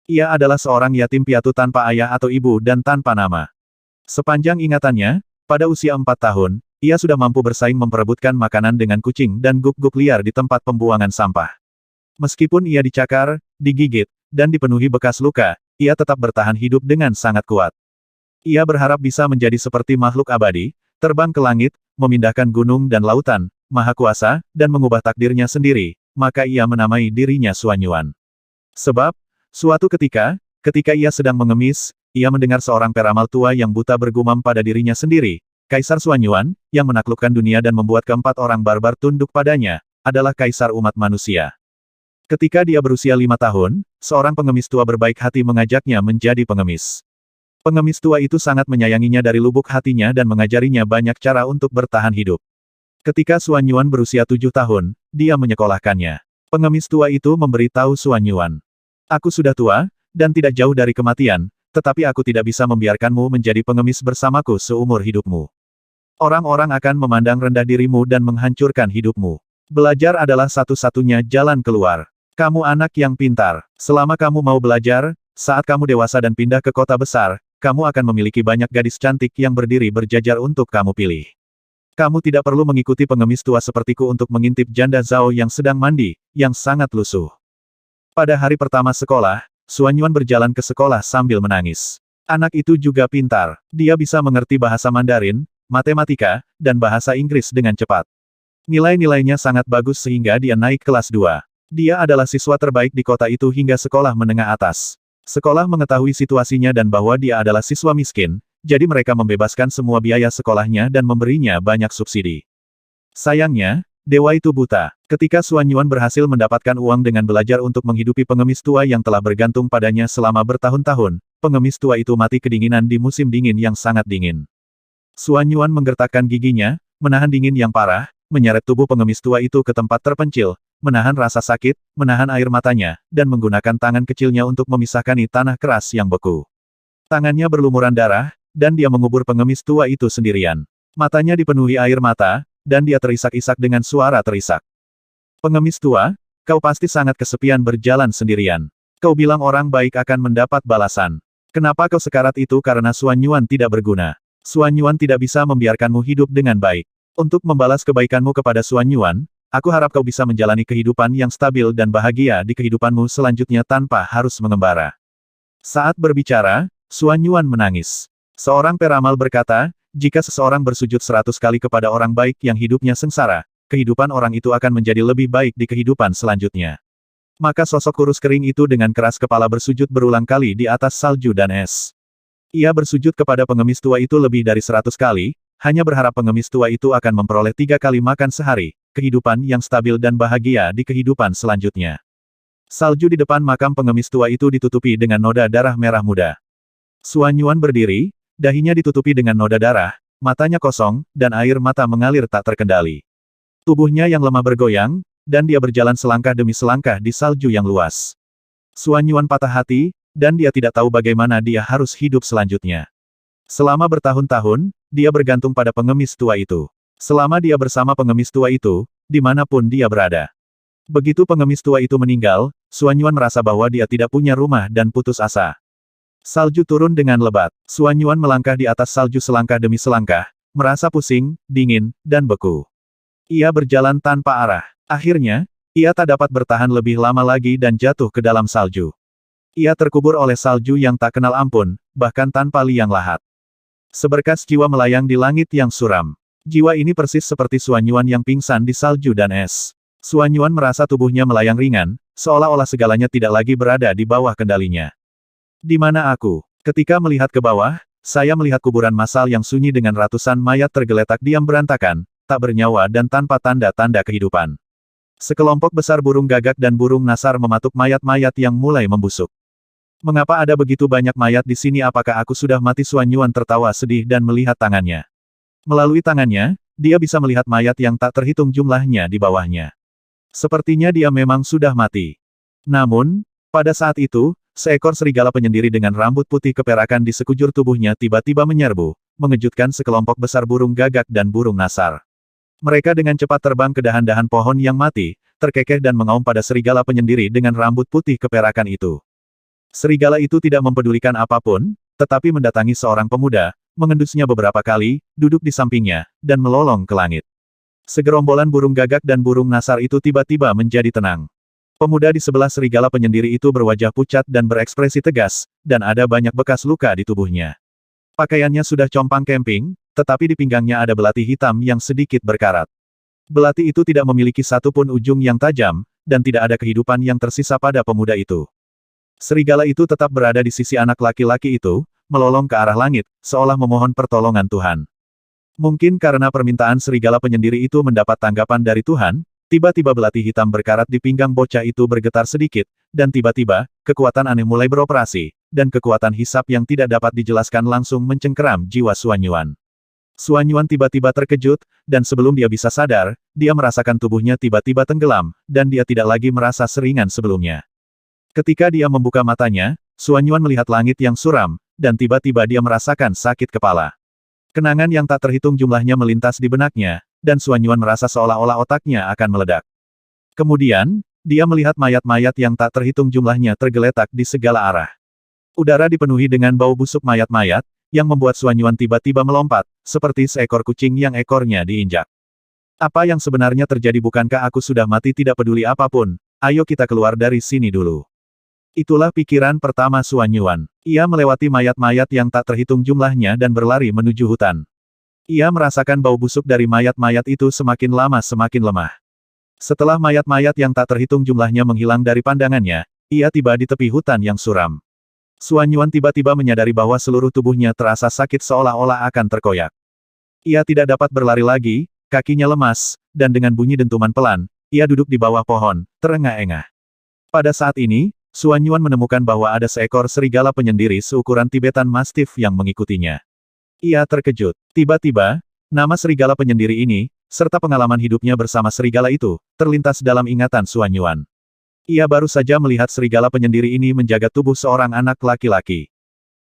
Ia adalah seorang yatim piatu tanpa ayah atau ibu dan tanpa nama. Sepanjang ingatannya, pada usia 4 tahun, ia sudah mampu bersaing memperebutkan makanan dengan kucing dan guk-guk liar di tempat pembuangan sampah. Meskipun ia dicakar, digigit, dan dipenuhi bekas luka, ia tetap bertahan hidup dengan sangat kuat. Ia berharap bisa menjadi seperti makhluk abadi, terbang ke langit, memindahkan gunung dan lautan, maha kuasa, dan mengubah takdirnya sendiri, maka ia menamai dirinya Xuanyuan. Sebab, suatu ketika ia sedang mengemis, ia mendengar seorang peramal tua yang buta bergumam pada dirinya sendiri, Kaisar Xuanyuan, yang menaklukkan dunia dan membuat keempat orang barbar tunduk padanya, adalah kaisar umat manusia. Ketika dia berusia 5 tahun, seorang pengemis tua berbaik hati mengajaknya menjadi pengemis. Pengemis tua itu sangat menyayanginya dari lubuk hatinya dan mengajarinya banyak cara untuk bertahan hidup. Ketika Xuanyuan berusia 7 tahun, dia menyekolahkannya. Pengemis tua itu memberitahu Xuanyuan, "Aku sudah tua, dan tidak jauh dari kematian, tetapi aku tidak bisa membiarkanmu menjadi pengemis bersamaku seumur hidupmu. Orang-orang akan memandang rendah dirimu dan menghancurkan hidupmu. Belajar adalah satu-satunya jalan keluar. Kamu anak yang pintar. Selama kamu mau belajar, saat kamu dewasa dan pindah ke kota besar, kamu akan memiliki banyak gadis cantik yang berdiri berjajar untuk kamu pilih. Kamu tidak perlu mengikuti pengemis tua sepertiku untuk mengintip janda Zhao yang sedang mandi, yang sangat lusuh." Pada hari pertama sekolah, Xuanyuan berjalan ke sekolah sambil menangis. Anak itu juga pintar. Dia bisa mengerti bahasa Mandarin, matematika, dan bahasa Inggris dengan cepat. Nilai-nilainya sangat bagus sehingga dia naik kelas 2. Dia adalah siswa terbaik di kota itu hingga sekolah menengah atas. Sekolah mengetahui situasinya dan bahwa dia adalah siswa miskin, jadi mereka membebaskan semua biaya sekolahnya dan memberinya banyak subsidi. Sayangnya, dewa itu buta. Ketika Xuanyuan berhasil mendapatkan uang dengan belajar untuk menghidupi pengemis tua yang telah bergantung padanya selama bertahun-tahun, pengemis tua itu mati kedinginan di musim dingin yang sangat dingin. Xuanyuan menggertakkan giginya, menahan dingin yang parah, menyeret tubuh pengemis tua itu ke tempat terpencil, menahan rasa sakit, menahan air matanya, dan menggunakan tangan kecilnya untuk memisahkani tanah keras yang beku. Tangannya berlumuran darah, dan dia mengubur pengemis tua itu sendirian. Matanya dipenuhi air mata, dan dia terisak-isak dengan suara terisak. "Pengemis tua, kau pasti sangat kesepian berjalan sendirian. Kau bilang orang baik akan mendapat balasan. Kenapa kau sekarat itu karena Xuanyuan tidak berguna? Xuanyuan tidak bisa membiarkanmu hidup dengan baik. Untuk membalas kebaikanmu kepada Xuanyuan, aku harap kau bisa menjalani kehidupan yang stabil dan bahagia di kehidupanmu selanjutnya tanpa harus mengembara." Saat berbicara, Xuanyuan menangis. Seorang peramal berkata, jika seseorang bersujud 100 kali kepada orang baik yang hidupnya sengsara, kehidupan orang itu akan menjadi lebih baik di kehidupan selanjutnya. Maka sosok kurus kering itu dengan keras kepala bersujud berulang kali di atas salju dan es. Ia bersujud kepada pengemis tua itu lebih dari 100 kali, hanya berharap pengemis tua itu akan memperoleh 3 kali makan sehari, kehidupan yang stabil dan bahagia di kehidupan selanjutnya. Salju di depan makam pengemis tua itu ditutupi dengan noda darah merah muda. Xuanyuan berdiri, dahinya ditutupi dengan noda darah, matanya kosong, dan air mata mengalir tak terkendali. Tubuhnya yang lemah bergoyang, dan dia berjalan selangkah demi selangkah di salju yang luas. Xuanyuan patah hati, dan dia tidak tahu bagaimana dia harus hidup selanjutnya. Selama bertahun-tahun, dia bergantung pada pengemis tua itu. Selama dia bersama pengemis tua itu, dimanapun dia berada. Begitu pengemis tua itu meninggal, Xuanyuan merasa bahwa dia tidak punya rumah dan putus asa. Salju turun dengan lebat. Xuanyuan melangkah di atas salju selangkah demi selangkah, merasa pusing, dingin, dan beku. Ia berjalan tanpa arah. Akhirnya, ia tak dapat bertahan lebih lama lagi dan jatuh ke dalam salju. Ia terkubur oleh salju yang tak kenal ampun, bahkan tanpa liang lahat. Seberkas jiwa melayang di langit yang suram. Jiwa ini persis seperti Xuanyuan yang pingsan di salju dan es. Xuanyuan merasa tubuhnya melayang ringan, seolah-olah segalanya tidak lagi berada di bawah kendalinya. Di mana aku? Ketika melihat ke bawah, saya melihat kuburan massal yang sunyi dengan ratusan mayat tergeletak diam berantakan, tak bernyawa dan tanpa tanda-tanda kehidupan. Sekelompok besar burung gagak dan burung nasar mematuk mayat-mayat yang mulai membusuk. Mengapa ada begitu banyak mayat di sini? Apakah aku sudah mati? Xuanyuan tertawa sedih dan melihat tangannya. Melalui tangannya, dia bisa melihat mayat yang tak terhitung jumlahnya di bawahnya. Sepertinya dia memang sudah mati. Namun, pada saat itu, seekor serigala penyendiri dengan rambut putih keperakan di sekujur tubuhnya tiba-tiba menyerbu, mengejutkan sekelompok besar burung gagak dan burung nasar. Mereka dengan cepat terbang ke dahan-dahan pohon yang mati, terkekeh dan mengaum pada serigala penyendiri dengan rambut putih keperakan itu. Serigala itu tidak mempedulikan apapun, tetapi mendatangi seorang pemuda, mengendusnya beberapa kali, duduk di sampingnya, dan melolong ke langit. Segerombolan burung gagak dan burung nasar itu tiba-tiba menjadi tenang. Pemuda di sebelah serigala penyendiri itu berwajah pucat dan berekspresi tegas, dan ada banyak bekas luka di tubuhnya. Pakaiannya sudah compang camping, tetapi di pinggangnya ada belati hitam yang sedikit berkarat. Belati itu tidak memiliki satupun ujung yang tajam, dan tidak ada kehidupan yang tersisa pada pemuda itu. Serigala itu tetap berada di sisi anak laki-laki itu, melolong ke arah langit, seolah memohon pertolongan Tuhan. Mungkin karena permintaan serigala penyendiri itu mendapat tanggapan dari Tuhan, tiba-tiba belati hitam berkarat di pinggang bocah itu bergetar sedikit, dan tiba-tiba, kekuatan aneh mulai beroperasi, dan kekuatan hisap yang tidak dapat dijelaskan langsung mencengkeram jiwa Xuan Yuan. Xuan Yuan tiba-tiba terkejut, dan sebelum dia bisa sadar, dia merasakan tubuhnya tiba-tiba tenggelam, dan dia tidak lagi merasa seringan sebelumnya. Ketika dia membuka matanya, Xuan Yuan melihat langit yang suram, dan tiba-tiba dia merasakan sakit kepala. Kenangan yang tak terhitung jumlahnya melintas di benaknya, dan Xuan Yuan merasa seolah-olah otaknya akan meledak. Kemudian, dia melihat mayat-mayat yang tak terhitung jumlahnya tergeletak di segala arah. Udara dipenuhi dengan bau busuk mayat-mayat, yang membuat Xuan Yuan tiba-tiba melompat, seperti seekor kucing yang ekornya diinjak. Apa yang sebenarnya terjadi? Bukankah aku sudah mati? Tidak peduli apapun, ayo kita keluar dari sini dulu. Itulah pikiran pertama Xuan Yuan. Ia melewati mayat-mayat yang tak terhitung jumlahnya dan berlari menuju hutan. Ia merasakan bau busuk dari mayat-mayat itu semakin lama semakin lemah. Setelah mayat-mayat yang tak terhitung jumlahnya menghilang dari pandangannya, ia tiba di tepi hutan yang suram. Xuan Yuan tiba-tiba menyadari bahwa seluruh tubuhnya terasa sakit seolah-olah akan terkoyak. Ia tidak dapat berlari lagi, kakinya lemas, dan dengan bunyi dentuman pelan, ia duduk di bawah pohon, terengah-engah. Pada saat ini, Xuan Yuan menemukan bahwa ada seekor serigala penyendiri seukuran Tibetan Mastiff yang mengikutinya. Ia terkejut. Tiba-tiba, nama serigala penyendiri ini, serta pengalaman hidupnya bersama serigala itu, terlintas dalam ingatan Xuan Yuan. Ia baru saja melihat serigala penyendiri ini menjaga tubuh seorang anak laki-laki.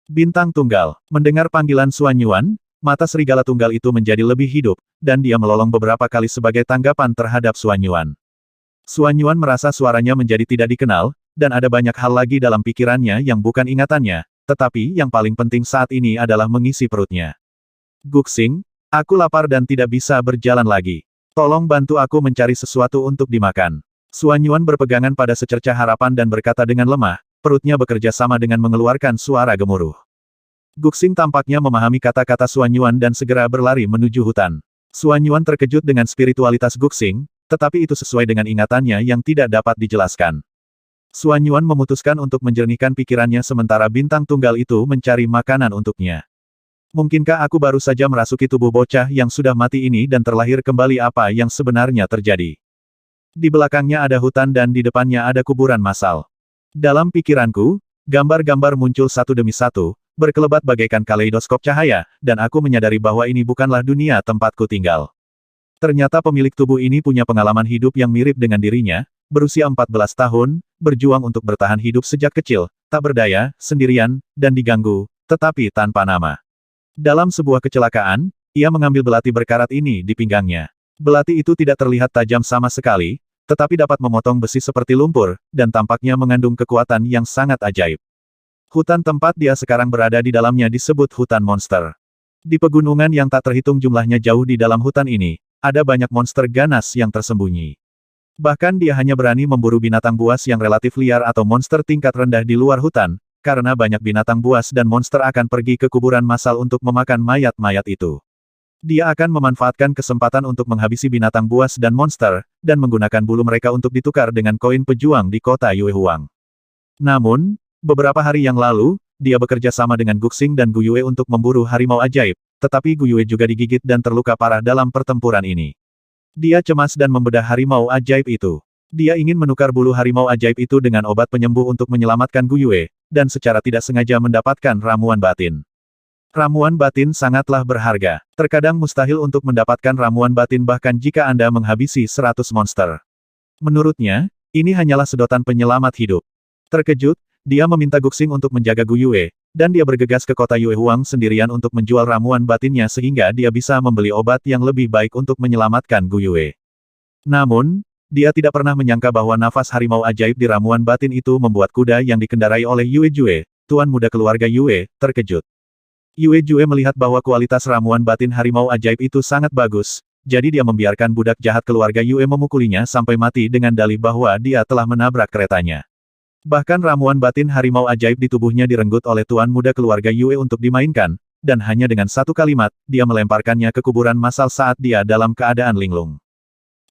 Bintang tunggal. Mendengar panggilan Xuan Yuan, mata serigala tunggal itu menjadi lebih hidup, dan dia melolong beberapa kali sebagai tanggapan terhadap Xuan Yuan. Xuan Yuan merasa suaranya menjadi tidak dikenal, dan ada banyak hal lagi dalam pikirannya yang bukan ingatannya, tetapi yang paling penting saat ini adalah mengisi perutnya. Guxing, aku lapar dan tidak bisa berjalan lagi. Tolong bantu aku mencari sesuatu untuk dimakan. Xuan Yuan berpegangan pada secercah harapan dan berkata dengan lemah, perutnya bekerja sama dengan mengeluarkan suara gemuruh. Guxing tampaknya memahami kata-kata Xuan Yuan dan segera berlari menuju hutan. Xuan Yuan terkejut dengan spiritualitas Guxing, tetapi itu sesuai dengan ingatannya yang tidak dapat dijelaskan. Xuan Yuan memutuskan untuk menjernihkan pikirannya sementara bintang tunggal itu mencari makanan untuknya. Mungkinkah aku baru saja merasuki tubuh bocah yang sudah mati ini dan terlahir kembali? Apa yang sebenarnya terjadi? Di belakangnya ada hutan dan di depannya ada kuburan massal. Dalam pikiranku, gambar-gambar muncul satu demi satu, berkelebat bagaikan kaleidoskop cahaya, dan aku menyadari bahwa ini bukanlah dunia tempatku tinggal. Ternyata pemilik tubuh ini punya pengalaman hidup yang mirip dengan dirinya, berusia 14 tahun, berjuang untuk bertahan hidup sejak kecil, tak berdaya, sendirian, dan diganggu, tetapi tanpa nama. Dalam sebuah kecelakaan, ia mengambil belati berkarat ini di pinggangnya. Belati itu tidak terlihat tajam sama sekali, tetapi dapat memotong besi seperti lumpur, dan tampaknya mengandung kekuatan yang sangat ajaib. Hutan tempat dia sekarang berada di dalamnya disebut hutan monster. Di pegunungan yang tak terhitung jumlahnya jauh di dalam hutan ini, ada banyak monster ganas yang tersembunyi. Bahkan dia hanya berani memburu binatang buas yang relatif liar atau monster tingkat rendah di luar hutan, karena banyak binatang buas dan monster akan pergi ke kuburan massal untuk memakan mayat-mayat itu. Dia akan memanfaatkan kesempatan untuk menghabisi binatang buas dan monster, dan menggunakan bulu mereka untuk ditukar dengan koin pejuang di kota Yuehuang. Namun, beberapa hari yang lalu, dia bekerja sama dengan Guxing dan Gu Yue untuk memburu harimau ajaib, tetapi Gu Yue juga digigit dan terluka parah dalam pertempuran ini. Dia cemas dan membedah harimau ajaib itu. Dia ingin menukar bulu harimau ajaib itu dengan obat penyembuh untuk menyelamatkan Gu Yue, dan secara tidak sengaja mendapatkan ramuan batin. Ramuan batin sangatlah berharga. Terkadang mustahil untuk mendapatkan ramuan batin bahkan jika Anda menghabisi 100 monster. Menurutnya, ini hanyalah sedotan penyelamat hidup. Terkejut, dia meminta Guxing untuk menjaga Gu Yue, dan dia bergegas ke kota Yuehuang sendirian untuk menjual ramuan batinnya sehingga dia bisa membeli obat yang lebih baik untuk menyelamatkan Gu Yue. Namun, dia tidak pernah menyangka bahwa nafas harimau ajaib di ramuan batin itu membuat kuda yang dikendarai oleh Yue Jue, tuan muda keluarga Yue, terkejut. Yue Jue melihat bahwa kualitas ramuan batin harimau ajaib itu sangat bagus, jadi dia membiarkan budak jahat keluarga Yue memukulinya sampai mati dengan dalih bahwa dia telah menabrak keretanya. Bahkan ramuan batin harimau ajaib di tubuhnya direnggut oleh tuan muda keluarga Yue untuk dimainkan, dan hanya dengan satu kalimat, dia melemparkannya ke kuburan massal saat dia dalam keadaan linglung.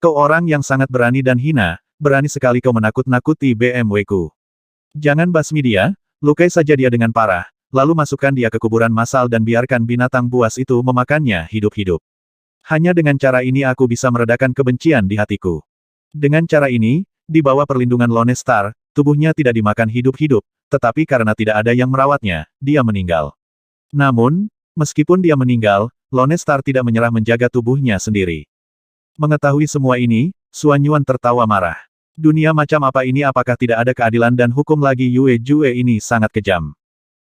Kau orang yang sangat berani dan hina, berani sekali kau menakut-nakuti BMW-ku. Jangan basmi dia, lukai saja dia dengan parah, lalu masukkan dia ke kuburan massal dan biarkan binatang buas itu memakannya hidup-hidup. Hanya dengan cara ini aku bisa meredakan kebencian di hatiku. Dengan cara ini, di bawah perlindungan Lone Star, tubuhnya tidak dimakan hidup-hidup, tetapi karena tidak ada yang merawatnya, dia meninggal. Namun, meskipun dia meninggal, Lone Star tidak menyerah menjaga tubuhnya sendiri. Mengetahui semua ini, Xuan Yuan tertawa marah. Dunia macam apa ini, apakah tidak ada keadilan dan hukum lagi? Yue Jue ini sangat kejam.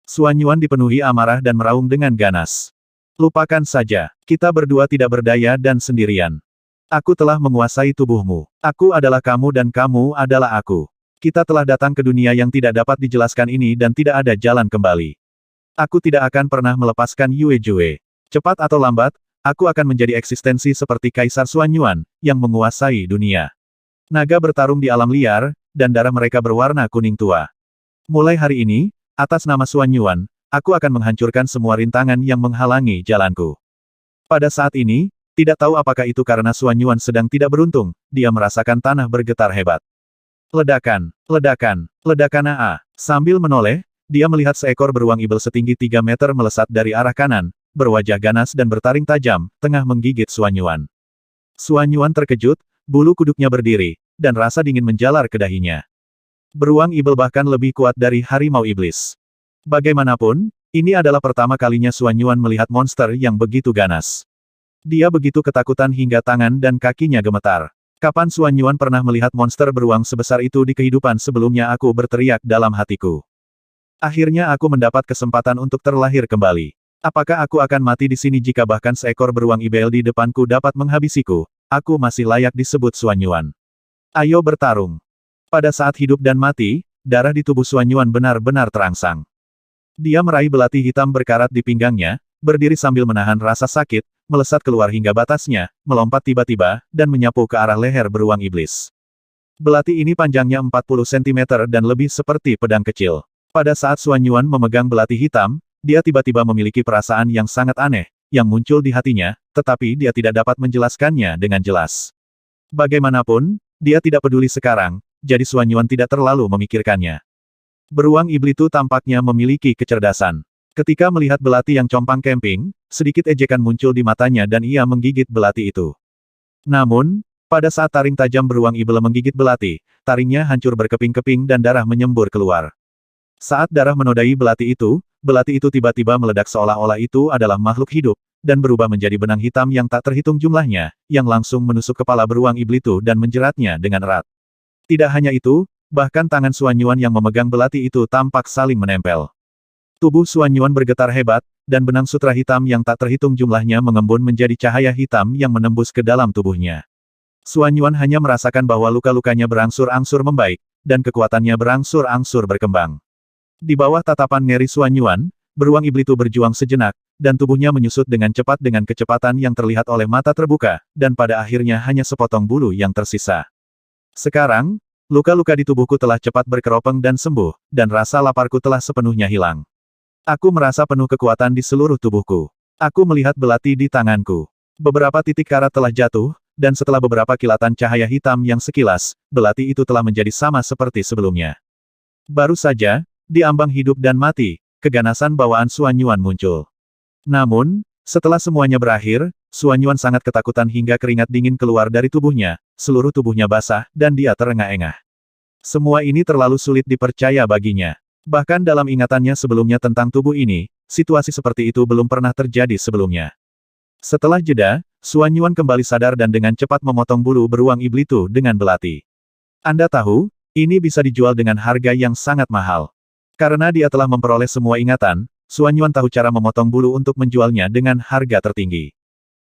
Xuan Yuan dipenuhi amarah dan meraung dengan ganas. Lupakan saja, kita berdua tidak berdaya dan sendirian. Aku telah menguasai tubuhmu. Aku adalah kamu dan kamu adalah aku. Kita telah datang ke dunia yang tidak dapat dijelaskan ini dan tidak ada jalan kembali. Aku tidak akan pernah melepaskan Yue Jue. Cepat atau lambat, aku akan menjadi eksistensi seperti Kaisar Xuan Yuan, yang menguasai dunia. Naga bertarung di alam liar, dan darah mereka berwarna kuning tua. Mulai hari ini, atas nama Xuan Yuan, aku akan menghancurkan semua rintangan yang menghalangi jalanku. Pada saat ini, tidak tahu apakah itu karena Xuan Yuan sedang tidak beruntung, dia merasakan tanah bergetar hebat. Ledakan, ledakan, ledakan AA. Sambil menoleh, dia melihat seekor beruang ibel setinggi 3 meter melesat dari arah kanan, berwajah ganas dan bertaring tajam, tengah menggigit Xuan Yuan. Xuan Yuan terkejut, bulu kuduknya berdiri, dan rasa dingin menjalar ke dahinya. Beruang ibel bahkan lebih kuat dari harimau iblis. Bagaimanapun, ini adalah pertama kalinya Xuan Yuan melihat monster yang begitu ganas. Dia begitu ketakutan hingga tangan dan kakinya gemetar. Kapan Xuan Yuan pernah melihat monster beruang sebesar itu di kehidupan sebelumnya? Aku berteriak dalam hatiku. Akhirnya aku mendapat kesempatan untuk terlahir kembali. Apakah aku akan mati di sini jika bahkan seekor beruang ibel di depanku dapat menghabisiku? Aku masih layak disebut Xuan Yuan. Ayo bertarung. Pada saat hidup dan mati, darah di tubuh Xuan Yuan benar-benar terangsang. Dia meraih belati hitam berkarat di pinggangnya, berdiri sambil menahan rasa sakit, melesat keluar hingga batasnya, melompat tiba-tiba, dan menyapu ke arah leher beruang iblis. Belati ini panjangnya 40 cm dan lebih seperti pedang kecil. Pada saat Xuan Yuan memegang belati hitam, dia tiba-tiba memiliki perasaan yang sangat aneh, yang muncul di hatinya, tetapi dia tidak dapat menjelaskannya dengan jelas. Bagaimanapun, dia tidak peduli sekarang, jadi Xuan Yuan tidak terlalu memikirkannya. Beruang iblis itu tampaknya memiliki kecerdasan. Ketika melihat belati yang compang camping, sedikit ejekan muncul di matanya dan ia menggigit belati itu. Namun, pada saat taring tajam beruang iblis menggigit belati, taringnya hancur berkeping-keping dan darah menyembur keluar. Saat darah menodai belati itu tiba-tiba meledak seolah-olah itu adalah makhluk hidup, dan berubah menjadi benang hitam yang tak terhitung jumlahnya, yang langsung menusuk kepala beruang iblis itu dan menjeratnya dengan erat. Tidak hanya itu, bahkan tangan Xuan Yuan yang memegang belati itu tampak saling menempel. Tubuh Xuan Yuan bergetar hebat, dan benang sutra hitam yang tak terhitung jumlahnya mengembun menjadi cahaya hitam yang menembus ke dalam tubuhnya. Xuan Yuan hanya merasakan bahwa luka-lukanya berangsur-angsur membaik, dan kekuatannya berangsur-angsur berkembang. Di bawah tatapan ngeri Xuan Yuan, beruang iblis itu berjuang sejenak, dan tubuhnya menyusut dengan cepat dengan kecepatan yang terlihat oleh mata terbuka, dan pada akhirnya hanya sepotong bulu yang tersisa. Sekarang, luka-luka di tubuhku telah cepat berkeropeng dan sembuh, dan rasa laparku telah sepenuhnya hilang. Aku merasa penuh kekuatan di seluruh tubuhku. Aku melihat belati di tanganku. Beberapa titik karat telah jatuh, dan setelah beberapa kilatan cahaya hitam yang sekilas, belati itu telah menjadi sama seperti sebelumnya. Baru saja, di ambang hidup dan mati, keganasan bawaan Xuan Yuan muncul. Namun, setelah semuanya berakhir, Xuan Yuan sangat ketakutan hingga keringat dingin keluar dari tubuhnya, seluruh tubuhnya basah, dan dia terengah-engah. Semua ini terlalu sulit dipercaya baginya. Bahkan dalam ingatannya sebelumnya tentang tubuh ini, situasi seperti itu belum pernah terjadi sebelumnya. Setelah jeda, Xuan Yuan kembali sadar dan dengan cepat memotong bulu beruang iblis itu dengan belati. Anda tahu, ini bisa dijual dengan harga yang sangat mahal. Karena dia telah memperoleh semua ingatan, Xuan Yuan tahu cara memotong bulu untuk menjualnya dengan harga tertinggi.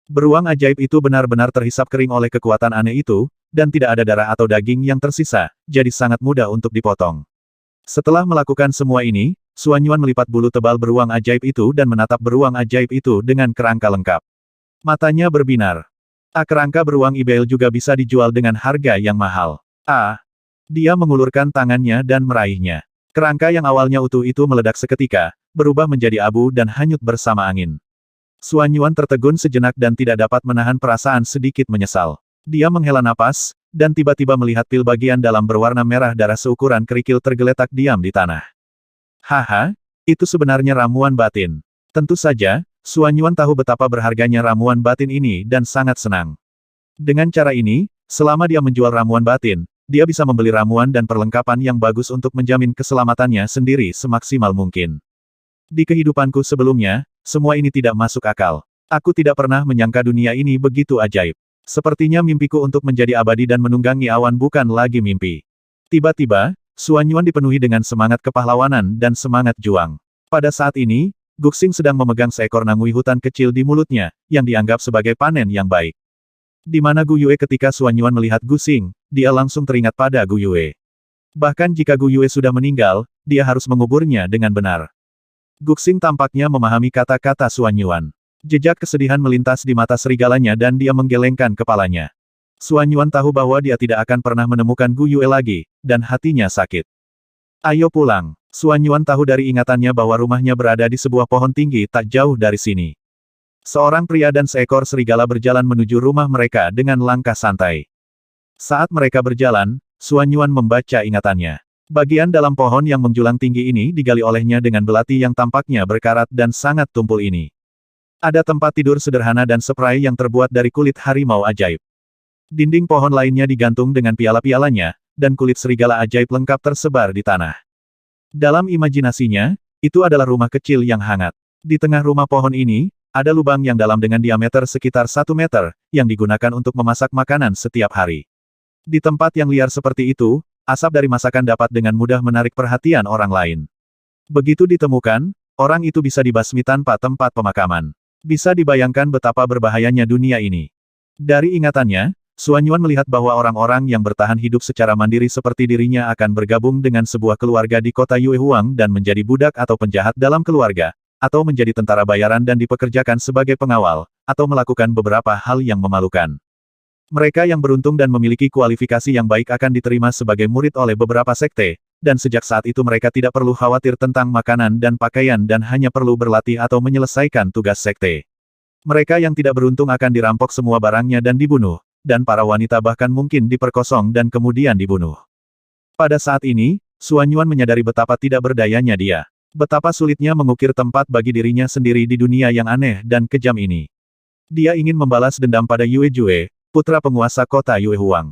Beruang ajaib itu benar-benar terhisap kering oleh kekuatan aneh itu, dan tidak ada darah atau daging yang tersisa, jadi sangat mudah untuk dipotong. Setelah melakukan semua ini, Xuan Yuan melipat bulu tebal beruang ajaib itu dan menatap beruang ajaib itu dengan kerangka lengkap. Matanya berbinar. Kerangka beruang Ibeil juga bisa dijual dengan harga yang mahal. Dia mengulurkan tangannya dan meraihnya. Kerangka yang awalnya utuh itu meledak seketika, berubah menjadi abu dan hanyut bersama angin. Xuan Yuan tertegun sejenak dan tidak dapat menahan perasaan sedikit menyesal. Dia menghela napas, dan tiba-tiba melihat pil bagian dalam berwarna merah darah seukuran kerikil tergeletak diam di tanah. Haha, itu sebenarnya ramuan batin. Tentu saja, Xuan Yuan tahu betapa berharganya ramuan batin ini dan sangat senang. Dengan cara ini, selama dia menjual ramuan batin, dia bisa membeli ramuan dan perlengkapan yang bagus untuk menjamin keselamatannya sendiri semaksimal mungkin. Di kehidupanku sebelumnya, semua ini tidak masuk akal. Aku tidak pernah menyangka dunia ini begitu ajaib. Sepertinya mimpiku untuk menjadi abadi dan menunggangi awan bukan lagi mimpi. Tiba-tiba, Xuan Yuan dipenuhi dengan semangat kepahlawanan dan semangat juang. Pada saat ini, Guxing sedang memegang seekor nangui hutan kecil di mulutnya, yang dianggap sebagai panen yang baik. Di mana Gu Yue ketika Xuan Yuan melihat Guxing, dia langsung teringat pada Gu Yue. Bahkan jika Gu Yue sudah meninggal, dia harus menguburnya dengan benar. Guxing tampaknya memahami kata-kata Xuan Yuan. Jejak kesedihan melintas di mata serigalanya dan dia menggelengkan kepalanya. Xuan Yuan tahu bahwa dia tidak akan pernah menemukan Gu Yue lagi, dan hatinya sakit. Ayo pulang. Xuan Yuan tahu dari ingatannya bahwa rumahnya berada di sebuah pohon tinggi tak jauh dari sini. Seorang pria dan seekor serigala berjalan menuju rumah mereka dengan langkah santai. Saat mereka berjalan, Xuan Yuan membaca ingatannya. Bagian dalam pohon yang menjulang tinggi ini digali olehnya dengan belati yang tampaknya berkarat dan sangat tumpul ini. Ada tempat tidur sederhana dan spray yang terbuat dari kulit harimau ajaib. Dinding pohon lainnya digantung dengan piala-pialanya, dan kulit serigala ajaib lengkap tersebar di tanah. Dalam imajinasinya, itu adalah rumah kecil yang hangat. Di tengah rumah pohon ini, ada lubang yang dalam dengan diameter sekitar 1 meter, yang digunakan untuk memasak makanan setiap hari. Di tempat yang liar seperti itu, asap dari masakan dapat dengan mudah menarik perhatian orang lain. Begitu ditemukan, orang itu bisa dibasmi tanpa tempat pemakaman. Bisa dibayangkan betapa berbahayanya dunia ini. Dari ingatannya, Xuan Yuan melihat bahwa orang-orang yang bertahan hidup secara mandiri seperti dirinya akan bergabung dengan sebuah keluarga di kota Yue Huang dan menjadi budak atau penjahat dalam keluarga, atau menjadi tentara bayaran dan dipekerjakan sebagai pengawal, atau melakukan beberapa hal yang memalukan. Mereka yang beruntung dan memiliki kualifikasi yang baik akan diterima sebagai murid oleh beberapa sekte, dan sejak saat itu mereka tidak perlu khawatir tentang makanan dan pakaian dan hanya perlu berlatih atau menyelesaikan tugas sekte. Mereka yang tidak beruntung akan dirampok semua barangnya dan dibunuh, dan para wanita bahkan mungkin diperkosong dan kemudian dibunuh. Pada saat ini, Xuan Yuan menyadari betapa tidak berdayanya dia. Betapa sulitnya mengukir tempat bagi dirinya sendiri di dunia yang aneh dan kejam ini. Dia ingin membalas dendam pada Yue Jue, putra penguasa kota Yue Huang.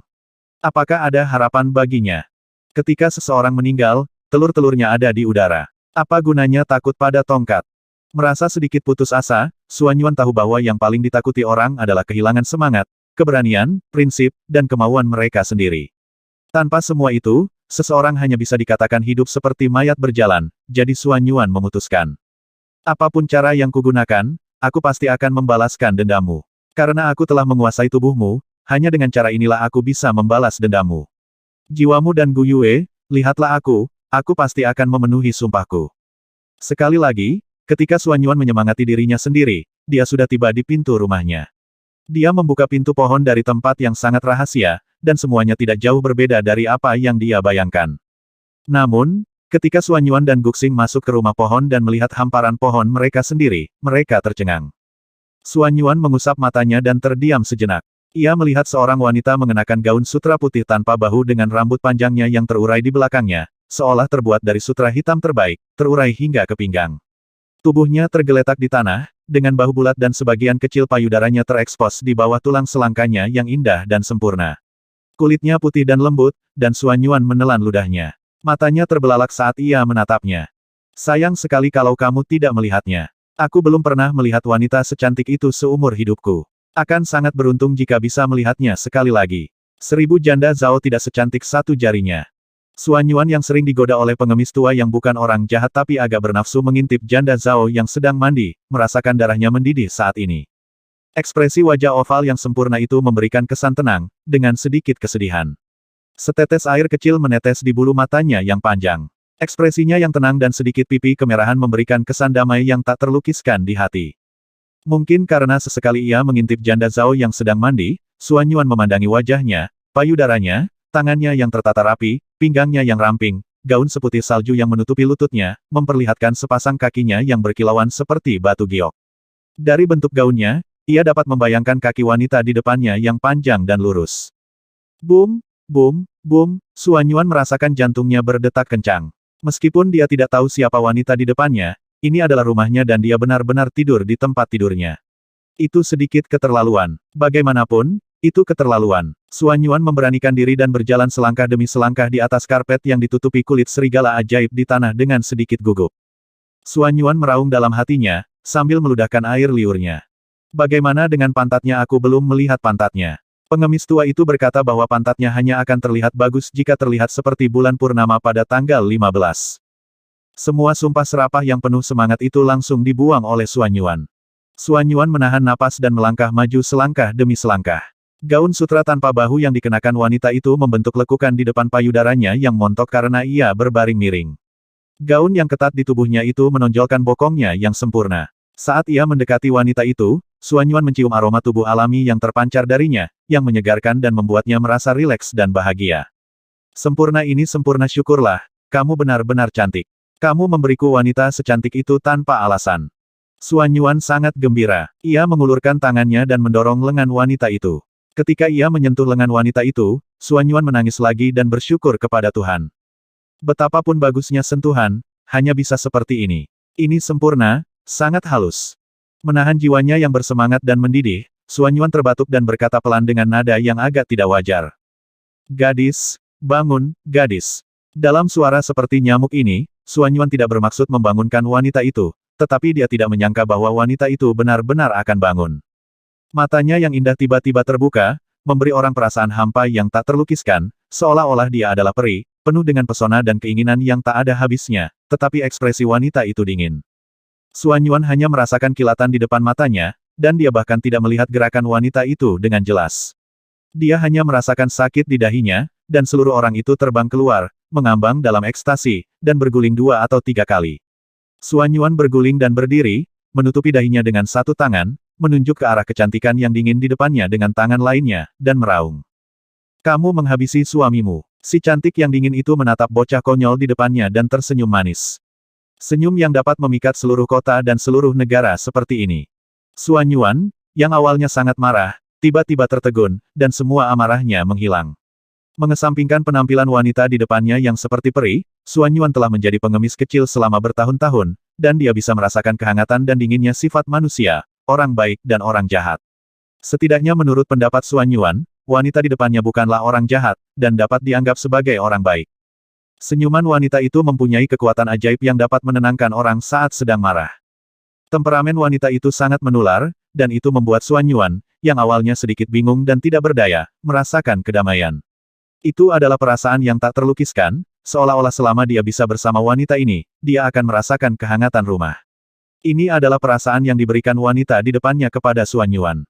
Apakah ada harapan baginya? Ketika seseorang meninggal, telur-telurnya ada di udara. Apa gunanya takut pada tongkat? Merasa sedikit putus asa, Xuan Yuan tahu bahwa yang paling ditakuti orang adalah kehilangan semangat, keberanian, prinsip, dan kemauan mereka sendiri. Tanpa semua itu, seseorang hanya bisa dikatakan hidup seperti mayat berjalan, jadi Xuan Yuan memutuskan. Apapun cara yang kugunakan, aku pasti akan membalaskan dendammu. Karena aku telah menguasai tubuhmu, hanya dengan cara inilah aku bisa membalas dendammu. Jiwamu dan Gu Yue, lihatlah aku pasti akan memenuhi sumpahku. Sekali lagi, ketika Xuan Yuan menyemangati dirinya sendiri, dia sudah tiba di pintu rumahnya. Dia membuka pintu pohon dari tempat yang sangat rahasia, dan semuanya tidak jauh berbeda dari apa yang dia bayangkan. Namun, ketika Xuan Yuan dan Guxing masuk ke rumah pohon dan melihat hamparan pohon mereka sendiri, mereka tercengang. Xuan Yuan mengusap matanya dan terdiam sejenak. Ia melihat seorang wanita mengenakan gaun sutra putih tanpa bahu dengan rambut panjangnya yang terurai di belakangnya, seolah terbuat dari sutra hitam terbaik, terurai hingga ke pinggang. Tubuhnya tergeletak di tanah, dengan bahu bulat dan sebagian kecil payudaranya terekspos di bawah tulang selangkanya yang indah dan sempurna. Kulitnya putih dan lembut, dan Xuan Yuan menelan ludahnya. Matanya terbelalak saat ia menatapnya. Sayang sekali kalau kamu tidak melihatnya. Aku belum pernah melihat wanita secantik itu seumur hidupku. Akan sangat beruntung jika bisa melihatnya sekali lagi. 1000 janda Zhao tidak secantik satu jarinya. Xuan Yuan yang sering digoda oleh pengemis tua yang bukan orang jahat tapi agak bernafsu mengintip janda Zhao yang sedang mandi, merasakan darahnya mendidih saat ini. Ekspresi wajah oval yang sempurna itu memberikan kesan tenang, dengan sedikit kesedihan. Setetes air kecil menetes di bulu matanya yang panjang. Ekspresinya yang tenang dan sedikit pipi kemerahan memberikan kesan damai yang tak terlukiskan di hati. Mungkin karena sesekali ia mengintip janda Zhao yang sedang mandi, Xuan Yuan memandangi wajahnya, payudaranya, tangannya yang tertata rapi, pinggangnya yang ramping, gaun seputih salju yang menutupi lututnya, memperlihatkan sepasang kakinya yang berkilauan seperti batu giok. Dari bentuk gaunnya, ia dapat membayangkan kaki wanita di depannya yang panjang dan lurus. Boom, boom, boom, Xuan Yuan merasakan jantungnya berdetak kencang. Meskipun dia tidak tahu siapa wanita di depannya, ini adalah rumahnya dan dia benar-benar tidur di tempat tidurnya. Itu sedikit keterlaluan. Bagaimanapun, itu keterlaluan. Xuan Yuan memberanikan diri dan berjalan selangkah demi selangkah di atas karpet yang ditutupi kulit serigala ajaib di tanah dengan sedikit gugup. Xuan Yuan meraung dalam hatinya, sambil meludahkan air liurnya. Bagaimana dengan pantatnya? Aku belum melihat pantatnya. Pengemis tua itu berkata bahwa pantatnya hanya akan terlihat bagus jika terlihat seperti bulan purnama pada tanggal 15. Semua sumpah serapah yang penuh semangat itu langsung dibuang oleh Xuan Yuan. Xuan Yuan menahan napas dan melangkah maju selangkah demi selangkah. Gaun sutra tanpa bahu yang dikenakan wanita itu membentuk lekukan di depan payudaranya yang montok karena ia berbaring miring. Gaun yang ketat di tubuhnya itu menonjolkan bokongnya yang sempurna. Saat ia mendekati wanita itu, Xuan Yuan mencium aroma tubuh alami yang terpancar darinya, yang menyegarkan dan membuatnya merasa rileks dan bahagia. Sempurna ini sempurna, syukurlah, kamu benar-benar cantik. Kamu memberiku wanita secantik itu tanpa alasan. Xuan Yuan sangat gembira. Ia mengulurkan tangannya dan mendorong lengan wanita itu. Ketika ia menyentuh lengan wanita itu, Xuan Yuan menangis lagi dan bersyukur kepada Tuhan. Betapapun bagusnya sentuhan, hanya bisa seperti ini. Ini sempurna, sangat halus. Menahan jiwanya yang bersemangat dan mendidih, Xuan Yuan terbatuk dan berkata pelan dengan nada yang agak tidak wajar. Gadis, bangun, gadis. Dalam suara seperti nyamuk ini, Xuan Yuan tidak bermaksud membangunkan wanita itu, tetapi dia tidak menyangka bahwa wanita itu benar-benar akan bangun. Matanya yang indah tiba-tiba terbuka, memberi orang perasaan hampa yang tak terlukiskan, seolah-olah dia adalah peri, penuh dengan pesona dan keinginan yang tak ada habisnya, tetapi ekspresi wanita itu dingin. Xuan Yuan hanya merasakan kilatan di depan matanya, dan dia bahkan tidak melihat gerakan wanita itu dengan jelas. Dia hanya merasakan sakit di dahinya, dan seluruh orang itu terbang keluar, mengambang dalam ekstasi, dan berguling 2 atau 3 kali. Xuan Yuan berguling dan berdiri, menutupi dahinya dengan satu tangan, menunjuk ke arah kecantikan yang dingin di depannya dengan tangan lainnya, dan meraung. Kamu menghabisi suamimu. Si cantik yang dingin itu menatap bocah konyol di depannya dan tersenyum manis. Senyum yang dapat memikat seluruh kota dan seluruh negara seperti ini. Xuan Yuan, yang awalnya sangat marah, tiba-tiba tertegun, dan semua amarahnya menghilang. Mengesampingkan penampilan wanita di depannya yang seperti peri, Xuan Yuan telah menjadi pengemis kecil selama bertahun-tahun, dan dia bisa merasakan kehangatan dan dinginnya sifat manusia, orang baik dan orang jahat. Setidaknya menurut pendapat Xuan Yuan, wanita di depannya bukanlah orang jahat, dan dapat dianggap sebagai orang baik. Senyuman wanita itu mempunyai kekuatan ajaib yang dapat menenangkan orang saat sedang marah. Temperamen wanita itu sangat menular, dan itu membuat Xuan Yuan, yang awalnya sedikit bingung dan tidak berdaya, merasakan kedamaian. Itu adalah perasaan yang tak terlukiskan, seolah-olah selama dia bisa bersama wanita ini, dia akan merasakan kehangatan rumah. Ini adalah perasaan yang diberikan wanita di depannya kepada Xuan Yuan.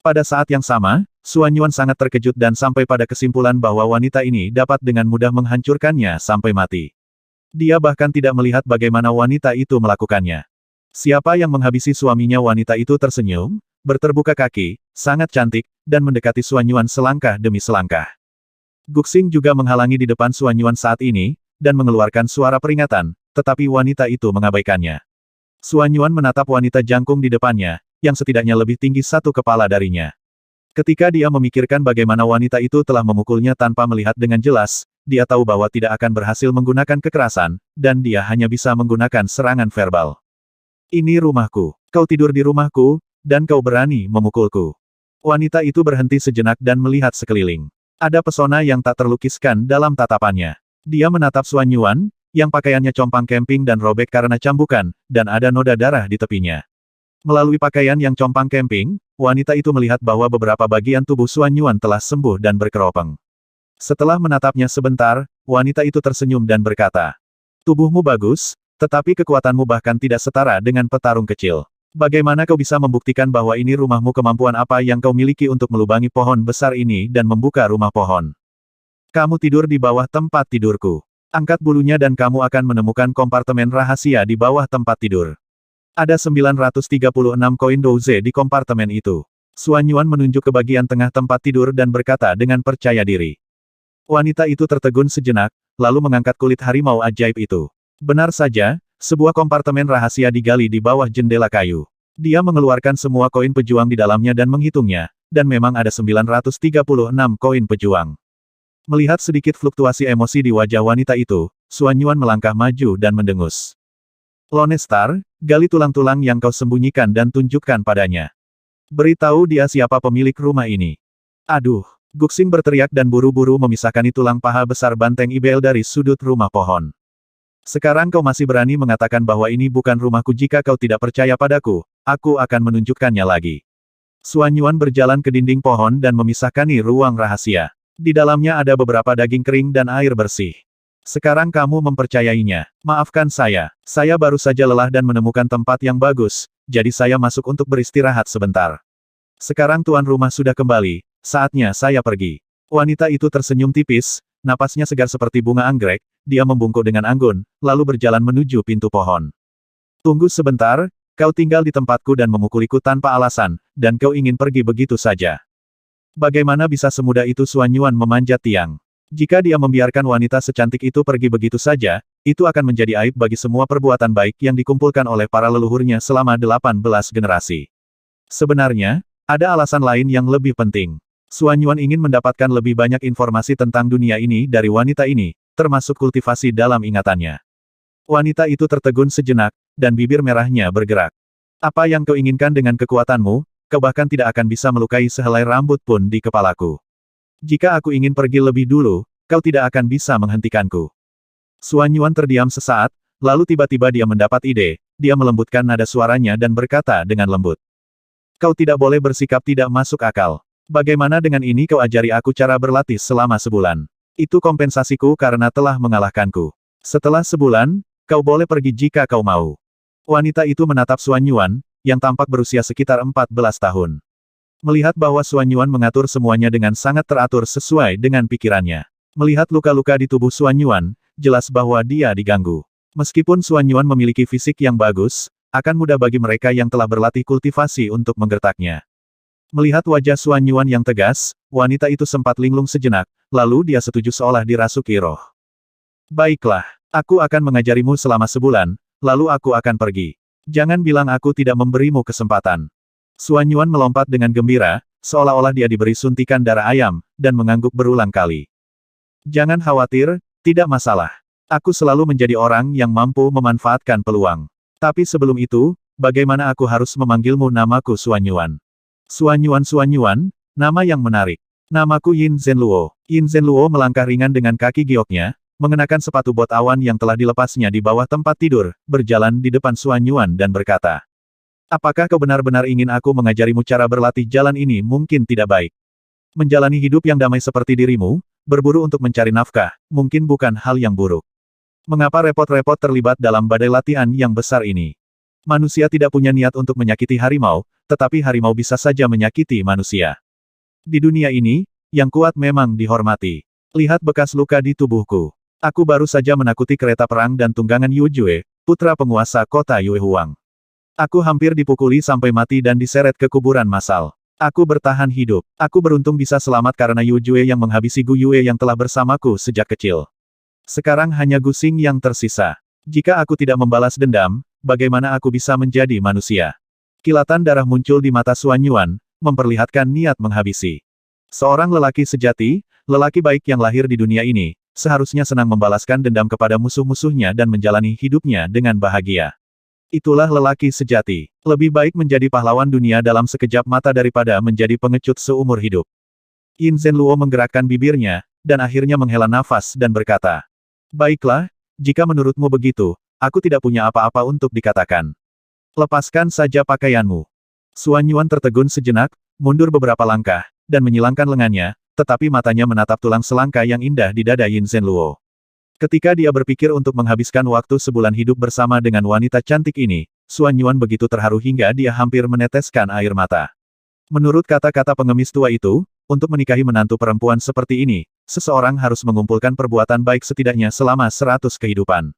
Pada saat yang sama, Xuan Yuan sangat terkejut dan sampai pada kesimpulan bahwa wanita ini dapat dengan mudah menghancurkannya sampai mati. Dia bahkan tidak melihat bagaimana wanita itu melakukannya. Siapa yang menghabisi suaminya? Wanita itu tersenyum, berterbuka kaki, sangat cantik, dan mendekati Xuan Yuan selangkah demi selangkah. Guxing juga menghalangi di depan Xuan Yuan saat ini, dan mengeluarkan suara peringatan, tetapi wanita itu mengabaikannya. Xuan Yuan menatap wanita jangkung di depannya, yang setidaknya lebih tinggi satu kepala darinya. Ketika dia memikirkan bagaimana wanita itu telah memukulnya tanpa melihat dengan jelas, dia tahu bahwa tidak akan berhasil menggunakan kekerasan, dan dia hanya bisa menggunakan serangan verbal. Ini rumahku. Kau tidur di rumahku, dan kau berani memukulku. Wanita itu berhenti sejenak dan melihat sekeliling. Ada pesona yang tak terlukiskan dalam tatapannya. Dia menatap Xuan Yuan, yang pakaiannya compang camping dan robek karena cambukan, dan ada noda darah di tepinya. Melalui pakaian yang compang camping, wanita itu melihat bahwa beberapa bagian tubuh Xuan Yuan telah sembuh dan berkeropeng. Setelah menatapnya sebentar, wanita itu tersenyum dan berkata, "Tubuhmu bagus, tetapi kekuatanmu bahkan tidak setara dengan petarung kecil. Bagaimana kau bisa membuktikan bahwa ini rumahmu? Kemampuan apa yang kau miliki untuk melubangi pohon besar ini dan membuka rumah pohon? Kamu tidur di bawah tempat tidurku. Angkat bulunya dan kamu akan menemukan kompartemen rahasia di bawah tempat tidur. Ada 936 koin douze di kompartemen itu. Xuan Yuan menunjuk ke bagian tengah tempat tidur dan berkata dengan percaya diri. Wanita itu tertegun sejenak, lalu mengangkat kulit harimau ajaib itu. Benar saja, sebuah kompartemen rahasia digali di bawah jendela kayu. Dia mengeluarkan semua koin pejuang di dalamnya dan menghitungnya, dan memang ada 936 koin pejuang. Melihat sedikit fluktuasi emosi di wajah wanita itu, Xuan Yuan melangkah maju dan mendengus. Lone Star, gali tulang-tulang yang kau sembunyikan dan tunjukkan padanya. Beritahu dia siapa pemilik rumah ini. Aduh, Guxing berteriak dan buru-buru memisahkan tulang paha besar banteng Ibel dari sudut rumah pohon. Sekarang kau masih berani mengatakan bahwa ini bukan rumahku? Jika kau tidak percaya padaku, aku akan menunjukkannya lagi. Xuan Yuan berjalan ke dinding pohon dan memisahkan ruang rahasia. Di dalamnya ada beberapa daging kering dan air bersih. Sekarang kamu mempercayainya. Maafkan saya baru saja lelah dan menemukan tempat yang bagus, jadi saya masuk untuk beristirahat sebentar. Sekarang tuan rumah sudah kembali, saatnya saya pergi. Wanita itu tersenyum tipis, napasnya segar seperti bunga anggrek, dia membungkuk dengan anggun, lalu berjalan menuju pintu pohon. Tunggu sebentar, kau tinggal di tempatku dan memukuliku tanpa alasan, dan kau ingin pergi begitu saja. Bagaimana bisa semudah itu? Xuan Yuan memanjat tiang. Jika dia membiarkan wanita secantik itu pergi begitu saja, itu akan menjadi aib bagi semua perbuatan baik yang dikumpulkan oleh para leluhurnya selama 18 generasi. Sebenarnya, ada alasan lain yang lebih penting. Xuan Yuan ingin mendapatkan lebih banyak informasi tentang dunia ini dari wanita ini, termasuk kultivasi dalam ingatannya. Wanita itu tertegun sejenak, dan bibir merahnya bergerak. Apa yang kau inginkan dengan kekuatanmu? Kau bahkan tidak akan bisa melukai sehelai rambut pun di kepalaku. Jika aku ingin pergi lebih dulu, kau tidak akan bisa menghentikanku. Xuan Yuan terdiam sesaat, lalu tiba-tiba dia mendapat ide, dia melembutkan nada suaranya dan berkata dengan lembut. Kau tidak boleh bersikap tidak masuk akal. Bagaimana dengan ini? Kau ajari aku cara berlatih selama sebulan. Itu kompensasiku karena telah mengalahkanku. Setelah sebulan, kau boleh pergi jika kau mau. Wanita itu menatap Xuan Yuan, yang tampak berusia sekitar 14 tahun. Melihat bahwa Xuan Yuan mengatur semuanya dengan sangat teratur sesuai dengan pikirannya. Melihat luka-luka di tubuh Xuan Yuan, jelas bahwa dia diganggu. Meskipun Xuan Yuan memiliki fisik yang bagus, akan mudah bagi mereka yang telah berlatih kultivasi untuk menggertaknya. Melihat wajah Xuan Yuan yang tegas, wanita itu sempat linglung sejenak, lalu dia setuju seolah dirasuki roh. Baiklah, aku akan mengajarimu selama sebulan, lalu aku akan pergi. Jangan bilang aku tidak memberimu kesempatan. Xuan Yuan melompat dengan gembira, seolah-olah dia diberi suntikan darah ayam, dan mengangguk berulang kali. Jangan khawatir, tidak masalah. Aku selalu menjadi orang yang mampu memanfaatkan peluang. Tapi sebelum itu, bagaimana aku harus memanggilmu? Namaku Xuan Yuan. Xuan Yuan, nama yang menarik. Namaku Yin Zhenluo. Yin Zhenluo melangkah ringan dengan kaki gioknya, mengenakan sepatu bot awan yang telah dilepasnya di bawah tempat tidur, berjalan di depan Xuan Yuan dan berkata, apakah kau benar-benar ingin aku mengajarimu cara berlatih? Jalan ini mungkin tidak baik. Menjalani hidup yang damai seperti dirimu, berburu untuk mencari nafkah, mungkin bukan hal yang buruk. Mengapa repot-repot terlibat dalam badai latihan yang besar ini? Manusia tidak punya niat untuk menyakiti harimau, tetapi harimau bisa saja menyakiti manusia. Di dunia ini, yang kuat memang dihormati. Lihat bekas luka di tubuhku. Aku baru saja menakuti kereta perang dan tunggangan Yu Jue, putra penguasa kota Yue Huang. Aku hampir dipukuli sampai mati dan diseret ke kuburan massal. Aku bertahan hidup. Aku beruntung bisa selamat karena Yu Jue yang menghabisi Gu Yue yang telah bersamaku sejak kecil. Sekarang hanya Guxing yang tersisa. Jika aku tidak membalas dendam, bagaimana aku bisa menjadi manusia? Kilatan darah muncul di mata Xuan Yuan, memperlihatkan niat menghabisi. Seorang lelaki sejati, lelaki baik yang lahir di dunia ini, seharusnya senang membalaskan dendam kepada musuh-musuhnya dan menjalani hidupnya dengan bahagia. Itulah lelaki sejati. Lebih baik menjadi pahlawan dunia dalam sekejap mata daripada menjadi pengecut seumur hidup. Yin Zhenluo menggerakkan bibirnya, dan akhirnya menghela nafas dan berkata, baiklah, jika menurutmu begitu, aku tidak punya apa-apa untuk dikatakan. Lepaskan saja pakaianmu. Xuan Yuan tertegun sejenak, mundur beberapa langkah, dan menyilangkan lengannya, tetapi matanya menatap tulang selangka yang indah di dada Yin Zhenluo. Ketika dia berpikir untuk menghabiskan waktu sebulan hidup bersama dengan wanita cantik ini, Xuan Yuan begitu terharu hingga dia hampir meneteskan air mata. Menurut kata-kata pengemis tua itu, untuk menikahi menantu perempuan seperti ini, seseorang harus mengumpulkan perbuatan baik setidaknya selama 100 kehidupan.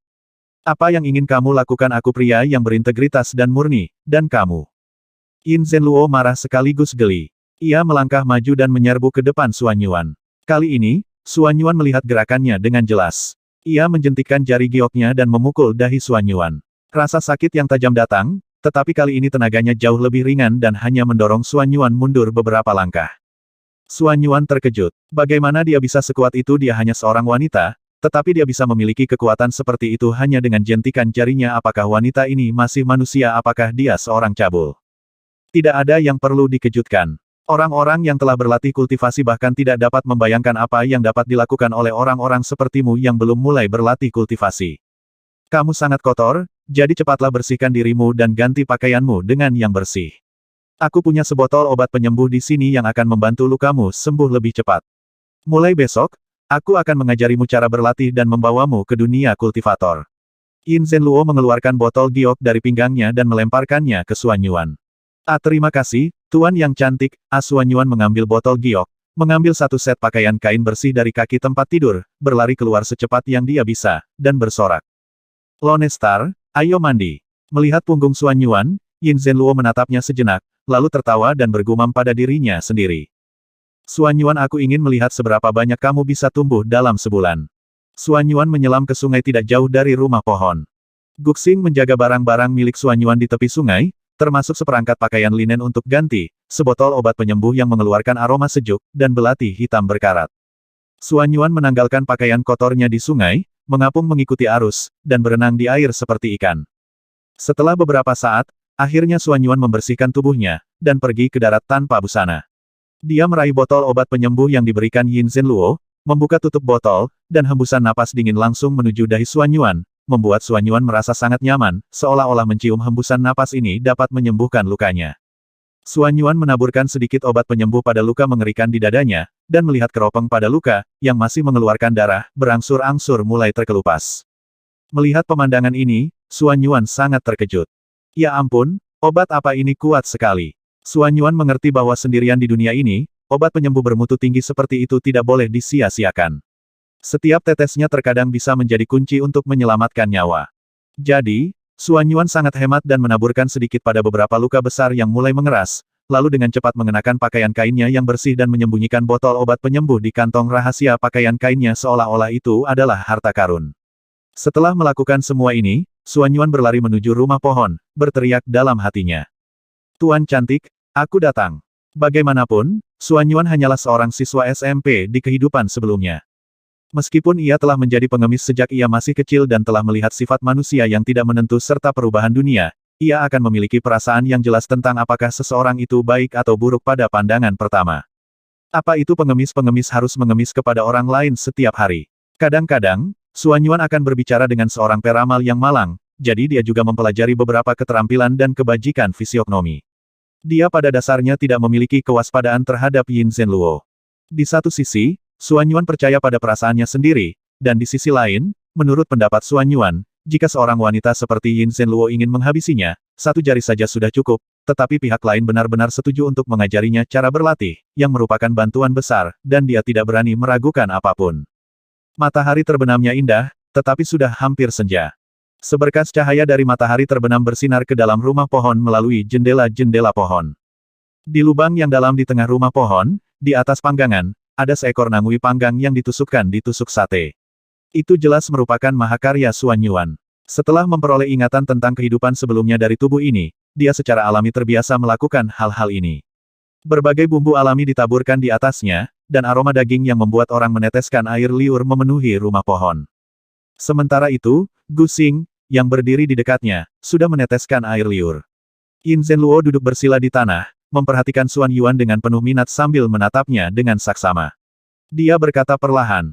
Apa yang ingin kamu lakukan? Aku pria yang berintegritas dan murni, dan kamu. Yin Zhenluo marah sekaligus geli. Ia melangkah maju dan menyerbu ke depan Xuan Yuan. Kali ini, Xuan Yuan melihat gerakannya dengan jelas. Ia menjentikkan jari gioknya dan memukul dahi Xuan Yuan. Rasa sakit yang tajam datang, tetapi kali ini tenaganya jauh lebih ringan dan hanya mendorong Xuan Yuan mundur beberapa langkah. Xuan Yuan terkejut. Bagaimana dia bisa sekuat itu? Dia hanya seorang wanita, tetapi dia bisa memiliki kekuatan seperti itu hanya dengan jentikan jarinya. Apakah wanita ini masih manusia? Apakah dia seorang cabul? Tidak ada yang perlu dikejutkan. Orang-orang yang telah berlatih kultivasi bahkan tidak dapat membayangkan apa yang dapat dilakukan oleh orang-orang sepertimu yang belum mulai berlatih kultivasi. Kamu sangat kotor, jadi cepatlah bersihkan dirimu dan ganti pakaianmu dengan yang bersih. Aku punya sebotol obat penyembuh di sini yang akan membantu lukamu sembuh lebih cepat. Mulai besok, aku akan mengajarimu cara berlatih dan membawamu ke dunia kultivator. Yin Zhenluo mengeluarkan botol giok dari pinggangnya dan melemparkannya ke Xuan Yuan. Terima kasih, Tuan yang cantik. Xuan Yuan mengambil botol giok, mengambil satu set pakaian kain bersih dari kaki tempat tidur, berlari keluar secepat yang dia bisa, dan bersorak. Lone Star, ayo mandi. Melihat punggung Xuan Yuan, Yin Zhenluo menatapnya sejenak, lalu tertawa dan bergumam pada dirinya sendiri. Xuan Yuan, aku ingin melihat seberapa banyak kamu bisa tumbuh dalam sebulan. Xuan Yuan menyelam ke sungai tidak jauh dari rumah pohon. Guxing menjaga barang-barang milik Xuan Yuan di tepi sungai, termasuk seperangkat pakaian linen untuk ganti, sebotol obat penyembuh yang mengeluarkan aroma sejuk, dan belati hitam berkarat. Xuan Yuan menanggalkan pakaian kotornya di sungai, mengapung mengikuti arus, dan berenang di air seperti ikan. Setelah beberapa saat, akhirnya Xuan Yuan membersihkan tubuhnya, dan pergi ke darat tanpa busana. Dia meraih botol obat penyembuh yang diberikan Yin Zhenluo, membuka tutup botol, dan hembusan napas dingin langsung menuju dahi Xuan Yuan, membuat Xuan Yuan merasa sangat nyaman, seolah-olah mencium hembusan napas ini dapat menyembuhkan lukanya. Xuan Yuan menaburkan sedikit obat penyembuh pada luka mengerikan di dadanya, dan melihat keropeng pada luka, yang masih mengeluarkan darah, berangsur-angsur mulai terkelupas. Melihat pemandangan ini, Xuan Yuan sangat terkejut. Ya ampun, obat apa ini kuat sekali. Xuan Yuan mengerti bahwa sendirian di dunia ini, obat penyembuh bermutu tinggi seperti itu tidak boleh disia-siakan. Setiap tetesnya terkadang bisa menjadi kunci untuk menyelamatkan nyawa. Jadi, Xuan Yuan sangat hemat dan menaburkan sedikit pada beberapa luka besar yang mulai mengeras, lalu dengan cepat mengenakan pakaian kainnya yang bersih dan menyembunyikan botol obat penyembuh di kantong rahasia pakaian kainnya seolah-olah itu adalah harta karun. Setelah melakukan semua ini, Xuan Yuan berlari menuju rumah pohon, berteriak dalam hatinya. Tuan cantik, aku datang. Bagaimanapun, Xuan Yuan hanyalah seorang siswa SMP di kehidupan sebelumnya. Meskipun ia telah menjadi pengemis sejak ia masih kecil dan telah melihat sifat manusia yang tidak menentu serta perubahan dunia, ia akan memiliki perasaan yang jelas tentang apakah seseorang itu baik atau buruk pada pandangan pertama. Apa itu pengemis-pengemis harus mengemis kepada orang lain setiap hari? Kadang-kadang, Xuan Yuan akan berbicara dengan seorang peramal yang malang, jadi dia juga mempelajari beberapa keterampilan dan kebajikan fisiognomi. Dia pada dasarnya tidak memiliki kewaspadaan terhadap Yin Zhenluo. Di satu sisi, Xuan Yuan percaya pada perasaannya sendiri, dan di sisi lain, menurut pendapat Xuan Yuan, jika seorang wanita seperti Yin Zhenluo ingin menghabisinya, satu jari saja sudah cukup, tetapi pihak lain benar-benar setuju untuk mengajarinya cara berlatih, yang merupakan bantuan besar, dan dia tidak berani meragukan apapun. Matahari terbenamnya indah, tetapi sudah hampir senja. Seberkas cahaya dari matahari terbenam bersinar ke dalam rumah pohon melalui jendela-jendela pohon. Di lubang yang dalam di tengah rumah pohon, di atas panggangan, ada seekor nangui panggang yang ditusukkan di tusuk sate. Itu jelas merupakan mahakarya Xuan Yuan. Setelah memperoleh ingatan tentang kehidupan sebelumnya dari tubuh ini, dia secara alami terbiasa melakukan hal-hal ini. Berbagai bumbu alami ditaburkan di atasnya, dan aroma daging yang membuat orang meneteskan air liur memenuhi rumah pohon. Sementara itu, Guxing, yang berdiri di dekatnya, sudah meneteskan air liur. Yin Zhenluo duduk bersila di tanah, memperhatikan Xuan Yuan dengan penuh minat sambil menatapnya dengan saksama. Dia berkata perlahan,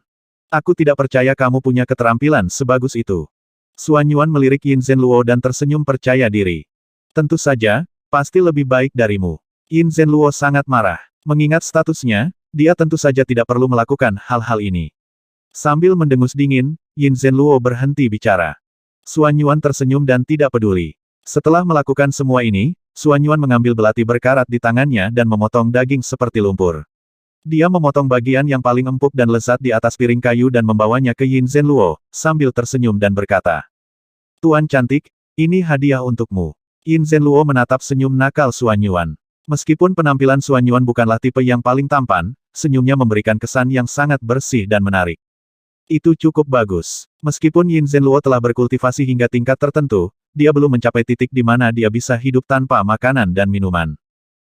"Aku tidak percaya kamu punya keterampilan sebagus itu." Xuan Yuan melirik Yin Zhenluo dan tersenyum percaya diri. "Tentu saja, pasti lebih baik darimu." Yin Zhenluo sangat marah. Mengingat statusnya, dia tentu saja tidak perlu melakukan hal-hal ini. Sambil mendengus dingin, Yin Zhenluo berhenti bicara. Xuan Yuan tersenyum dan tidak peduli. Setelah melakukan semua ini, Suan Yuan mengambil belati berkarat di tangannya dan memotong daging seperti lumpur. Dia memotong bagian yang paling empuk dan lezat di atas piring kayu dan membawanya ke Yin Zhenluo, sambil tersenyum dan berkata, "Tuan cantik, ini hadiah untukmu." Yin Zhenluo menatap senyum nakal Suan Yuan. Meskipun penampilan Suan Yuan bukanlah tipe yang paling tampan, senyumnya memberikan kesan yang sangat bersih dan menarik. Itu cukup bagus. Meskipun Yin Zhenluo telah berkultivasi hingga tingkat tertentu, dia belum mencapai titik di mana dia bisa hidup tanpa makanan dan minuman.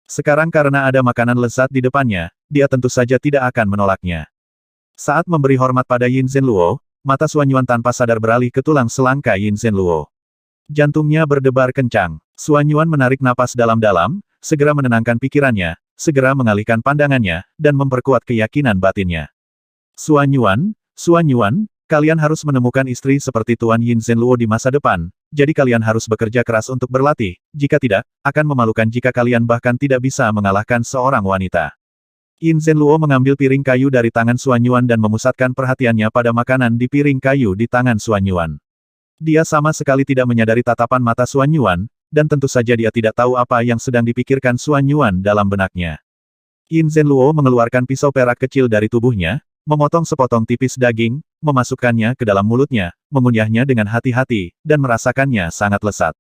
Sekarang karena ada makanan lezat di depannya, dia tentu saja tidak akan menolaknya. Saat memberi hormat pada Yin Zhenluo, mata Suan Yuan tanpa sadar beralih ke tulang selangka Yin Zhenluo. Jantungnya berdebar kencang. Suan Yuan menarik napas dalam-dalam, segera menenangkan pikirannya, segera mengalihkan pandangannya, dan memperkuat keyakinan batinnya. Suan Yuan, kalian harus menemukan istri seperti Tuan Yin Zhenluo di masa depan, jadi kalian harus bekerja keras untuk berlatih, jika tidak, akan memalukan jika kalian bahkan tidak bisa mengalahkan seorang wanita. Yin Zhenluo mengambil piring kayu dari tangan Suan Yuan dan memusatkan perhatiannya pada makanan di piring kayu di tangan Suan Yuan. Dia sama sekali tidak menyadari tatapan mata Suan Yuan, dan tentu saja dia tidak tahu apa yang sedang dipikirkan Suan Yuan dalam benaknya. Yin Zhenluo mengeluarkan pisau perak kecil dari tubuhnya, memotong sepotong tipis daging, memasukkannya ke dalam mulutnya, mengunyahnya dengan hati-hati, dan merasakannya sangat lezat.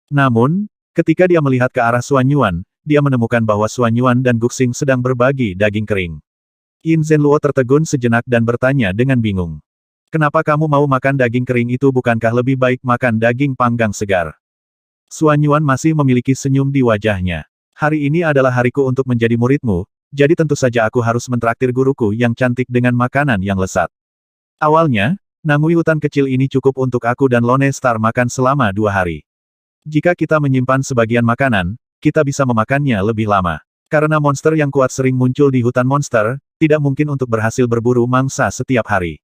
Namun, ketika dia melihat ke arah Suan Yuan, dia menemukan bahwa Suan Yuan dan Guxing sedang berbagi daging kering. Yin Zhenluo tertegun sejenak dan bertanya dengan bingung. "Kenapa kamu mau makan daging kering itu, bukankah lebih baik makan daging panggang segar?" Suan Yuan masih memiliki senyum di wajahnya. "Hari ini adalah hariku untuk menjadi muridmu, jadi tentu saja aku harus mentraktir guruku yang cantik dengan makanan yang lezat. Awalnya, nangui hutan kecil ini cukup untuk aku dan Lone Star makan selama 2 hari. Jika kita menyimpan sebagian makanan, kita bisa memakannya lebih lama. Karena monster yang kuat sering muncul di hutan monster, tidak mungkin untuk berhasil berburu mangsa setiap hari.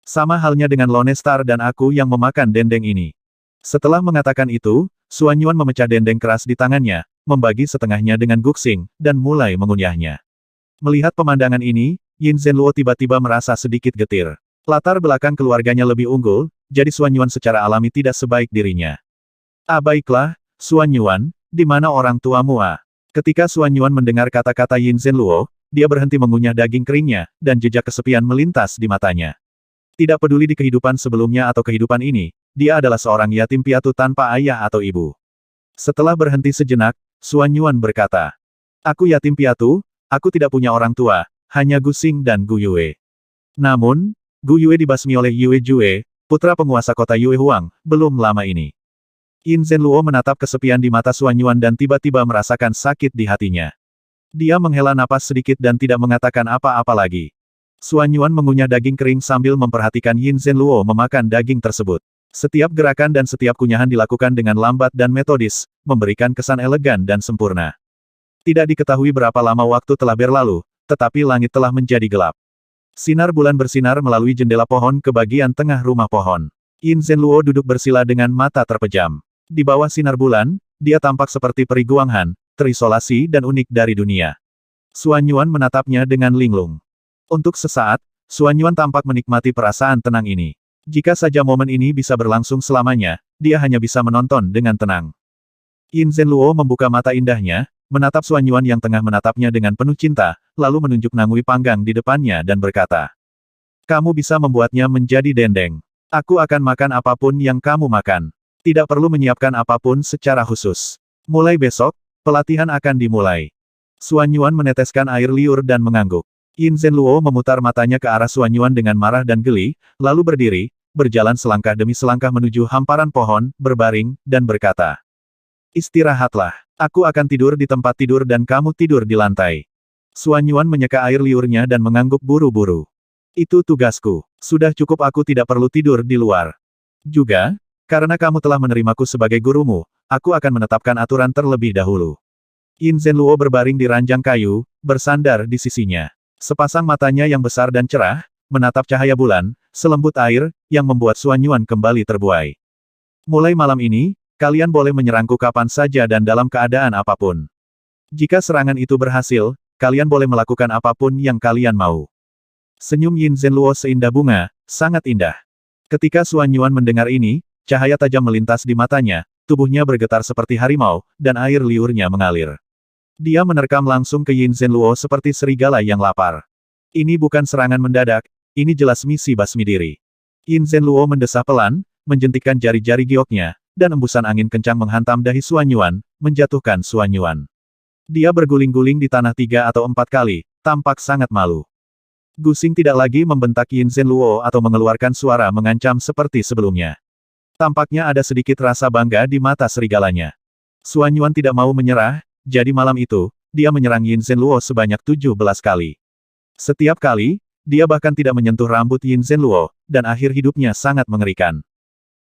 Sama halnya dengan Lone Star dan aku yang memakan dendeng ini." Setelah mengatakan itu, Suan Yuan memecah dendeng keras di tangannya, membagi setengahnya dengan Guxing, dan mulai mengunyahnya. Melihat pemandangan ini, Yin Zhenluo tiba-tiba merasa sedikit getir. Latar belakang keluarganya lebih unggul, jadi Suan Yuan secara alami tidak sebaik dirinya. "Ah baiklah, Suan Yuan, di mana orang tuamu?" Ketika Suan Yuan mendengar kata-kata Yin Zhenluo, dia berhenti mengunyah daging keringnya, dan jejak kesepian melintas di matanya. Tidak peduli di kehidupan sebelumnya atau kehidupan ini, dia adalah seorang yatim piatu tanpa ayah atau ibu. Setelah berhenti sejenak, Suan Yuan berkata, "Aku yatim piatu, aku tidak punya orang tua, hanya Guxing dan Gu Yue. Namun, Gu Yue dibasmi oleh Yue Jue, putra penguasa kota Yue Huang, belum lama ini." Yin Zhenluo menatap kesepian di mata Suan Yuan dan tiba-tiba merasakan sakit di hatinya. Dia menghela napas sedikit dan tidak mengatakan apa-apa lagi. Suan Yuan mengunyah daging kering sambil memperhatikan Yin Zhenluo memakan daging tersebut. Setiap gerakan dan setiap kunyahan dilakukan dengan lambat dan metodis, memberikan kesan elegan dan sempurna. Tidak diketahui berapa lama waktu telah berlalu, tetapi langit telah menjadi gelap. Sinar bulan bersinar melalui jendela pohon ke bagian tengah rumah pohon. Yin Zhenluo duduk bersila dengan mata terpejam. Di bawah sinar bulan, dia tampak seperti peri Guanghan, terisolasi dan unik dari dunia. Suan Yuan menatapnya dengan linglung. Untuk sesaat, Suan Yuan tampak menikmati perasaan tenang ini. Jika saja momen ini bisa berlangsung selamanya, dia hanya bisa menonton dengan tenang. Yin Zhenluo membuka mata indahnya, menatap Suan Yuan yang tengah menatapnya dengan penuh cinta, lalu menunjuk nangui panggang di depannya dan berkata, "Kamu bisa membuatnya menjadi dendeng. Aku akan makan apapun yang kamu makan. Tidak perlu menyiapkan apapun secara khusus. Mulai besok, pelatihan akan dimulai." Suan Yuan meneteskan air liur dan mengangguk. Yin Zhenluo memutar matanya ke arah Suan Yuan dengan marah dan geli, lalu berdiri, berjalan selangkah demi selangkah menuju hamparan pohon, berbaring, dan berkata, "Istirahatlah. Aku akan tidur di tempat tidur dan kamu tidur di lantai." Suan Yuan menyeka air liurnya dan mengangguk buru-buru. "Itu tugasku. Sudah cukup, aku tidak perlu tidur di luar. Juga, karena kamu telah menerimaku sebagai gurumu, aku akan menetapkan aturan terlebih dahulu." Yin Zhenluo berbaring di ranjang kayu, bersandar di sisinya. Sepasang matanya yang besar dan cerah, menatap cahaya bulan, selembut air, yang membuat Suan Yuan kembali terbuai. "Mulai malam ini, kalian boleh menyerangku kapan saja dan dalam keadaan apapun. Jika serangan itu berhasil, kalian boleh melakukan apapun yang kalian mau." Senyum Yin Zhenluo seindah bunga, sangat indah. Ketika Suan Yuan mendengar ini, cahaya tajam melintas di matanya, tubuhnya bergetar seperti harimau, dan air liurnya mengalir. Dia menerkam langsung ke Yin Zhenluo seperti serigala yang lapar. Ini bukan serangan mendadak, ini jelas misi basmi diri. Yin Zhenluo mendesah pelan, menjentikkan jari-jari gioknya, dan embusan angin kencang menghantam dahi Xuan Yuan, menjatuhkan Xuan Yuan. Dia berguling-guling di tanah 3 atau 4 kali, tampak sangat malu. Gu Xing tidak lagi membentak Yin Zhenluo atau mengeluarkan suara mengancam seperti sebelumnya. Tampaknya ada sedikit rasa bangga di mata serigalanya. Xuan Yuan tidak mau menyerah, jadi malam itu, dia menyerang Yin Zhenluo sebanyak 17 kali. Setiap kali, dia bahkan tidak menyentuh rambut Yin Zhenluo, dan akhir hidupnya sangat mengerikan.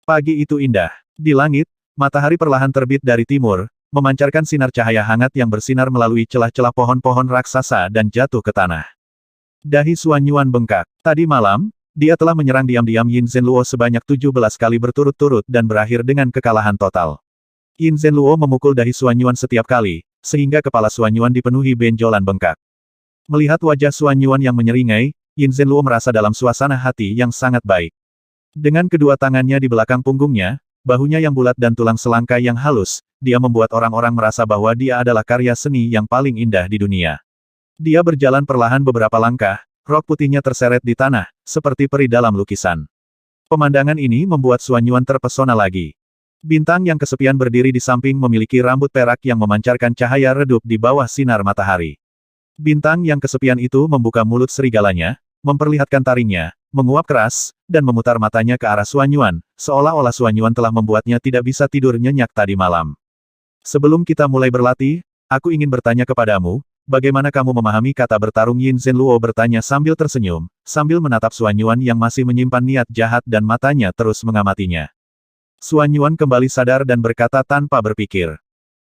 Pagi itu indah. Di langit, matahari perlahan terbit dari timur, memancarkan sinar cahaya hangat yang bersinar melalui celah-celah pohon-pohon raksasa dan jatuh ke tanah. Dahi Xuan Yuan bengkak. Tadi malam, dia telah menyerang diam-diam Yin Zhenluo sebanyak 17 kali berturut-turut dan berakhir dengan kekalahan total. Yin Zhenluo memukul dahi Xuan Yuan setiap kali, sehingga kepala Xuan Yuan dipenuhi benjolan bengkak. Melihat wajah Xuan Yuan yang menyeringai, Yin Zhenluo merasa dalam suasana hati yang sangat baik. Dengan kedua tangannya di belakang punggungnya, bahunya yang bulat dan tulang selangka yang halus, dia membuat orang-orang merasa bahwa dia adalah karya seni yang paling indah di dunia. Dia berjalan perlahan beberapa langkah, rok putihnya terseret di tanah, seperti peri dalam lukisan. Pemandangan ini membuat Xuan Yuan terpesona lagi. Bintang yang kesepian berdiri di samping memiliki rambut perak yang memancarkan cahaya redup di bawah sinar matahari. Bintang yang kesepian itu membuka mulut serigalanya, memperlihatkan taringnya, menguap keras, dan memutar matanya ke arah Xuan Yuan, seolah-olah Xuan Yuan telah membuatnya tidak bisa tidur nyenyak tadi malam. Sebelum kita mulai berlatih, aku ingin bertanya kepadamu, bagaimana kamu memahami kata bertarung? Yin Zhenluo bertanya sambil tersenyum, sambil menatap Xuan Yuan yang masih menyimpan niat jahat dan matanya terus mengamatinya. Xuan Yuan kembali sadar dan berkata tanpa berpikir.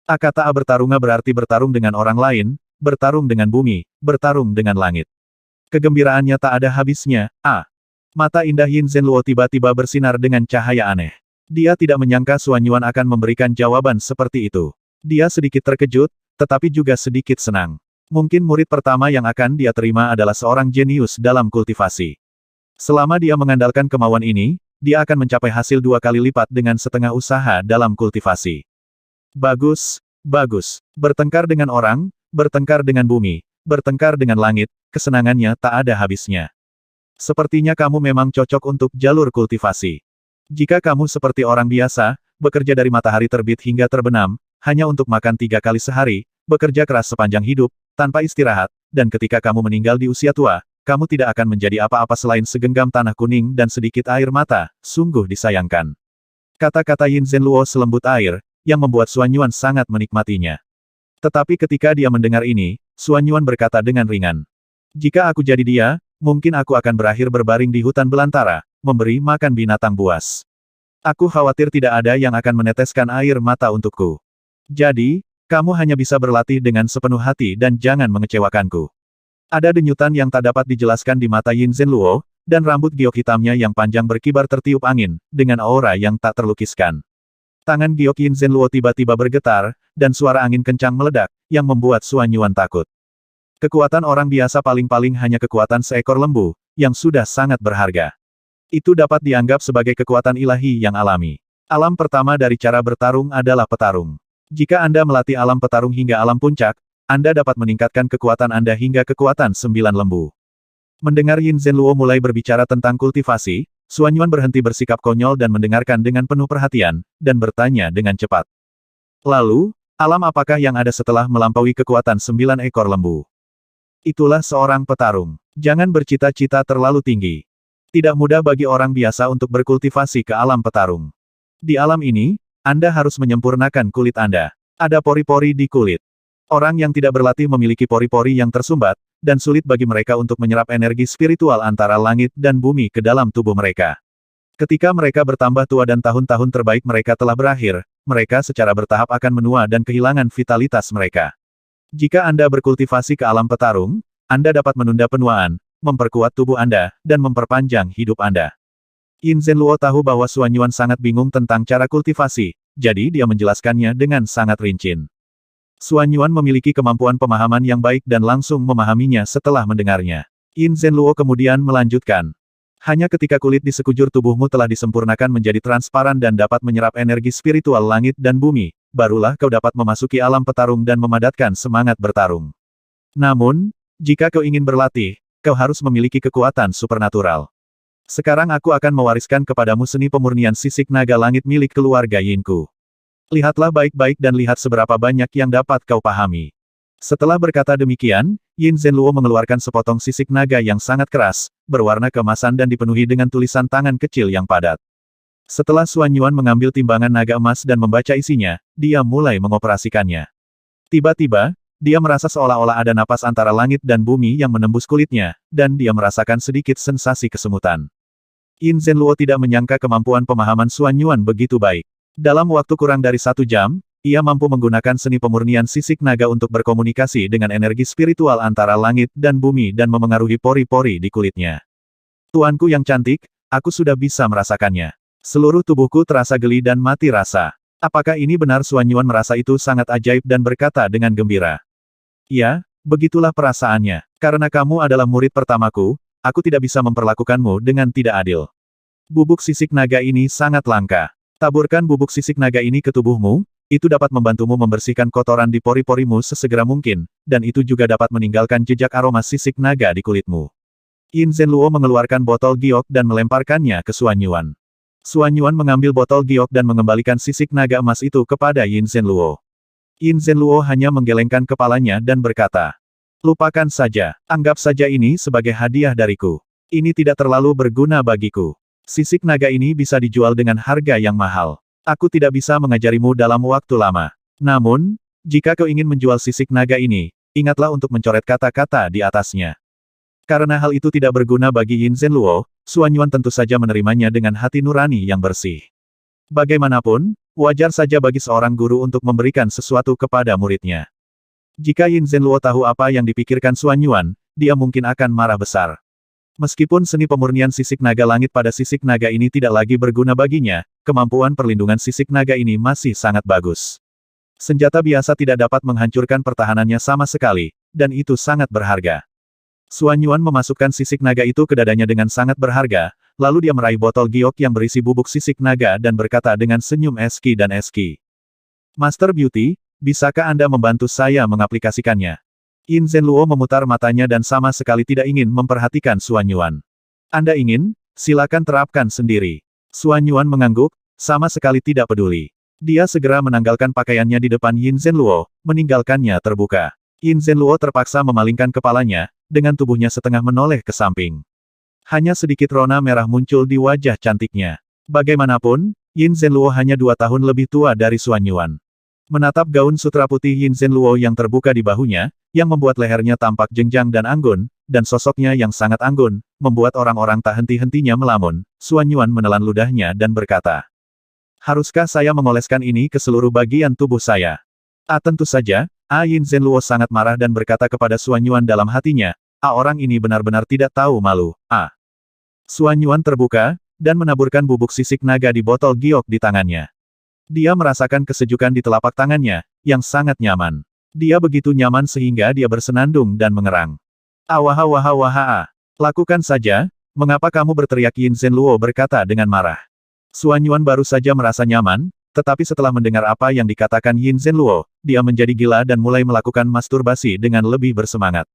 Kata bertarunga berarti bertarung dengan orang lain, bertarung dengan bumi, bertarung dengan langit. Kegembiraannya tak ada habisnya. Mata indah Yin Zhenluo tiba-tiba bersinar dengan cahaya aneh. Dia tidak menyangka Xuan Yuan akan memberikan jawaban seperti itu. Dia sedikit terkejut, tetapi juga sedikit senang. Mungkin murid pertama yang akan dia terima adalah seorang jenius dalam kultivasi. Selama dia mengandalkan kemauan ini, dia akan mencapai hasil 2 kali lipat dengan setengah usaha dalam kultivasi. Bagus, bagus. Bertengkar dengan orang, bertengkar dengan bumi, bertengkar dengan langit, kesenangannya tak ada habisnya. Sepertinya kamu memang cocok untuk jalur kultivasi. Jika kamu seperti orang biasa, bekerja dari matahari terbit hingga terbenam, hanya untuk makan 3 kali sehari, bekerja keras sepanjang hidup, tanpa istirahat, dan ketika kamu meninggal di usia tua, kamu tidak akan menjadi apa-apa selain segenggam tanah kuning dan sedikit air mata, sungguh disayangkan. Kata-kata Yin Zhenluo selembut air, yang membuat Xuan Yuan sangat menikmatinya. Tetapi ketika dia mendengar ini, Xuan Yuan berkata dengan ringan. Jika aku jadi dia, mungkin aku akan berakhir berbaring di hutan belantara, memberi makan binatang buas. Aku khawatir tidak ada yang akan meneteskan air mata untukku. Jadi, kamu hanya bisa berlatih dengan sepenuh hati dan jangan mengecewakanku. Ada denyutan yang tak dapat dijelaskan di mata Yin Zhenluo, dan rambut giok hitamnya yang panjang berkibar tertiup angin, dengan aura yang tak terlukiskan. Tangan giok Yin Zhenluo tiba-tiba bergetar, dan suara angin kencang meledak, yang membuat Xuan Yuan takut. Kekuatan orang biasa paling-paling hanya kekuatan seekor lembu, yang sudah sangat berharga. Itu dapat dianggap sebagai kekuatan ilahi yang alami. Alam pertama dari cara bertarung adalah petarung. Jika Anda melatih alam petarung hingga alam puncak, Anda dapat meningkatkan kekuatan Anda hingga kekuatan 9 lembu. Mendengar Yin Zhenluo mulai berbicara tentang kultivasi, Xuan Yuan berhenti bersikap konyol dan mendengarkan dengan penuh perhatian, dan bertanya dengan cepat. Lalu, alam apakah yang ada setelah melampaui kekuatan 9 ekor lembu? Itulah seorang petarung. Jangan bercita-cita terlalu tinggi. Tidak mudah bagi orang biasa untuk berkultivasi ke alam petarung. Di alam ini, Anda harus menyempurnakan kulit Anda. Ada pori-pori di kulit. Orang yang tidak berlatih memiliki pori-pori yang tersumbat, dan sulit bagi mereka untuk menyerap energi spiritual antara langit dan bumi ke dalam tubuh mereka. Ketika mereka bertambah tua dan tahun-tahun terbaik mereka telah berakhir, mereka secara bertahap akan menua dan kehilangan vitalitas mereka. Jika Anda berkultivasi ke alam petarung, Anda dapat menunda penuaan, memperkuat tubuh Anda, dan memperpanjang hidup Anda. Yin Zhenluo tahu bahwa Xuan Yuan sangat bingung tentang cara kultivasi, jadi dia menjelaskannya dengan sangat rinci. Xuan Yuan memiliki kemampuan pemahaman yang baik dan langsung memahaminya setelah mendengarnya. Yin Zhenluo kemudian melanjutkan. Hanya ketika kulit di sekujur tubuhmu telah disempurnakan menjadi transparan dan dapat menyerap energi spiritual langit dan bumi, barulah kau dapat memasuki alam petarung dan memadatkan semangat bertarung. Namun, jika kau ingin berlatih, kau harus memiliki kekuatan supernatural. Sekarang aku akan mewariskan kepadamu seni pemurnian sisik naga langit milik keluarga Yinku. Lihatlah baik-baik dan lihat seberapa banyak yang dapat kau pahami. Setelah berkata demikian, Yin Zhenluo mengeluarkan sepotong sisik naga yang sangat keras, berwarna keemasan dan dipenuhi dengan tulisan tangan kecil yang padat. Setelah Xuan Yuan mengambil timbangan naga emas dan membaca isinya, dia mulai mengoperasikannya. Tiba-tiba, dia merasa seolah-olah ada napas antara langit dan bumi yang menembus kulitnya, dan dia merasakan sedikit sensasi kesemutan. Yin Zhenluo tidak menyangka kemampuan pemahaman Xuan Yuan begitu baik. Dalam waktu kurang dari 1 jam, ia mampu menggunakan seni pemurnian sisik naga untuk berkomunikasi dengan energi spiritual antara langit dan bumi dan memengaruhi pori-pori di kulitnya. Tuanku yang cantik, aku sudah bisa merasakannya. Seluruh tubuhku terasa geli dan mati rasa. Apakah ini benar? Xuan Yuan merasa itu sangat ajaib dan berkata dengan gembira. Ya, begitulah perasaannya. Karena kamu adalah murid pertamaku, aku tidak bisa memperlakukanmu dengan tidak adil. Bubuk sisik naga ini sangat langka. Taburkan bubuk sisik naga ini ke tubuhmu, itu dapat membantumu membersihkan kotoran di pori-porimu sesegera mungkin, dan itu juga dapat meninggalkan jejak aroma sisik naga di kulitmu. Yin Zhenluo mengeluarkan botol giok dan melemparkannya ke Xuan Yuan. Xuan Yuan mengambil botol giok dan mengembalikan sisik naga emas itu kepada Yin Zhenluo. Yin Zhenluo hanya menggelengkan kepalanya dan berkata, "Lupakan saja, anggap saja ini sebagai hadiah dariku. Ini tidak terlalu berguna bagiku. Sisik naga ini bisa dijual dengan harga yang mahal. Aku tidak bisa mengajarimu dalam waktu lama. Namun, jika kau ingin menjual sisik naga ini, ingatlah untuk mencoret kata-kata di atasnya." Karena hal itu tidak berguna bagi Yin Zhenluo, Xuan Yuan tentu saja menerimanya dengan hati nurani yang bersih. Bagaimanapun, wajar saja bagi seorang guru untuk memberikan sesuatu kepada muridnya. Jika Yin Zhenluo tahu apa yang dipikirkan Xuan Yuan, dia mungkin akan marah besar. Meskipun seni pemurnian sisik naga langit pada sisik naga ini tidak lagi berguna baginya, kemampuan perlindungan sisik naga ini masih sangat bagus. Senjata biasa tidak dapat menghancurkan pertahanannya sama sekali, dan itu sangat berharga. Xuan Yuan memasukkan sisik naga itu ke dadanya dengan sangat berharga, lalu dia meraih botol giok yang berisi bubuk sisik naga dan berkata dengan senyum eski dan eski. "Master Beauty, bisakah Anda membantu saya mengaplikasikannya?" Yin Zhenluo memutar matanya dan sama sekali tidak ingin memperhatikan Xuan Yuan. "Anda ingin? Silakan terapkan sendiri." Xuan Yuan mengangguk, sama sekali tidak peduli. Dia segera menanggalkan pakaiannya di depan Yin Zhenluo, meninggalkannya terbuka. Yin Zhenluo terpaksa memalingkan kepalanya, dengan tubuhnya setengah menoleh ke samping. Hanya sedikit rona merah muncul di wajah cantiknya. Bagaimanapun, Yin Zhenluo hanya 2 tahun lebih tua dari Xuan Yuan. Menatap gaun sutra putih Yin Zhenluo yang terbuka di bahunya, yang membuat lehernya tampak jenjang dan anggun, dan sosoknya yang sangat anggun, membuat orang-orang tak henti-hentinya melamun. Xuan Yuan menelan ludahnya dan berkata, "Haruskah saya mengoleskan ini ke seluruh bagian tubuh saya?" Tentu saja." Yin Zhenluo sangat marah dan berkata kepada Xuan Yuan dalam hatinya, orang ini benar-benar tidak tahu malu." Xuan Yuan terbuka, dan menaburkan bubuk sisik naga di botol giok di tangannya. Dia merasakan kesejukan di telapak tangannya, yang sangat nyaman. Dia begitu nyaman sehingga dia bersenandung dan mengerang. "Wahahawahawaha. Lakukan saja, mengapa kamu berteriak?" Yin Zhenluo berkata dengan marah. Xuan Yuan baru saja merasa nyaman, tetapi setelah mendengar apa yang dikatakan Yin Zhenluo, dia menjadi gila dan mulai melakukan masturbasi dengan lebih bersemangat.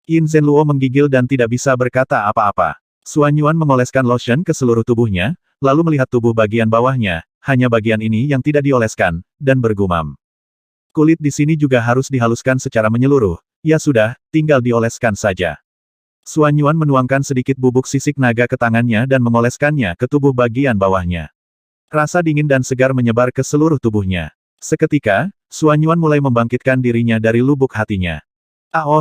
Yin Zhenluo menggigil dan tidak bisa berkata apa-apa. Xuan Yuan mengoleskan lotion ke seluruh tubuhnya, lalu melihat tubuh bagian bawahnya, hanya bagian ini yang tidak dioleskan, dan bergumam. "Kulit di sini juga harus dihaluskan secara menyeluruh, ya sudah, tinggal dioleskan saja." Xuan Yuan menuangkan sedikit bubuk sisik naga ke tangannya dan mengoleskannya ke tubuh bagian bawahnya. Rasa dingin dan segar menyebar ke seluruh tubuhnya. Seketika, Xuan Yuan mulai membangkitkan dirinya dari lubuk hatinya.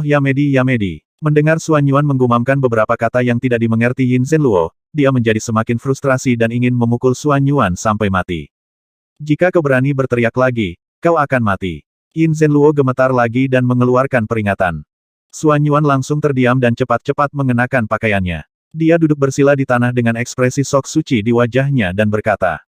Yamedi Yamedi." Mendengar Xuan Yuan menggumamkan beberapa kata yang tidak dimengerti Yin Zhenluo, dia menjadi semakin frustrasi dan ingin memukul Xuan Yuan sampai mati. "Jika kau berani berteriak lagi, kau akan mati." Yin Zhenluo gemetar lagi dan mengeluarkan peringatan. Xuan Yuan langsung terdiam dan cepat-cepat mengenakan pakaiannya. Dia duduk bersila di tanah dengan ekspresi sok suci di wajahnya dan berkata,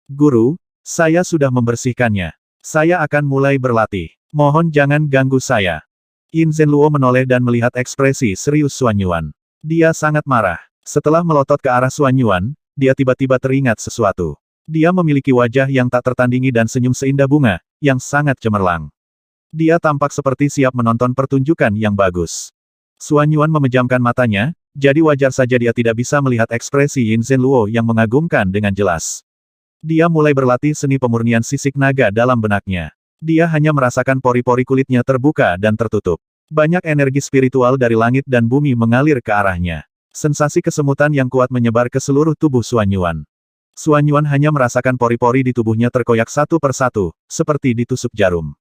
"Guru, saya sudah membersihkannya. Saya akan mulai berlatih. Mohon jangan ganggu saya." Yin Zhenluo menoleh dan melihat ekspresi serius Xuan Yuan. Dia sangat marah. Setelah melotot ke arah Xuan Yuan, dia tiba-tiba teringat sesuatu. Dia memiliki wajah yang tak tertandingi dan senyum seindah bunga, yang sangat cemerlang. Dia tampak seperti siap menonton pertunjukan yang bagus. Xuan Yuan memejamkan matanya, jadi wajar saja dia tidak bisa melihat ekspresi Yin Zhenluo yang mengagumkan dengan jelas. Dia mulai berlatih seni pemurnian sisik naga dalam benaknya. Dia hanya merasakan pori-pori kulitnya terbuka dan tertutup. Banyak energi spiritual dari langit dan bumi mengalir ke arahnya. Sensasi kesemutan yang kuat menyebar ke seluruh tubuh Xuan Yuan. Xuan Yuan hanya merasakan pori-pori di tubuhnya terkoyak satu persatu, seperti ditusuk jarum.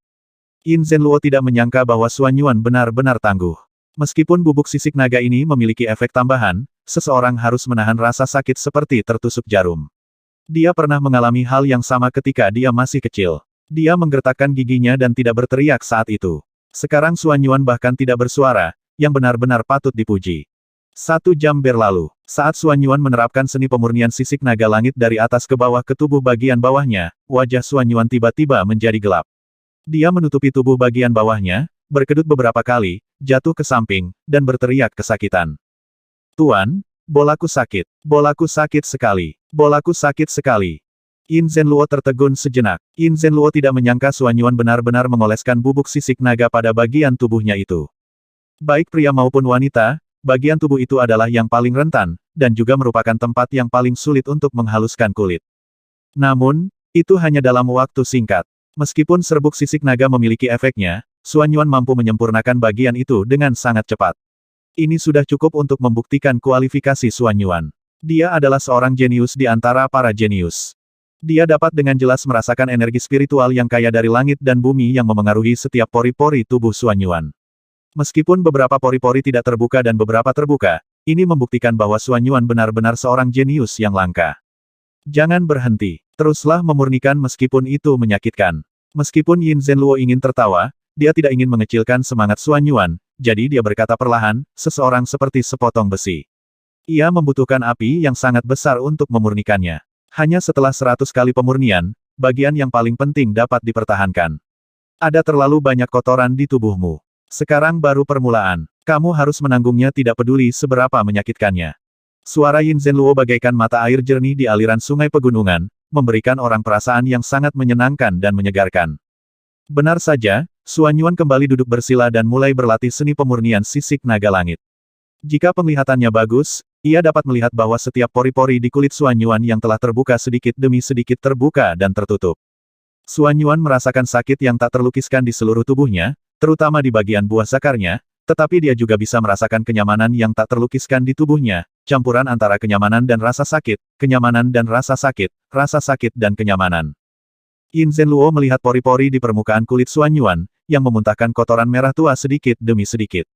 Yin Zhenluo tidak menyangka bahwa Xuan Yuan benar-benar tangguh. Meskipun bubuk sisik naga ini memiliki efek tambahan, seseorang harus menahan rasa sakit seperti tertusuk jarum. Dia pernah mengalami hal yang sama ketika dia masih kecil. Dia menggertakkan giginya dan tidak berteriak saat itu. Sekarang Xuan Yuan bahkan tidak bersuara, yang benar-benar patut dipuji. 1 jam berlalu. Saat Xuan Yuan menerapkan seni pemurnian sisik naga langit dari atas ke bawah ke tubuh bagian bawahnya, wajah Xuan Yuan tiba-tiba menjadi gelap. Dia menutupi tubuh bagian bawahnya, berkedut beberapa kali, jatuh ke samping, dan berteriak kesakitan. Tuan, bolaku sakit. Bolaku sakit sekali. Bolaku sakit sekali. Yin Zhenluo tertegun sejenak. Yin Zhenluo tidak menyangka Xuan Yuan benar-benar mengoleskan bubuk sisik naga pada bagian tubuhnya itu. Baik pria maupun wanita, bagian tubuh itu adalah yang paling rentan, dan juga merupakan tempat yang paling sulit untuk menghaluskan kulit. Namun, itu hanya dalam waktu singkat. Meskipun serbuk sisik naga memiliki efeknya, Xuan Yuan mampu menyempurnakan bagian itu dengan sangat cepat. Ini sudah cukup untuk membuktikan kualifikasi Xuan Yuan. Dia adalah seorang jenius di antara para jenius. Dia dapat dengan jelas merasakan energi spiritual yang kaya dari langit dan bumi yang memengaruhi setiap pori-pori tubuh Xuan Yuan. Meskipun beberapa pori-pori tidak terbuka dan beberapa terbuka, ini membuktikan bahwa Xuan Yuan benar-benar seorang jenius yang langka. Jangan berhenti. Teruslah memurnikan meskipun itu menyakitkan. Meskipun Yin Zhenluo ingin tertawa, dia tidak ingin mengecilkan semangat Xuan Yuan, jadi dia berkata perlahan, seseorang seperti sepotong besi. Ia membutuhkan api yang sangat besar untuk memurnikannya. Hanya setelah 100 kali pemurnian, bagian yang paling penting dapat dipertahankan. Ada terlalu banyak kotoran di tubuhmu. Sekarang baru permulaan. Kamu harus menanggungnya tidak peduli seberapa menyakitkannya. Suara Yin Zhenluo bagaikan mata air jernih di aliran sungai pegunungan, memberikan orang perasaan yang sangat menyenangkan dan menyegarkan. Benar saja, Xuan Yuan kembali duduk bersila dan mulai berlatih seni pemurnian sisik naga langit. Jika penglihatannya bagus, ia dapat melihat bahwa setiap pori-pori di kulit Xuan Yuan yang telah terbuka sedikit demi sedikit terbuka dan tertutup. Xuan Yuan merasakan sakit yang tak terlukiskan di seluruh tubuhnya, terutama di bagian buah zakarnya, tetapi dia juga bisa merasakan kenyamanan yang tak terlukiskan di tubuhnya, campuran antara kenyamanan dan rasa sakit, kenyamanan dan rasa sakit dan kenyamanan. Yin Zhenluo melihat pori-pori di permukaan kulit Xuan Yuan, yang memuntahkan kotoran merah tua sedikit demi sedikit.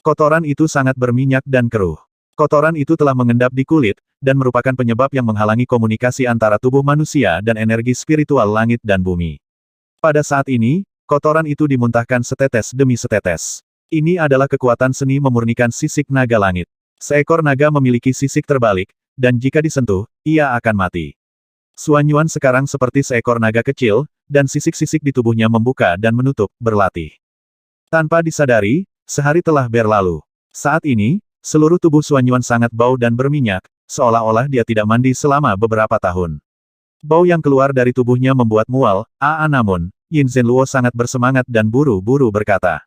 Kotoran itu sangat berminyak dan keruh. Kotoran itu telah mengendap di kulit, dan merupakan penyebab yang menghalangi komunikasi antara tubuh manusia dan energi spiritual langit dan bumi. Pada saat ini, kotoran itu dimuntahkan setetes demi setetes. Ini adalah kekuatan seni memurnikan sisik naga langit. Seekor naga memiliki sisik terbalik, dan jika disentuh, ia akan mati. Xuan Yuan sekarang seperti seekor naga kecil, dan sisik-sisik di tubuhnya membuka dan menutup, berlatih. Tanpa disadari, sehari telah berlalu. Saat ini, seluruh tubuh Xuan Yuan sangat bau dan berminyak, seolah-olah dia tidak mandi selama beberapa tahun. Bau yang keluar dari tubuhnya membuat mual, namun, Yin Zhenluo sangat bersemangat dan buru-buru berkata.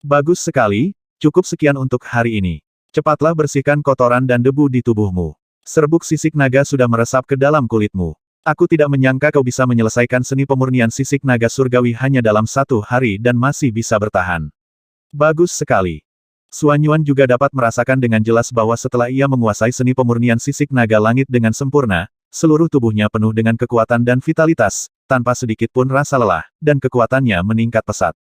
Bagus sekali, cukup sekian untuk hari ini. Cepatlah bersihkan kotoran dan debu di tubuhmu. Serbuk sisik naga sudah meresap ke dalam kulitmu. Aku tidak menyangka kau bisa menyelesaikan seni pemurnian sisik naga surgawi hanya dalam 1 hari dan masih bisa bertahan. Bagus sekali. Xuan Yuan juga dapat merasakan dengan jelas bahwa setelah ia menguasai seni pemurnian sisik naga langit dengan sempurna, seluruh tubuhnya penuh dengan kekuatan dan vitalitas, tanpa sedikit pun rasa lelah, dan kekuatannya meningkat pesat.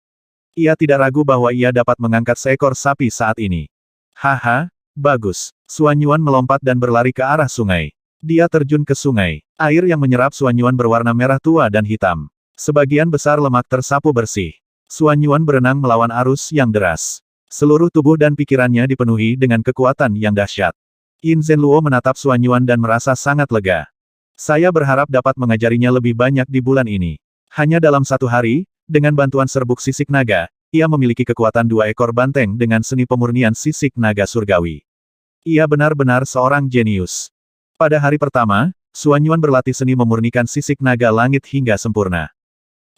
Ia tidak ragu bahwa ia dapat mengangkat seekor sapi saat ini. Haha, bagus. Xuan Yuan melompat dan berlari ke arah sungai. Dia terjun ke sungai. Air yang menyerap Xuan Yuan berwarna merah tua dan hitam. Sebagian besar lemak tersapu bersih. Xuan Yuan berenang melawan arus yang deras. Seluruh tubuh dan pikirannya dipenuhi dengan kekuatan yang dahsyat. Yin Zhenluo menatap Xuan Yuan dan merasa sangat lega. Saya berharap dapat mengajarinya lebih banyak di bulan ini. Hanya dalam 1 hari, dengan bantuan serbuk sisik naga, ia memiliki kekuatan 2 ekor banteng dengan seni pemurnian sisik naga surgawi. Ia benar-benar seorang jenius. Pada hari pertama, Xuan Yuan berlatih seni memurnikan sisik naga langit hingga sempurna.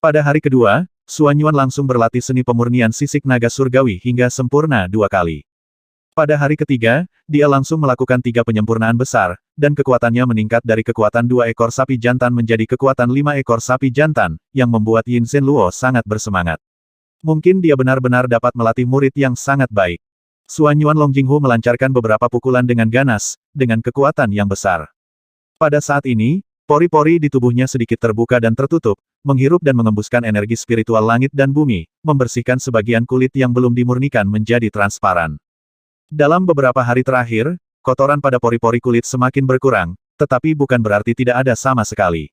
Pada hari kedua, Xuan Yuan langsung berlatih seni pemurnian sisik naga surgawi hingga sempurna 2 kali. Pada hari ketiga, dia langsung melakukan 3 penyempurnaan besar, dan kekuatannya meningkat dari kekuatan 2 ekor sapi jantan menjadi kekuatan 5 ekor sapi jantan, yang membuat Yin Zhenluo sangat bersemangat. Mungkin dia benar-benar dapat melatih murid yang sangat baik. Xuan Yuan Long Jinghu melancarkan beberapa pukulan dengan ganas, dengan kekuatan yang besar. Pada saat ini, pori-pori di tubuhnya sedikit terbuka dan tertutup, menghirup dan mengembuskan energi spiritual langit dan bumi, membersihkan sebagian kulit yang belum dimurnikan menjadi transparan. Dalam beberapa hari terakhir, kotoran pada pori-pori kulit semakin berkurang, tetapi bukan berarti tidak ada sama sekali.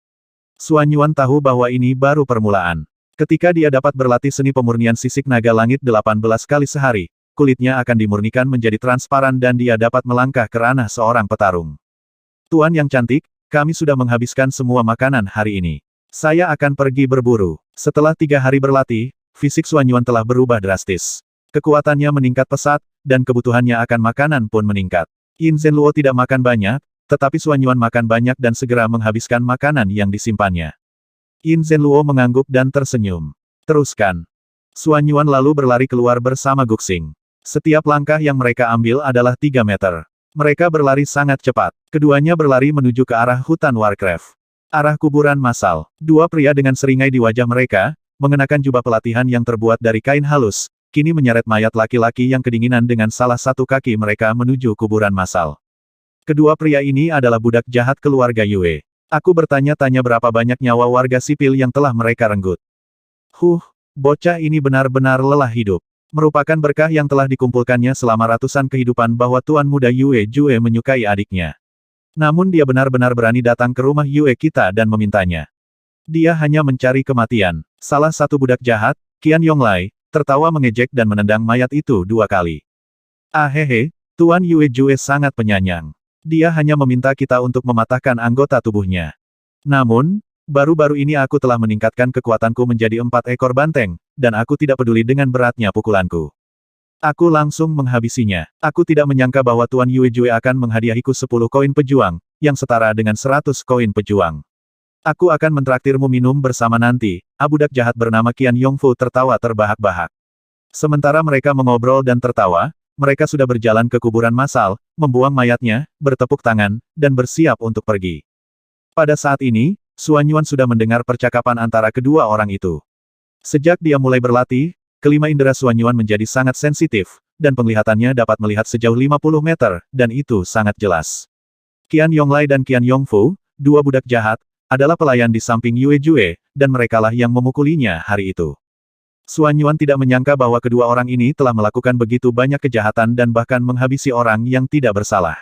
Xuan Yuan tahu bahwa ini baru permulaan. Ketika dia dapat berlatih seni pemurnian sisik naga langit 18 kali sehari, kulitnya akan dimurnikan menjadi transparan dan dia dapat melangkah ke ranah seorang petarung. Tuan yang cantik, kami sudah menghabiskan semua makanan hari ini. Saya akan pergi berburu. Setelah 3 hari berlatih, fisik Xuan Yuan telah berubah drastis. Kekuatannya meningkat pesat, dan kebutuhannya akan makanan pun meningkat. Yin Zhenluo tidak makan banyak, tetapi Xuan Yuan makan banyak dan segera menghabiskan makanan yang disimpannya. Yin Zhenluo mengangguk dan tersenyum. Teruskan. Xuan Yuan lalu berlari keluar bersama Guxing. Setiap langkah yang mereka ambil adalah 3 meter. Mereka berlari sangat cepat. Keduanya berlari menuju ke arah hutan Warcraft. Arah kuburan massal. 2 pria dengan seringai di wajah mereka, mengenakan jubah pelatihan yang terbuat dari kain halus, kini menyeret mayat laki-laki yang kedinginan dengan salah satu kaki mereka menuju kuburan massal. Kedua pria ini adalah budak jahat keluarga Yue. Aku bertanya-tanya berapa banyak nyawa warga sipil yang telah mereka renggut. Bocah ini benar-benar lelah hidup. Merupakan berkah yang telah dikumpulkannya selama ratusan kehidupan bahwa Tuan Muda Yue Jue menyukai adiknya. Namun dia benar-benar berani datang ke rumah Yue kita dan memintanya. Dia hanya mencari kematian. Salah satu budak jahat, Qian Yonglai, tertawa mengejek dan menendang mayat itu 2 kali. Ahehe, Tuan Yue Jue sangat penyayang. Dia hanya meminta kita untuk mematahkan anggota tubuhnya. Namun, baru-baru ini aku telah meningkatkan kekuatanku menjadi 4 ekor banteng, dan aku tidak peduli dengan beratnya pukulanku. Aku langsung menghabisinya. Aku tidak menyangka bahwa Tuan Yue Jue akan menghadiahiku 10 koin pejuang, yang setara dengan 100 koin pejuang. Aku akan mentraktirmu minum bersama nanti. Budak jahat bernama Qian Yongfu tertawa terbahak-bahak. Sementara mereka mengobrol dan tertawa, mereka sudah berjalan ke kuburan massal, membuang mayatnya, bertepuk tangan, dan bersiap untuk pergi. Pada saat ini, Xuan Yuan sudah mendengar percakapan antara kedua orang itu. Sejak dia mulai berlatih, kelima indera Xuan Yuan menjadi sangat sensitif, dan penglihatannya dapat melihat sejauh 50 meter, dan itu sangat jelas. Qian Yonglai dan Qian Yongfu, 2 budak jahat, adalah pelayan di samping Yue Jue, dan merekalah yang memukulinya hari itu. Xuan Yuan tidak menyangka bahwa kedua orang ini telah melakukan begitu banyak kejahatan dan bahkan menghabisi orang yang tidak bersalah.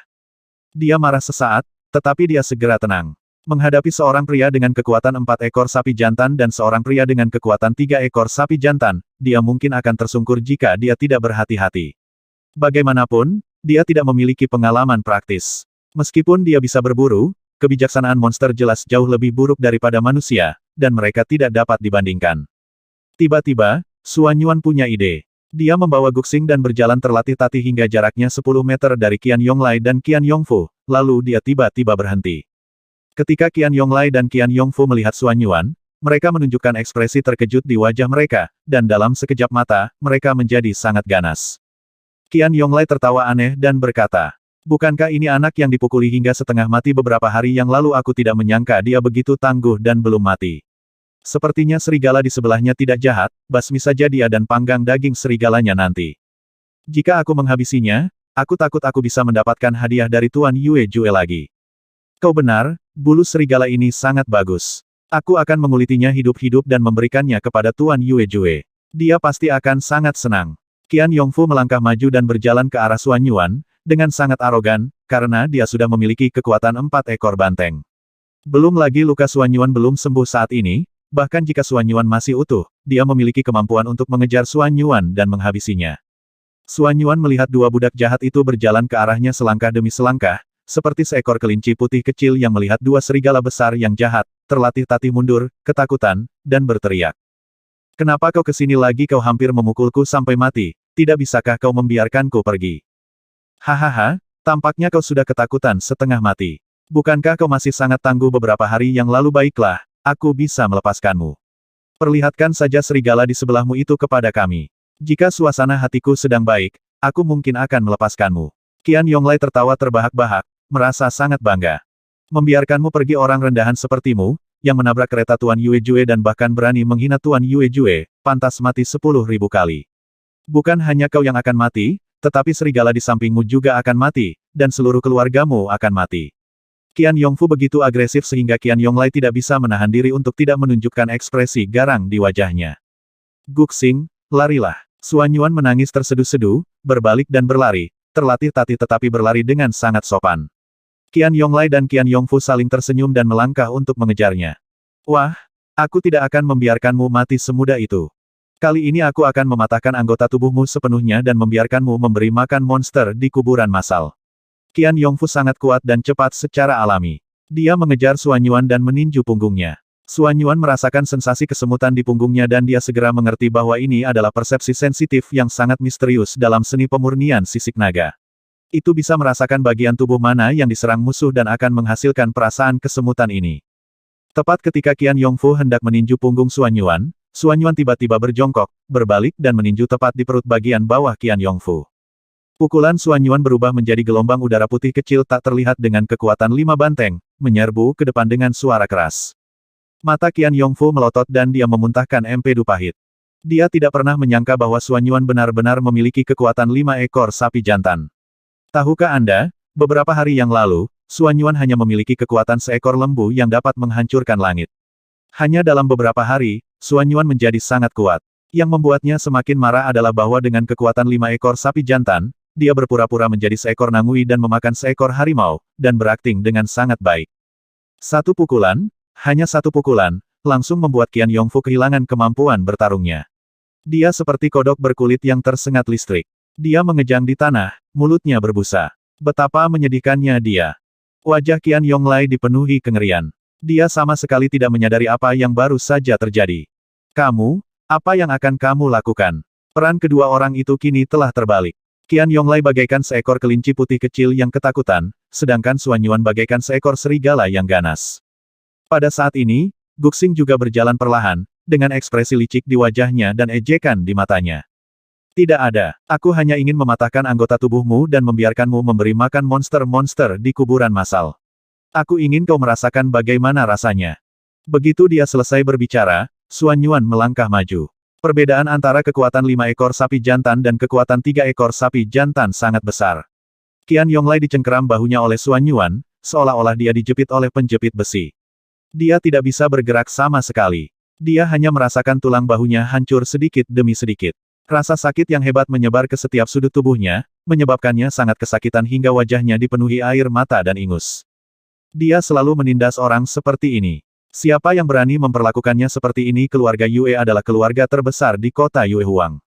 Dia marah sesaat, tetapi dia segera tenang. Menghadapi seorang pria dengan kekuatan 4 ekor sapi jantan dan seorang pria dengan kekuatan 3 ekor sapi jantan, dia mungkin akan tersungkur jika dia tidak berhati-hati. Bagaimanapun, dia tidak memiliki pengalaman praktis. Meskipun dia bisa berburu, kebijaksanaan monster jelas jauh lebih buruk daripada manusia, dan mereka tidak dapat dibandingkan. Tiba-tiba, Xuan Yuan punya ide. Dia membawa Guxing dan berjalan terlatih-tatih hingga jaraknya 10 meter dari Qian Yonglai dan Qian Yongfu, lalu dia tiba-tiba berhenti. Ketika Qian Yonglai dan Qian Yongfu melihat Xuan Yuan, mereka menunjukkan ekspresi terkejut di wajah mereka, dan dalam sekejap mata, mereka menjadi sangat ganas. Qian Yonglai tertawa aneh dan berkata, "Bukankah ini anak yang dipukuli hingga setengah mati beberapa hari yang lalu? Aku tidak menyangka dia begitu tangguh dan belum mati. Sepertinya serigala di sebelahnya tidak jahat, basmi saja dia dan panggang daging serigalanya nanti. Jika aku menghabisinya, aku takut aku bisa mendapatkan hadiah dari Tuan Yue Jue lagi." Kau benar, bulu serigala ini sangat bagus. Aku akan mengulitinya hidup-hidup dan memberikannya kepada Tuan Yue Jue. Dia pasti akan sangat senang. Qian Yongfu melangkah maju dan berjalan ke arah Xuan Yuan, dengan sangat arogan, karena dia sudah memiliki kekuatan 4 ekor banteng. Belum lagi luka Xuan Yuan belum sembuh saat ini, bahkan jika Xuan Yuan masih utuh, dia memiliki kemampuan untuk mengejar Xuan Yuan dan menghabisinya. Xuan Yuan melihat 2 budak jahat itu berjalan ke arahnya selangkah demi selangkah, seperti seekor kelinci putih kecil yang melihat 2 serigala besar yang jahat, terlatih-tatih mundur, ketakutan, dan berteriak. "Kenapa kau kesini lagi? Kau hampir memukulku sampai mati, tidak bisakah kau membiarkanku pergi?" "Hahaha, Tampaknya kau sudah ketakutan setengah mati. Bukankah kau masih sangat tangguh beberapa hari yang lalu? Baiklah, aku bisa melepaskanmu. Perlihatkan saja serigala di sebelahmu itu kepada kami. Jika suasana hatiku sedang baik, aku mungkin akan melepaskanmu. Qian Yonglai tertawa terbahak-bahak, merasa sangat bangga. Membiarkanmu pergi orang rendahan sepertimu, yang menabrak kereta Tuan Yue Jue dan bahkan berani menghina Tuan Yue Jue, pantas mati 10.000 kali. Bukan hanya kau yang akan mati, tetapi serigala di sampingmu juga akan mati, dan seluruh keluargamu akan mati. Qian Yongfu begitu agresif sehingga Qian Yonglai tidak bisa menahan diri untuk tidak menunjukkan ekspresi garang di wajahnya. Guxing, larilah. Suan Yuan menangis terseduh-seduh, berbalik dan berlari, terlatih-tatih tetapi berlari dengan sangat sopan. Qian Yonglai dan Qian Yongfu saling tersenyum dan melangkah untuk mengejarnya. Wah, aku tidak akan membiarkanmu mati semudah itu. Kali ini aku akan mematahkan anggota tubuhmu sepenuhnya dan membiarkanmu memberi makan monster di kuburan massal. Qian Yongfu sangat kuat dan cepat secara alami. Dia mengejar Suan Yuan dan meninju punggungnya. Suan Yuan merasakan sensasi kesemutan di punggungnya dan dia segera mengerti bahwa ini adalah persepsi sensitif yang sangat misterius dalam seni pemurnian sisik naga. Itu bisa merasakan bagian tubuh mana yang diserang musuh dan akan menghasilkan perasaan kesemutan ini. Tepat ketika Qian Yongfu hendak meninju punggung Suan Yuan tiba-tiba berjongkok, berbalik dan meninju tepat di perut bagian bawah Qian Yongfu. Pukulan Suan Yuan berubah menjadi gelombang udara putih kecil tak terlihat dengan kekuatan 5 banteng, menyerbu ke depan dengan suara keras. Mata Qian Yongfu melotot dan dia memuntahkan empedu pahit. Dia tidak pernah menyangka bahwa Suan Yuan benar-benar memiliki kekuatan 5 ekor sapi jantan. Tahukah Anda, beberapa hari yang lalu, Suan Yuan hanya memiliki kekuatan seekor lembu yang dapat menghancurkan langit. Hanya dalam beberapa hari, Suan Yuan menjadi sangat kuat. Yang membuatnya semakin marah adalah bahwa dengan kekuatan 5 ekor sapi jantan, dia berpura-pura menjadi seekor nangui dan memakan seekor harimau, dan berakting dengan sangat baik. Satu pukulan, hanya satu pukulan, langsung membuat Qian Yongfu kehilangan kemampuan bertarungnya. Dia seperti kodok berkulit yang tersengat listrik. Dia mengejang di tanah, mulutnya berbusa. Betapa menyedihkannya dia. Wajah Qian Yonglai dipenuhi kengerian. Dia sama sekali tidak menyadari apa yang baru saja terjadi. Kamu, apa yang akan kamu lakukan? Peran kedua orang itu kini telah terbalik. Qian Yonglai bagaikan seekor kelinci putih kecil yang ketakutan, sedangkan Suan Yuan bagaikan seekor serigala yang ganas. Pada saat ini, Guxing juga berjalan perlahan, dengan ekspresi licik di wajahnya dan ejekan di matanya. Tidak ada, aku hanya ingin mematahkan anggota tubuhmu dan membiarkanmu memberi makan monster-monster di kuburan massal. Aku ingin kau merasakan bagaimana rasanya. Begitu dia selesai berbicara, Suan Yuan melangkah maju. Perbedaan antara kekuatan 5 ekor sapi jantan dan kekuatan 3 ekor sapi jantan sangat besar. Qian Yonglai dicengkeram bahunya oleh Suan Yuan, seolah-olah dia dijepit oleh penjepit besi. Dia tidak bisa bergerak sama sekali. Dia hanya merasakan tulang bahunya hancur sedikit demi sedikit. Rasa sakit yang hebat menyebar ke setiap sudut tubuhnya, menyebabkannya sangat kesakitan hingga wajahnya dipenuhi air mata dan ingus. Dia selalu menindas orang seperti ini. Siapa yang berani memperlakukannya seperti ini? Keluarga Yue adalah keluarga terbesar di kota Yue Huang.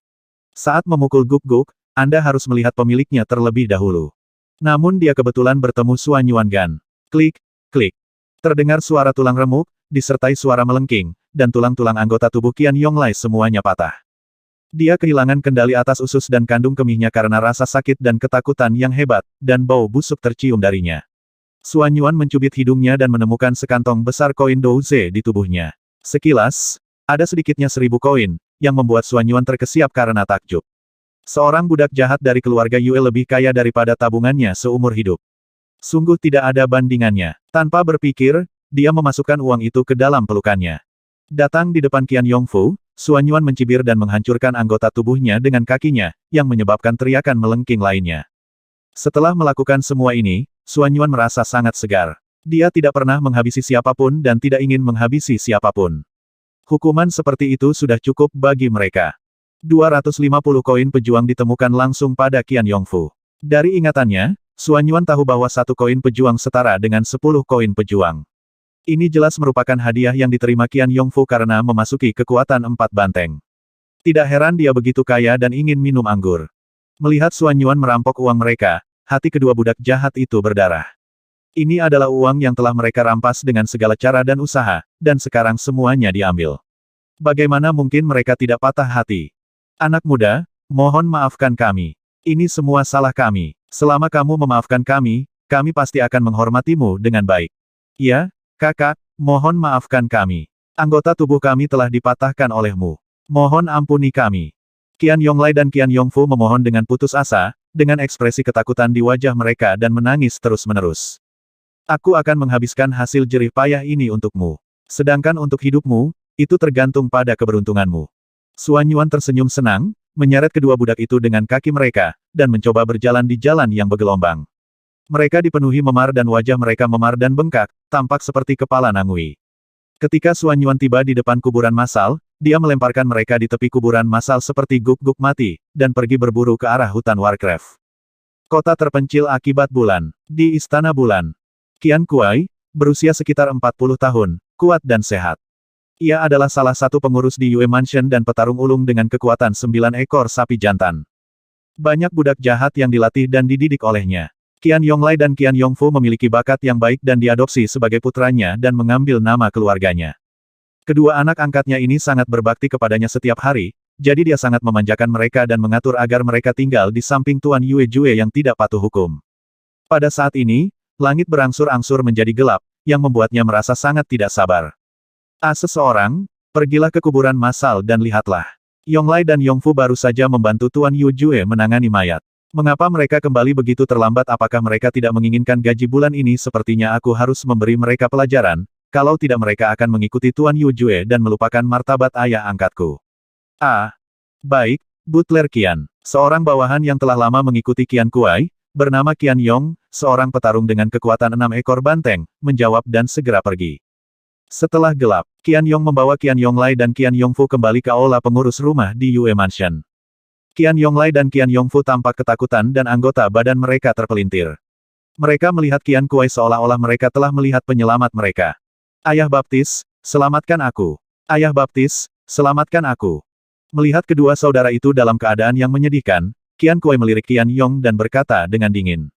Saat memukul guk-guk, Anda harus melihat pemiliknya terlebih dahulu. Namun dia kebetulan bertemu Suan Yuan Gan. Klik, klik. Terdengar suara tulang remuk, disertai suara melengking, dan tulang-tulang anggota tubuh Qian Yonglai semuanya patah. Dia kehilangan kendali atas usus dan kandung kemihnya karena rasa sakit dan ketakutan yang hebat, dan bau busuk tercium darinya. Suan Yuan mencubit hidungnya dan menemukan sekantong besar koin douze di tubuhnya. Sekilas, ada sedikitnya 1000 koin, yang membuat Suan Yuan terkesiap karena takjub. Seorang budak jahat dari keluarga Yue lebih kaya daripada tabungannya seumur hidup. Sungguh tidak ada bandingannya. Tanpa berpikir, dia memasukkan uang itu ke dalam pelukannya. Datang di depan Qian Yongfu, Suan Yuan mencibir dan menghancurkan anggota tubuhnya dengan kakinya, yang menyebabkan teriakan melengking lainnya. Setelah melakukan semua ini, Suan Yuan merasa sangat segar. Dia tidak pernah menghabisi siapapun dan tidak ingin menghabisi siapapun. Hukuman seperti itu sudah cukup bagi mereka. 250 koin pejuang ditemukan langsung pada Qian Yongfu. Dari ingatannya, Suan Yuan tahu bahwa 1 koin pejuang setara dengan 10 koin pejuang. Ini jelas merupakan hadiah yang diterima Qian Yongfu karena memasuki kekuatan 4 banteng. Tidak heran dia begitu kaya dan ingin minum anggur. Melihat Suan Yuan merampok uang mereka, hati kedua budak jahat itu berdarah. Ini adalah uang yang telah mereka rampas dengan segala cara dan usaha, dan sekarang semuanya diambil. Bagaimana mungkin mereka tidak patah hati? Anak muda, mohon maafkan kami. Ini semua salah kami. Selama kamu memaafkan kami pasti akan menghormatimu dengan baik. Ya, kakak, mohon maafkan kami. Anggota tubuh kami telah dipatahkan olehmu. Mohon ampuni kami. Qian Yonglai dan Qian Yongfu memohon dengan putus asa, dengan ekspresi ketakutan di wajah mereka dan menangis terus-menerus. Aku akan menghabiskan hasil jerih payah ini untukmu. Sedangkan untuk hidupmu, itu tergantung pada keberuntunganmu. Suan Yuan tersenyum senang, menyeret kedua budak itu dengan kaki mereka, dan mencoba berjalan di jalan yang bergelombang. Mereka dipenuhi memar dan wajah mereka memar dan bengkak, tampak seperti kepala Nangui. Ketika Suan Yuan tiba di depan kuburan massal, dia melemparkan mereka di tepi kuburan massal seperti guk-guk mati, dan pergi berburu ke arah hutan Warcraft. Kota terpencil akibat bulan. Di Istana Bulan. Qian Kuai, berusia sekitar 40 tahun, kuat dan sehat. Ia adalah salah satu pengurus di Yue Mansion dan petarung ulung dengan kekuatan 9 ekor sapi jantan. Banyak budak jahat yang dilatih dan dididik olehnya. Qian Yonglai dan Qian Yongfu memiliki bakat yang baik dan diadopsi sebagai putranya dan mengambil nama keluarganya. Kedua anak angkatnya ini sangat berbakti kepadanya setiap hari, jadi dia sangat memanjakan mereka dan mengatur agar mereka tinggal di samping Tuan Yue Jue yang tidak patuh hukum. Pada saat ini, langit berangsur-angsur menjadi gelap, yang membuatnya merasa sangat tidak sabar. Seseorang, pergilah ke kuburan massal dan lihatlah. Yonglai dan Yongfu baru saja membantu Tuan Yue Jue menangani mayat. Mengapa mereka kembali begitu terlambat? Apakah mereka tidak menginginkan gaji bulan ini? Sepertinya aku harus memberi mereka pelajaran, kalau tidak mereka akan mengikuti Tuan Yue Jue dan melupakan martabat ayah angkatku. Baik, Butler Qian. Seorang bawahan yang telah lama mengikuti Qian Kuai, bernama Qian Yong, seorang petarung dengan kekuatan 6 ekor banteng, menjawab dan segera pergi. Setelah gelap, Qian Yong membawa Qian Yonglai dan Qian Yongfu kembali ke aula pengurus rumah di Yue Mansion. Qian Yonglai dan Qian Yongfu tampak ketakutan dan anggota badan mereka terpelintir. Mereka melihat Qian Kuai seolah-olah mereka telah melihat penyelamat mereka. Ayah Baptis, selamatkan aku. Ayah Baptis, selamatkan aku. Melihat kedua saudara itu dalam keadaan yang menyedihkan, Qian Kuai melirik Qian Yong dan berkata dengan dingin.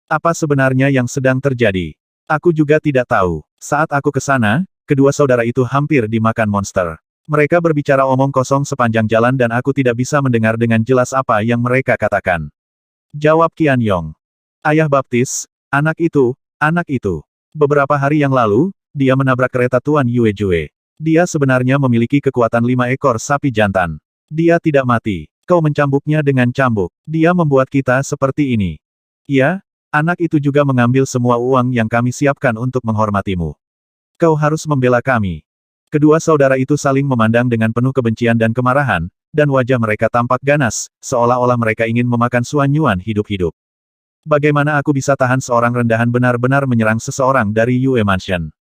Apa sebenarnya yang sedang terjadi? Aku juga tidak tahu. Saat aku ke sana, kedua saudara itu hampir dimakan monster. Mereka berbicara omong kosong sepanjang jalan dan aku tidak bisa mendengar dengan jelas apa yang mereka katakan. Jawab Qian Yong. Ayah Baptis, anak itu. Beberapa hari yang lalu, dia menabrak kereta Tuan Yue Jue. Dia sebenarnya memiliki kekuatan 5 ekor sapi jantan. Dia tidak mati. Kau mencambuknya dengan cambuk. Dia membuat kita seperti ini. Ya, anak itu juga mengambil semua uang yang kami siapkan untuk menghormatimu. Kau harus membela kami. Kedua saudara itu saling memandang dengan penuh kebencian dan kemarahan, dan wajah mereka tampak ganas, seolah-olah mereka ingin memakan Suan Yuan hidup-hidup. Bagaimana aku bisa tahan seorang rendahan benar-benar menyerang seseorang dari Yue Mansion?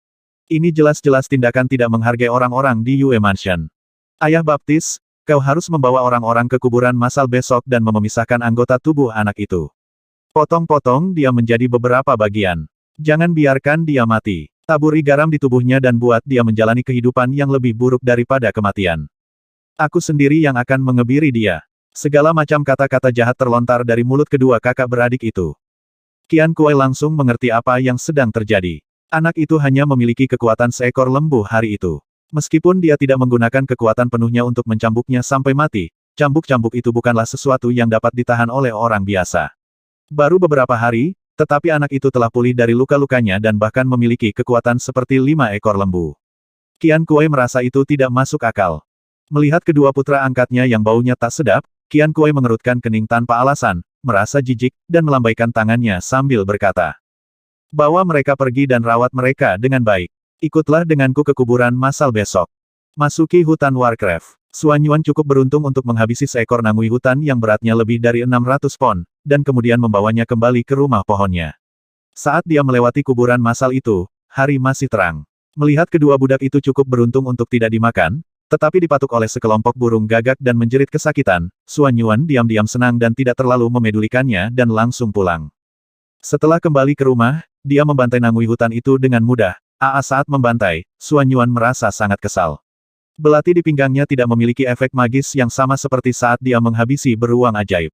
Ini jelas-jelas tindakan tidak menghargai orang-orang di Yue Mansion. Ayah Baptis, kau harus membawa orang-orang ke kuburan massal besok dan memisahkan anggota tubuh anak itu. Potong-potong dia menjadi beberapa bagian. Jangan biarkan dia mati. Taburi garam di tubuhnya dan buat dia menjalani kehidupan yang lebih buruk daripada kematian. Aku sendiri yang akan mengebiri dia. Segala macam kata-kata jahat terlontar dari mulut kedua kakak beradik itu. Qian Kuai langsung mengerti apa yang sedang terjadi. Anak itu hanya memiliki kekuatan seekor lembu hari itu. Meskipun dia tidak menggunakan kekuatan penuhnya untuk mencambuknya sampai mati, cambuk-cambuk itu bukanlah sesuatu yang dapat ditahan oleh orang biasa. Baru beberapa hari, tetapi anak itu telah pulih dari luka-lukanya dan bahkan memiliki kekuatan seperti 5 ekor lembu. Qian Kuai merasa itu tidak masuk akal. Melihat kedua putra angkatnya yang baunya tak sedap, Qian Kuai mengerutkan kening tanpa alasan, merasa jijik, dan melambaikan tangannya sambil berkata. Bawa mereka pergi dan rawat mereka dengan baik. Ikutlah denganku ke kuburan massal besok. Masuki hutan Warcraft. Suan Yuan cukup beruntung untuk menghabisi seekor nangui hutan yang beratnya lebih dari 600 pon, dan kemudian membawanya kembali ke rumah pohonnya. Saat dia melewati kuburan massal itu, hari masih terang. Melihat kedua budak itu cukup beruntung untuk tidak dimakan, tetapi dipatuk oleh sekelompok burung gagak dan menjerit kesakitan, Suan Yuan diam-diam senang dan tidak terlalu memedulikannya dan langsung pulang. Setelah kembali ke rumah, dia membantai nangui hutan itu dengan mudah. Saat membantai, Suan Yuan merasa sangat kesal. Belati di pinggangnya tidak memiliki efek magis yang sama seperti saat dia menghabisi beruang ajaib.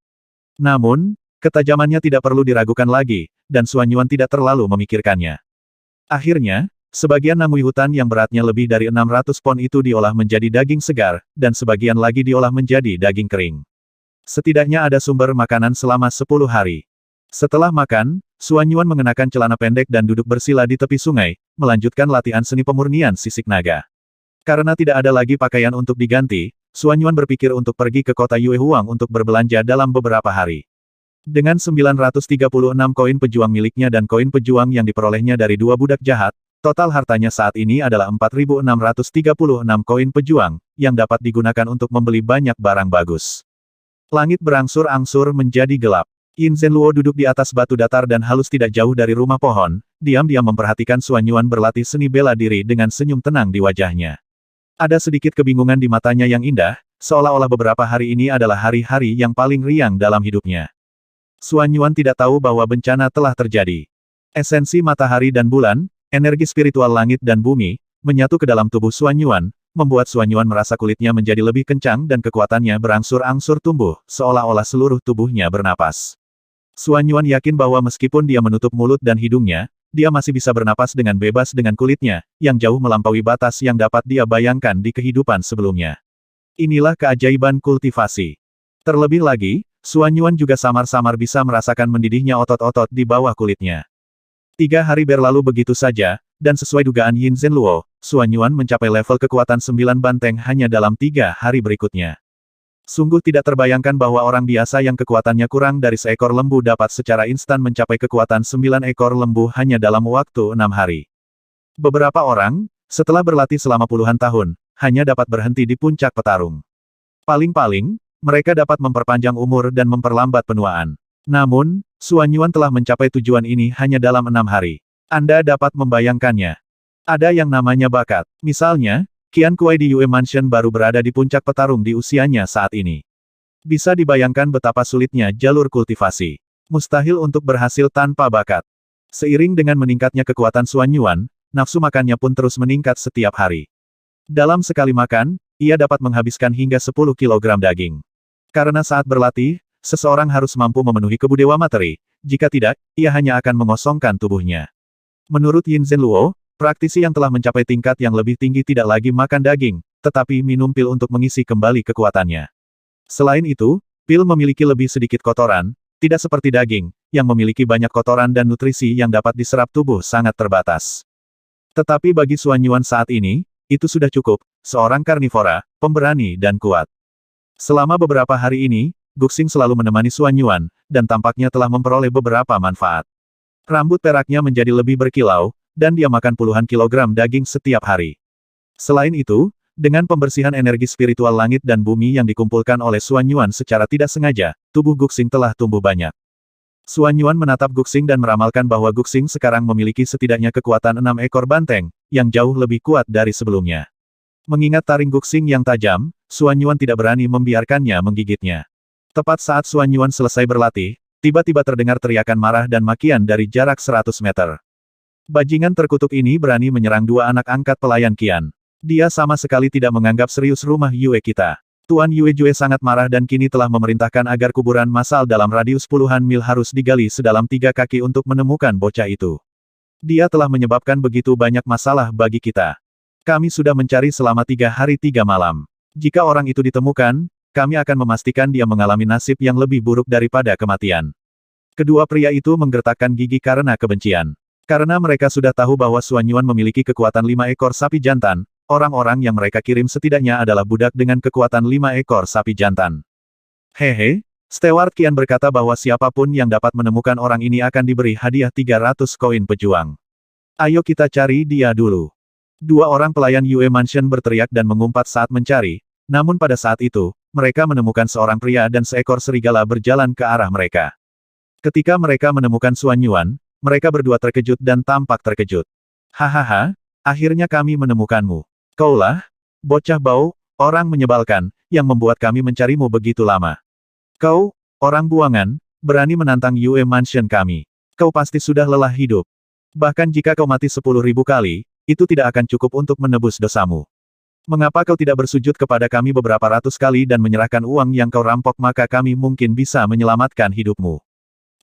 Namun, ketajamannya tidak perlu diragukan lagi, dan Suan Yuan tidak terlalu memikirkannya. Akhirnya, sebagian nangui hutan yang beratnya lebih dari 600 pon itu diolah menjadi daging segar, dan sebagian lagi diolah menjadi daging kering. Setidaknya ada sumber makanan selama 10 hari. Setelah makan, Xuan Yuan mengenakan celana pendek dan duduk bersila di tepi sungai, melanjutkan latihan seni pemurnian sisik naga. Karena tidak ada lagi pakaian untuk diganti, Xuan Yuan berpikir untuk pergi ke kota Yue Huang untuk berbelanja dalam beberapa hari. Dengan 936 koin pejuang miliknya dan koin pejuang yang diperolehnya dari dua budak jahat, total hartanya saat ini adalah 4.636 koin pejuang, yang dapat digunakan untuk membeli banyak barang bagus. Langit berangsur-angsur menjadi gelap. Yin Zhenluo duduk di atas batu datar dan halus tidak jauh dari rumah pohon, diam-diam memperhatikan Xuan Yuan berlatih seni bela diri dengan senyum tenang di wajahnya. Ada sedikit kebingungan di matanya yang indah, seolah-olah beberapa hari ini adalah hari-hari yang paling riang dalam hidupnya. Xuan Yuan tidak tahu bahwa bencana telah terjadi. Esensi matahari dan bulan, energi spiritual langit dan bumi, menyatu ke dalam tubuh Xuan Yuan, membuat Xuan Yuan merasa kulitnya menjadi lebih kencang dan kekuatannya berangsur-angsur tumbuh, seolah-olah seluruh tubuhnya bernapas. Xuan Yuan yakin bahwa meskipun dia menutup mulut dan hidungnya, dia masih bisa bernapas dengan bebas dengan kulitnya, yang jauh melampaui batas yang dapat dia bayangkan di kehidupan sebelumnya. Inilah keajaiban kultivasi. Terlebih lagi, Xuan Yuan juga samar-samar bisa merasakan mendidihnya otot-otot di bawah kulitnya. 3 hari berlalu begitu saja, dan sesuai dugaan Yin Zhenluo, Xuan Yuan mencapai level kekuatan 9 banteng hanya dalam 3 hari berikutnya. Sungguh tidak terbayangkan bahwa orang biasa yang kekuatannya kurang dari seekor lembu dapat secara instan mencapai kekuatan 9 ekor lembu hanya dalam waktu 6 hari. Beberapa orang, setelah berlatih selama puluhan tahun, hanya dapat berhenti di puncak petarung. Paling-paling, mereka dapat memperpanjang umur dan memperlambat penuaan. Namun, Xuan Yuan telah mencapai tujuan ini hanya dalam 6 hari. Anda dapat membayangkannya. Ada yang namanya bakat. Misalnya, Qian Kuai di Yue Mansion baru berada di puncak petarung di usianya saat ini. Bisa dibayangkan betapa sulitnya jalur kultivasi. Mustahil untuk berhasil tanpa bakat. Seiring dengan meningkatnya kekuatan Xuan Yuan, nafsu makannya pun terus meningkat setiap hari. Dalam sekali makan, ia dapat menghabiskan hingga 10 kilogram daging. Karena saat berlatih, seseorang harus mampu memenuhi kebudewa materi, jika tidak, ia hanya akan mengosongkan tubuhnya. Menurut Yin Zhenluo, praktisi yang telah mencapai tingkat yang lebih tinggi tidak lagi makan daging, tetapi minum pil untuk mengisi kembali kekuatannya. Selain itu, pil memiliki lebih sedikit kotoran, tidak seperti daging, yang memiliki banyak kotoran dan nutrisi yang dapat diserap tubuh sangat terbatas. Tetapi bagi Xuan Yuan saat ini, itu sudah cukup, seorang karnivora, pemberani dan kuat. Selama beberapa hari ini, Guxing selalu menemani Xuan Yuan, dan tampaknya telah memperoleh beberapa manfaat. Rambut peraknya menjadi lebih berkilau, dan dia makan puluhan kilogram daging setiap hari. Selain itu, dengan pembersihan energi spiritual langit dan bumi yang dikumpulkan oleh Xuan Yuan secara tidak sengaja, tubuh Guxing telah tumbuh banyak. Xuan Yuan menatap Guxing dan meramalkan bahwa Guxing sekarang memiliki setidaknya kekuatan 6 ekor banteng, yang jauh lebih kuat dari sebelumnya. Mengingat taring Guxing yang tajam, Xuan Yuan tidak berani membiarkannya menggigitnya. Tepat saat Xuan Yuan selesai berlatih, tiba-tiba terdengar teriakan marah dan makian dari jarak 100 meter. Bajingan terkutuk ini berani menyerang 2 anak angkat pelayan Qian. Dia sama sekali tidak menganggap serius rumah Yue kita. Tuan Yue Jue sangat marah dan kini telah memerintahkan agar kuburan massal dalam radius puluhan mil harus digali sedalam 3 kaki untuk menemukan bocah itu. Dia telah menyebabkan begitu banyak masalah bagi kita. Kami sudah mencari selama 3 hari 3 malam. Jika orang itu ditemukan, kami akan memastikan dia mengalami nasib yang lebih buruk daripada kematian. Kedua pria itu menggertakkan gigi karena kebencian. Karena mereka sudah tahu bahwa Xuan Yuan memiliki kekuatan 5 ekor sapi jantan, orang-orang yang mereka kirim setidaknya adalah budak dengan kekuatan 5 ekor sapi jantan. Hehe, Steward Qian berkata bahwa siapapun yang dapat menemukan orang ini akan diberi hadiah 300 koin pejuang. Ayo kita cari dia dulu. 2 orang pelayan Yue Mansion berteriak dan mengumpat saat mencari, namun pada saat itu, mereka menemukan seorang pria dan seekor serigala berjalan ke arah mereka. Ketika mereka menemukan Xuan Yuan, mereka berdua terkejut dan tampak terkejut. Hahaha, akhirnya kami menemukanmu. Kaulah, bocah bau, orang menyebalkan, yang membuat kami mencarimu begitu lama. Kau, orang buangan, berani menantang Yue Mansion kami. Kau pasti sudah lelah hidup. Bahkan jika kau mati 10.000 kali, itu tidak akan cukup untuk menebus dosamu. Mengapa kau tidak bersujud kepada kami beberapa ratus kali dan menyerahkan uang yang kau rampok, maka kami mungkin bisa menyelamatkan hidupmu.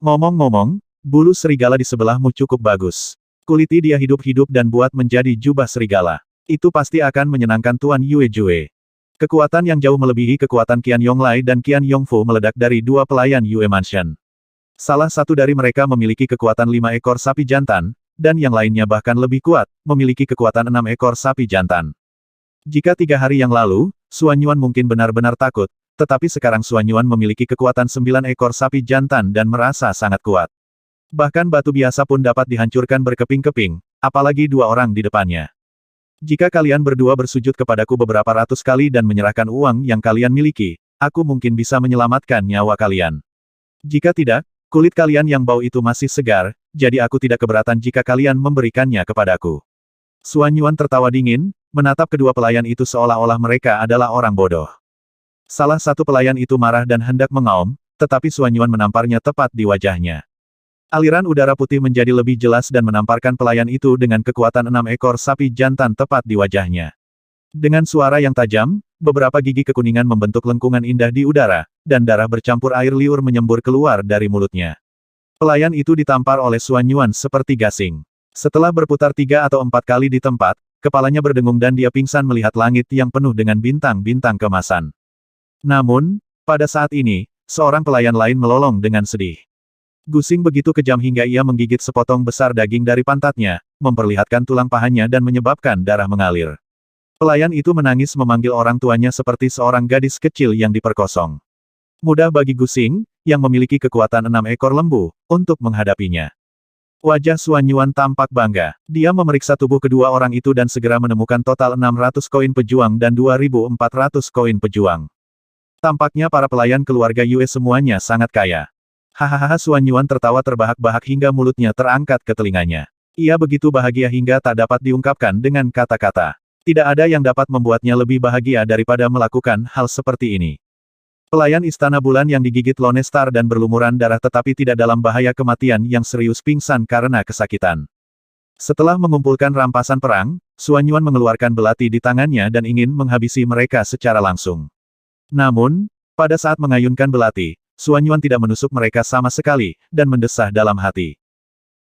Ngomong-ngomong, bulu serigala di sebelahmu cukup bagus. Kuliti dia hidup-hidup dan buat menjadi jubah serigala. Itu pasti akan menyenangkan Tuan Yue Jue. Kekuatan yang jauh melebihi kekuatan Qian Yonglai dan Qian Yongfu meledak dari 2 pelayan Yue Mansion. Salah satu dari mereka memiliki kekuatan 5 ekor sapi jantan, dan yang lainnya bahkan lebih kuat, memiliki kekuatan 6 ekor sapi jantan. Jika 3 hari yang lalu, Xuan Yuan mungkin benar-benar takut, tetapi sekarang Xuan Yuan memiliki kekuatan 9 ekor sapi jantan dan merasa sangat kuat. Bahkan batu biasa pun dapat dihancurkan berkeping-keping, apalagi 2 orang di depannya. Jika kalian berdua bersujud kepadaku beberapa ratus kali dan menyerahkan uang yang kalian miliki, aku mungkin bisa menyelamatkan nyawa kalian. Jika tidak, kulit kalian yang bau itu masih segar, jadi aku tidak keberatan jika kalian memberikannya kepadaku. Xuan Yuan tertawa dingin, menatap kedua pelayan itu seolah-olah mereka adalah orang bodoh. Salah satu pelayan itu marah dan hendak mengaum, tetapi Xuan Yuan menamparnya tepat di wajahnya. Aliran udara putih menjadi lebih jelas dan menamparkan pelayan itu dengan kekuatan 6 ekor sapi jantan tepat di wajahnya. Dengan suara yang tajam, beberapa gigi kekuningan membentuk lengkungan indah di udara, dan darah bercampur air liur menyembur keluar dari mulutnya. Pelayan itu ditampar oleh Xuan Yuan seperti gasing. Setelah berputar 3 atau 4 kali di tempat, kepalanya berdengung dan dia pingsan melihat langit yang penuh dengan bintang-bintang kemasan. Namun, pada saat ini, seorang pelayan lain melolong dengan sedih. Gusing begitu kejam hingga ia menggigit sepotong besar daging dari pantatnya, memperlihatkan tulang pahanya dan menyebabkan darah mengalir. Pelayan itu menangis memanggil orang tuanya seperti seorang gadis kecil yang diperkosong. Mudah bagi Gusing, yang memiliki kekuatan 6 ekor lembu, untuk menghadapinya. Wajah Xuan Yuan tampak bangga. Dia memeriksa tubuh kedua orang itu dan segera menemukan total 600 koin pejuang dan 2.400 koin pejuang. Tampaknya para pelayan keluarga Yue semuanya sangat kaya. Hahaha, Xuan Yuan tertawa terbahak-bahak hingga mulutnya terangkat ke telinganya. Ia begitu bahagia hingga tak dapat diungkapkan dengan kata-kata. Tidak ada yang dapat membuatnya lebih bahagia daripada melakukan hal seperti ini. Pelayan Istana Bulan yang digigit Lone Star dan berlumuran darah tetapi tidak dalam bahaya kematian yang serius pingsan karena kesakitan. Setelah mengumpulkan rampasan perang, Xuan Yuan mengeluarkan belati di tangannya dan ingin menghabisi mereka secara langsung. Namun, pada saat mengayunkan belati, Xuan Yuan tidak menusuk mereka sama sekali, dan mendesah dalam hati.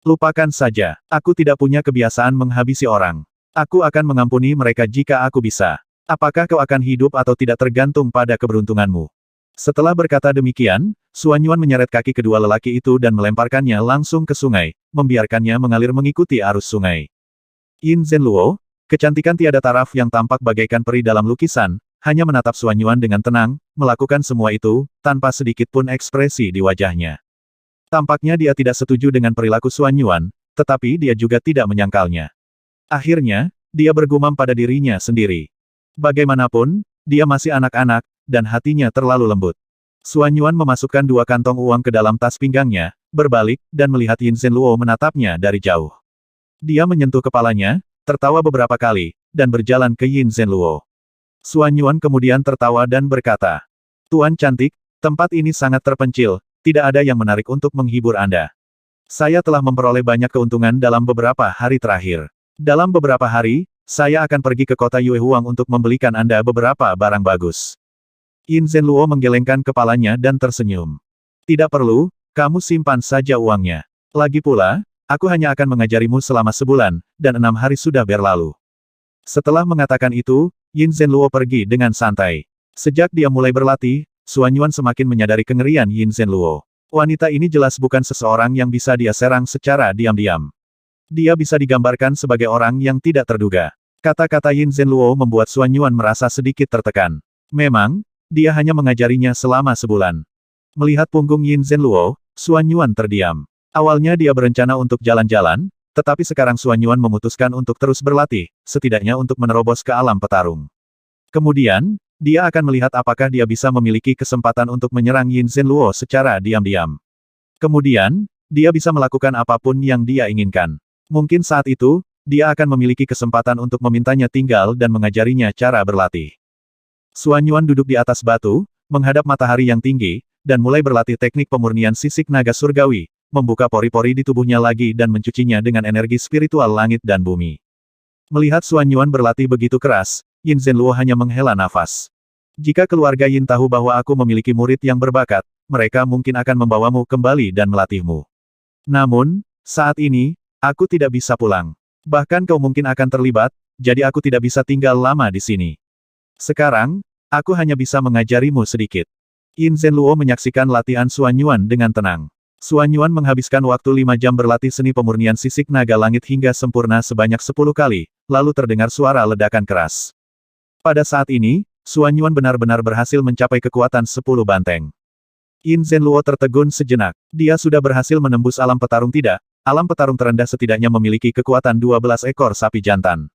Lupakan saja, aku tidak punya kebiasaan menghabisi orang. Aku akan mengampuni mereka jika aku bisa. Apakah kau akan hidup atau tidak tergantung pada keberuntunganmu. Setelah berkata demikian, Xuan Yuan menyeret kaki kedua lelaki itu dan melemparkannya langsung ke sungai, membiarkannya mengalir mengikuti arus sungai. Yin Zhenluo, kecantikan tiada taraf yang tampak bagaikan peri dalam lukisan, hanya menatap Xuan Yuan dengan tenang, melakukan semua itu, tanpa sedikit pun ekspresi di wajahnya. Tampaknya dia tidak setuju dengan perilaku Xuan Yuan, tetapi dia juga tidak menyangkalnya. Akhirnya, dia bergumam pada dirinya sendiri. Bagaimanapun, dia masih anak-anak, dan hatinya terlalu lembut. Xuan Yuan memasukkan 2 kantong uang ke dalam tas pinggangnya, berbalik, dan melihat Yin Zhenluo menatapnya dari jauh. Dia menyentuh kepalanya, tertawa beberapa kali, dan berjalan ke Yin Zhenluo. Xuan Yuan kemudian tertawa dan berkata, "Tuan cantik, tempat ini sangat terpencil, tidak ada yang menarik untuk menghibur Anda. Saya telah memperoleh banyak keuntungan dalam beberapa hari terakhir. Dalam beberapa hari, saya akan pergi ke kota Yue Huang untuk membelikan Anda beberapa barang bagus." Yin Zhenluo menggelengkan kepalanya dan tersenyum. "Tidak perlu, kamu simpan saja uangnya. Lagi pula, aku hanya akan mengajarimu selama sebulan, dan 6 hari sudah berlalu." Setelah mengatakan itu, Yin Zhenluo pergi dengan santai. Sejak dia mulai berlatih, Xuan Yuan semakin menyadari kengerian Yin Zhenluo. Wanita ini jelas bukan seseorang yang bisa dia serang secara diam-diam. Dia bisa digambarkan sebagai orang yang tidak terduga. Kata-kata Yin Zhenluo membuat Xuan Yuan merasa sedikit tertekan. Memang, dia hanya mengajarinya selama sebulan. Melihat punggung Yin Zhenluo, Xuan Yuan terdiam. Awalnya dia berencana untuk jalan-jalan, tetapi sekarang Xuan Yuan memutuskan untuk terus berlatih, setidaknya untuk menerobos ke alam petarung. Kemudian, dia akan melihat apakah dia bisa memiliki kesempatan untuk menyerang Yin Zhenluo secara diam-diam. Kemudian, dia bisa melakukan apapun yang dia inginkan. Mungkin saat itu, dia akan memiliki kesempatan untuk memintanya tinggal dan mengajarinya cara berlatih. Xuan Yuan duduk di atas batu, menghadap matahari yang tinggi, dan mulai berlatih teknik pemurnian sisik naga surgawi, membuka pori-pori di tubuhnya lagi dan mencucinya dengan energi spiritual langit dan bumi. Melihat Xuan Yuan berlatih begitu keras, Yin Zhenluo hanya menghela nafas. Jika keluarga Yin tahu bahwa aku memiliki murid yang berbakat, mereka mungkin akan membawamu kembali dan melatihmu. Namun, saat ini, aku tidak bisa pulang. Bahkan kau mungkin akan terlibat, jadi aku tidak bisa tinggal lama di sini. Sekarang, aku hanya bisa mengajarimu sedikit. Yin Zhenluo menyaksikan latihan Xuan Yuan dengan tenang. Suan Yuan menghabiskan waktu 5 jam berlatih seni pemurnian sisik naga langit hingga sempurna sebanyak 10 kali, lalu terdengar suara ledakan keras. Pada saat ini, Suan Yuan benar-benar berhasil mencapai kekuatan 10 banteng. Yin Zhenluo tertegun sejenak. Dia sudah berhasil menembus alam petarung tidak? Alam petarung terendah setidaknya memiliki kekuatan 12 ekor sapi jantan.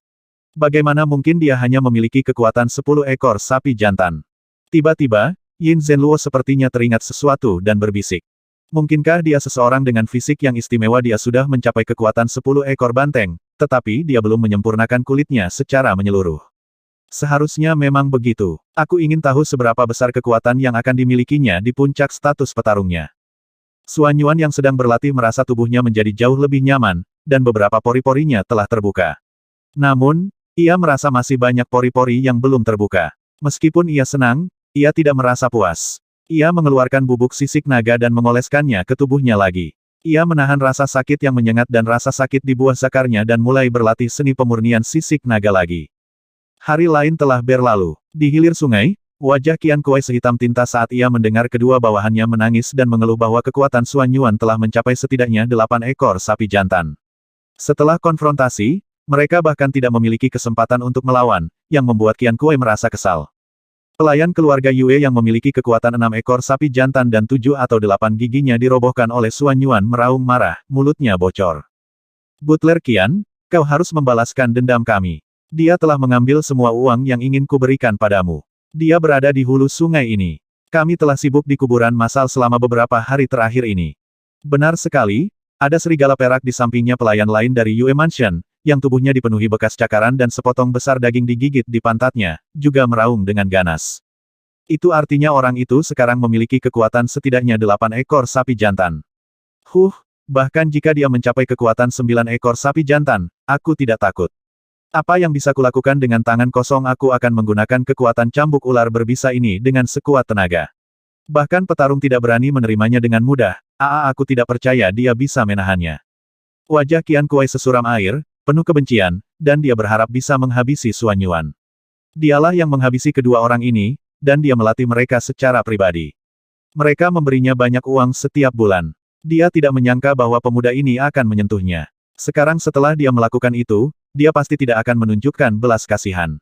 Bagaimana mungkin dia hanya memiliki kekuatan 10 ekor sapi jantan? Tiba-tiba, Yin Zhenluo sepertinya teringat sesuatu dan berbisik. Mungkinkah dia seseorang dengan fisik yang istimewa? Dia sudah mencapai kekuatan 10 ekor banteng, tetapi dia belum menyempurnakan kulitnya secara menyeluruh. Seharusnya memang begitu. Aku ingin tahu seberapa besar kekuatan yang akan dimilikinya di puncak status petarungnya. Suan Yuan yang sedang berlatih merasa tubuhnya menjadi jauh lebih nyaman, dan beberapa pori-porinya telah terbuka. Namun, ia merasa masih banyak pori-pori yang belum terbuka. Meskipun ia senang, ia tidak merasa puas. Ia mengeluarkan bubuk sisik naga dan mengoleskannya ke tubuhnya lagi. Ia menahan rasa sakit yang menyengat dan rasa sakit di buah zakarnya dan mulai berlatih seni pemurnian sisik naga lagi. Hari lain telah berlalu. Di hilir sungai, wajah Qian Kuai sehitam tinta saat ia mendengar kedua bawahannya menangis dan mengeluh bahwa kekuatan Suan Yuan telah mencapai setidaknya 8 ekor sapi jantan. Setelah konfrontasi, mereka bahkan tidak memiliki kesempatan untuk melawan, yang membuat Qian Kuai merasa kesal. Pelayan keluarga Yue yang memiliki kekuatan 6 ekor sapi jantan dan 7 atau 8 giginya dirobohkan oleh Suan Yuan meraung marah, mulutnya bocor. Butler Qian, kau harus membalaskan dendam kami. Dia telah mengambil semua uang yang ingin kuberikan padamu. Dia berada di hulu sungai ini. Kami telah sibuk di kuburan massal selama beberapa hari terakhir ini. Benar sekali, ada serigala perak di sampingnya. Pelayan lain dari Yue Mansion, yang tubuhnya dipenuhi bekas cakaran dan sepotong besar daging digigit di pantatnya, juga meraung dengan ganas. Itu artinya orang itu sekarang memiliki kekuatan setidaknya 8 ekor sapi jantan. Bahkan jika dia mencapai kekuatan 9 ekor sapi jantan, aku tidak takut. Apa yang bisa kulakukan dengan tangan kosong? Aku akan menggunakan kekuatan cambuk ular berbisa ini dengan sekuat tenaga. Bahkan petarung tidak berani menerimanya dengan mudah. Aku tidak percaya dia bisa menahannya. Wajah Qian Kuai sesuram air, penuh kebencian, dan dia berharap bisa menghabisi Suan Yuan. Dialah yang menghabisi kedua orang ini, dan dia melatih mereka secara pribadi. Mereka memberinya banyak uang setiap bulan. Dia tidak menyangka bahwa pemuda ini akan menyentuhnya. Sekarang setelah dia melakukan itu, dia pasti tidak akan menunjukkan belas kasihan.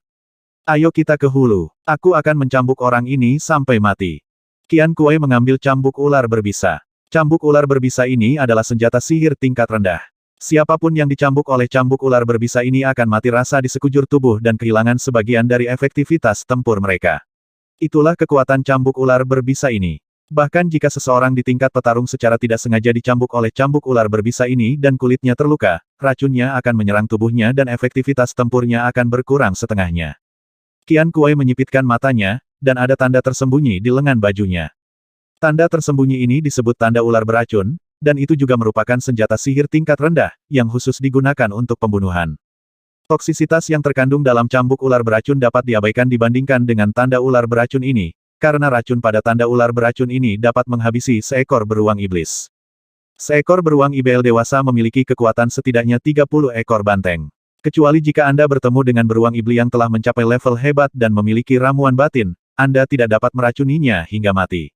Ayo kita ke hulu. Aku akan mencambuk orang ini sampai mati. Qian Kuai mengambil cambuk ular berbisa. Cambuk ular berbisa ini adalah senjata sihir tingkat rendah. Siapapun yang dicambuk oleh cambuk ular berbisa ini akan mati rasa di sekujur tubuh dan kehilangan sebagian dari efektivitas tempur mereka. Itulah kekuatan cambuk ular berbisa ini. Bahkan jika seseorang di tingkat petarung secara tidak sengaja dicambuk oleh cambuk ular berbisa ini dan kulitnya terluka, racunnya akan menyerang tubuhnya dan efektivitas tempurnya akan berkurang setengahnya. Qian Kuai menyipitkan matanya, dan ada tanda tersembunyi di lengan bajunya. Tanda tersembunyi ini disebut tanda ular beracun, dan itu juga merupakan senjata sihir tingkat rendah, yang khusus digunakan untuk pembunuhan. Toksisitas yang terkandung dalam cambuk ular beracun dapat diabaikan dibandingkan dengan tanda ular beracun ini, karena racun pada tanda ular beracun ini dapat menghabisi seekor beruang iblis. Seekor beruang iblis dewasa memiliki kekuatan setidaknya 30 ekor banteng. Kecuali jika Anda bertemu dengan beruang iblis yang telah mencapai level hebat dan memiliki ramuan batin, Anda tidak dapat meracuninya hingga mati.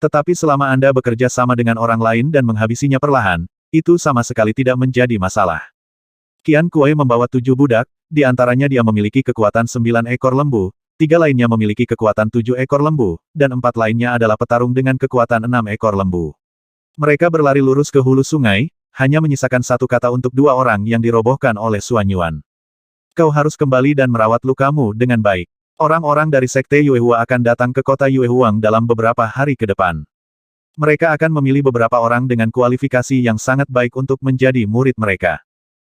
Tetapi selama Anda bekerja sama dengan orang lain dan menghabisinya perlahan, itu sama sekali tidak menjadi masalah. Qian Kuai membawa 7 budak, di antaranya dia memiliki kekuatan 9 ekor lembu, 3 lainnya memiliki kekuatan 7 ekor lembu, dan 4 lainnya adalah petarung dengan kekuatan 6 ekor lembu. Mereka berlari lurus ke hulu sungai, hanya menyisakan satu kata untuk 2 orang yang dirobohkan oleh Suan Yuan. Kau harus kembali dan merawat lukamu dengan baik. Orang-orang dari Sekte Yuehua akan datang ke kota Yuehuang dalam beberapa hari ke depan. Mereka akan memilih beberapa orang dengan kualifikasi yang sangat baik untuk menjadi murid mereka.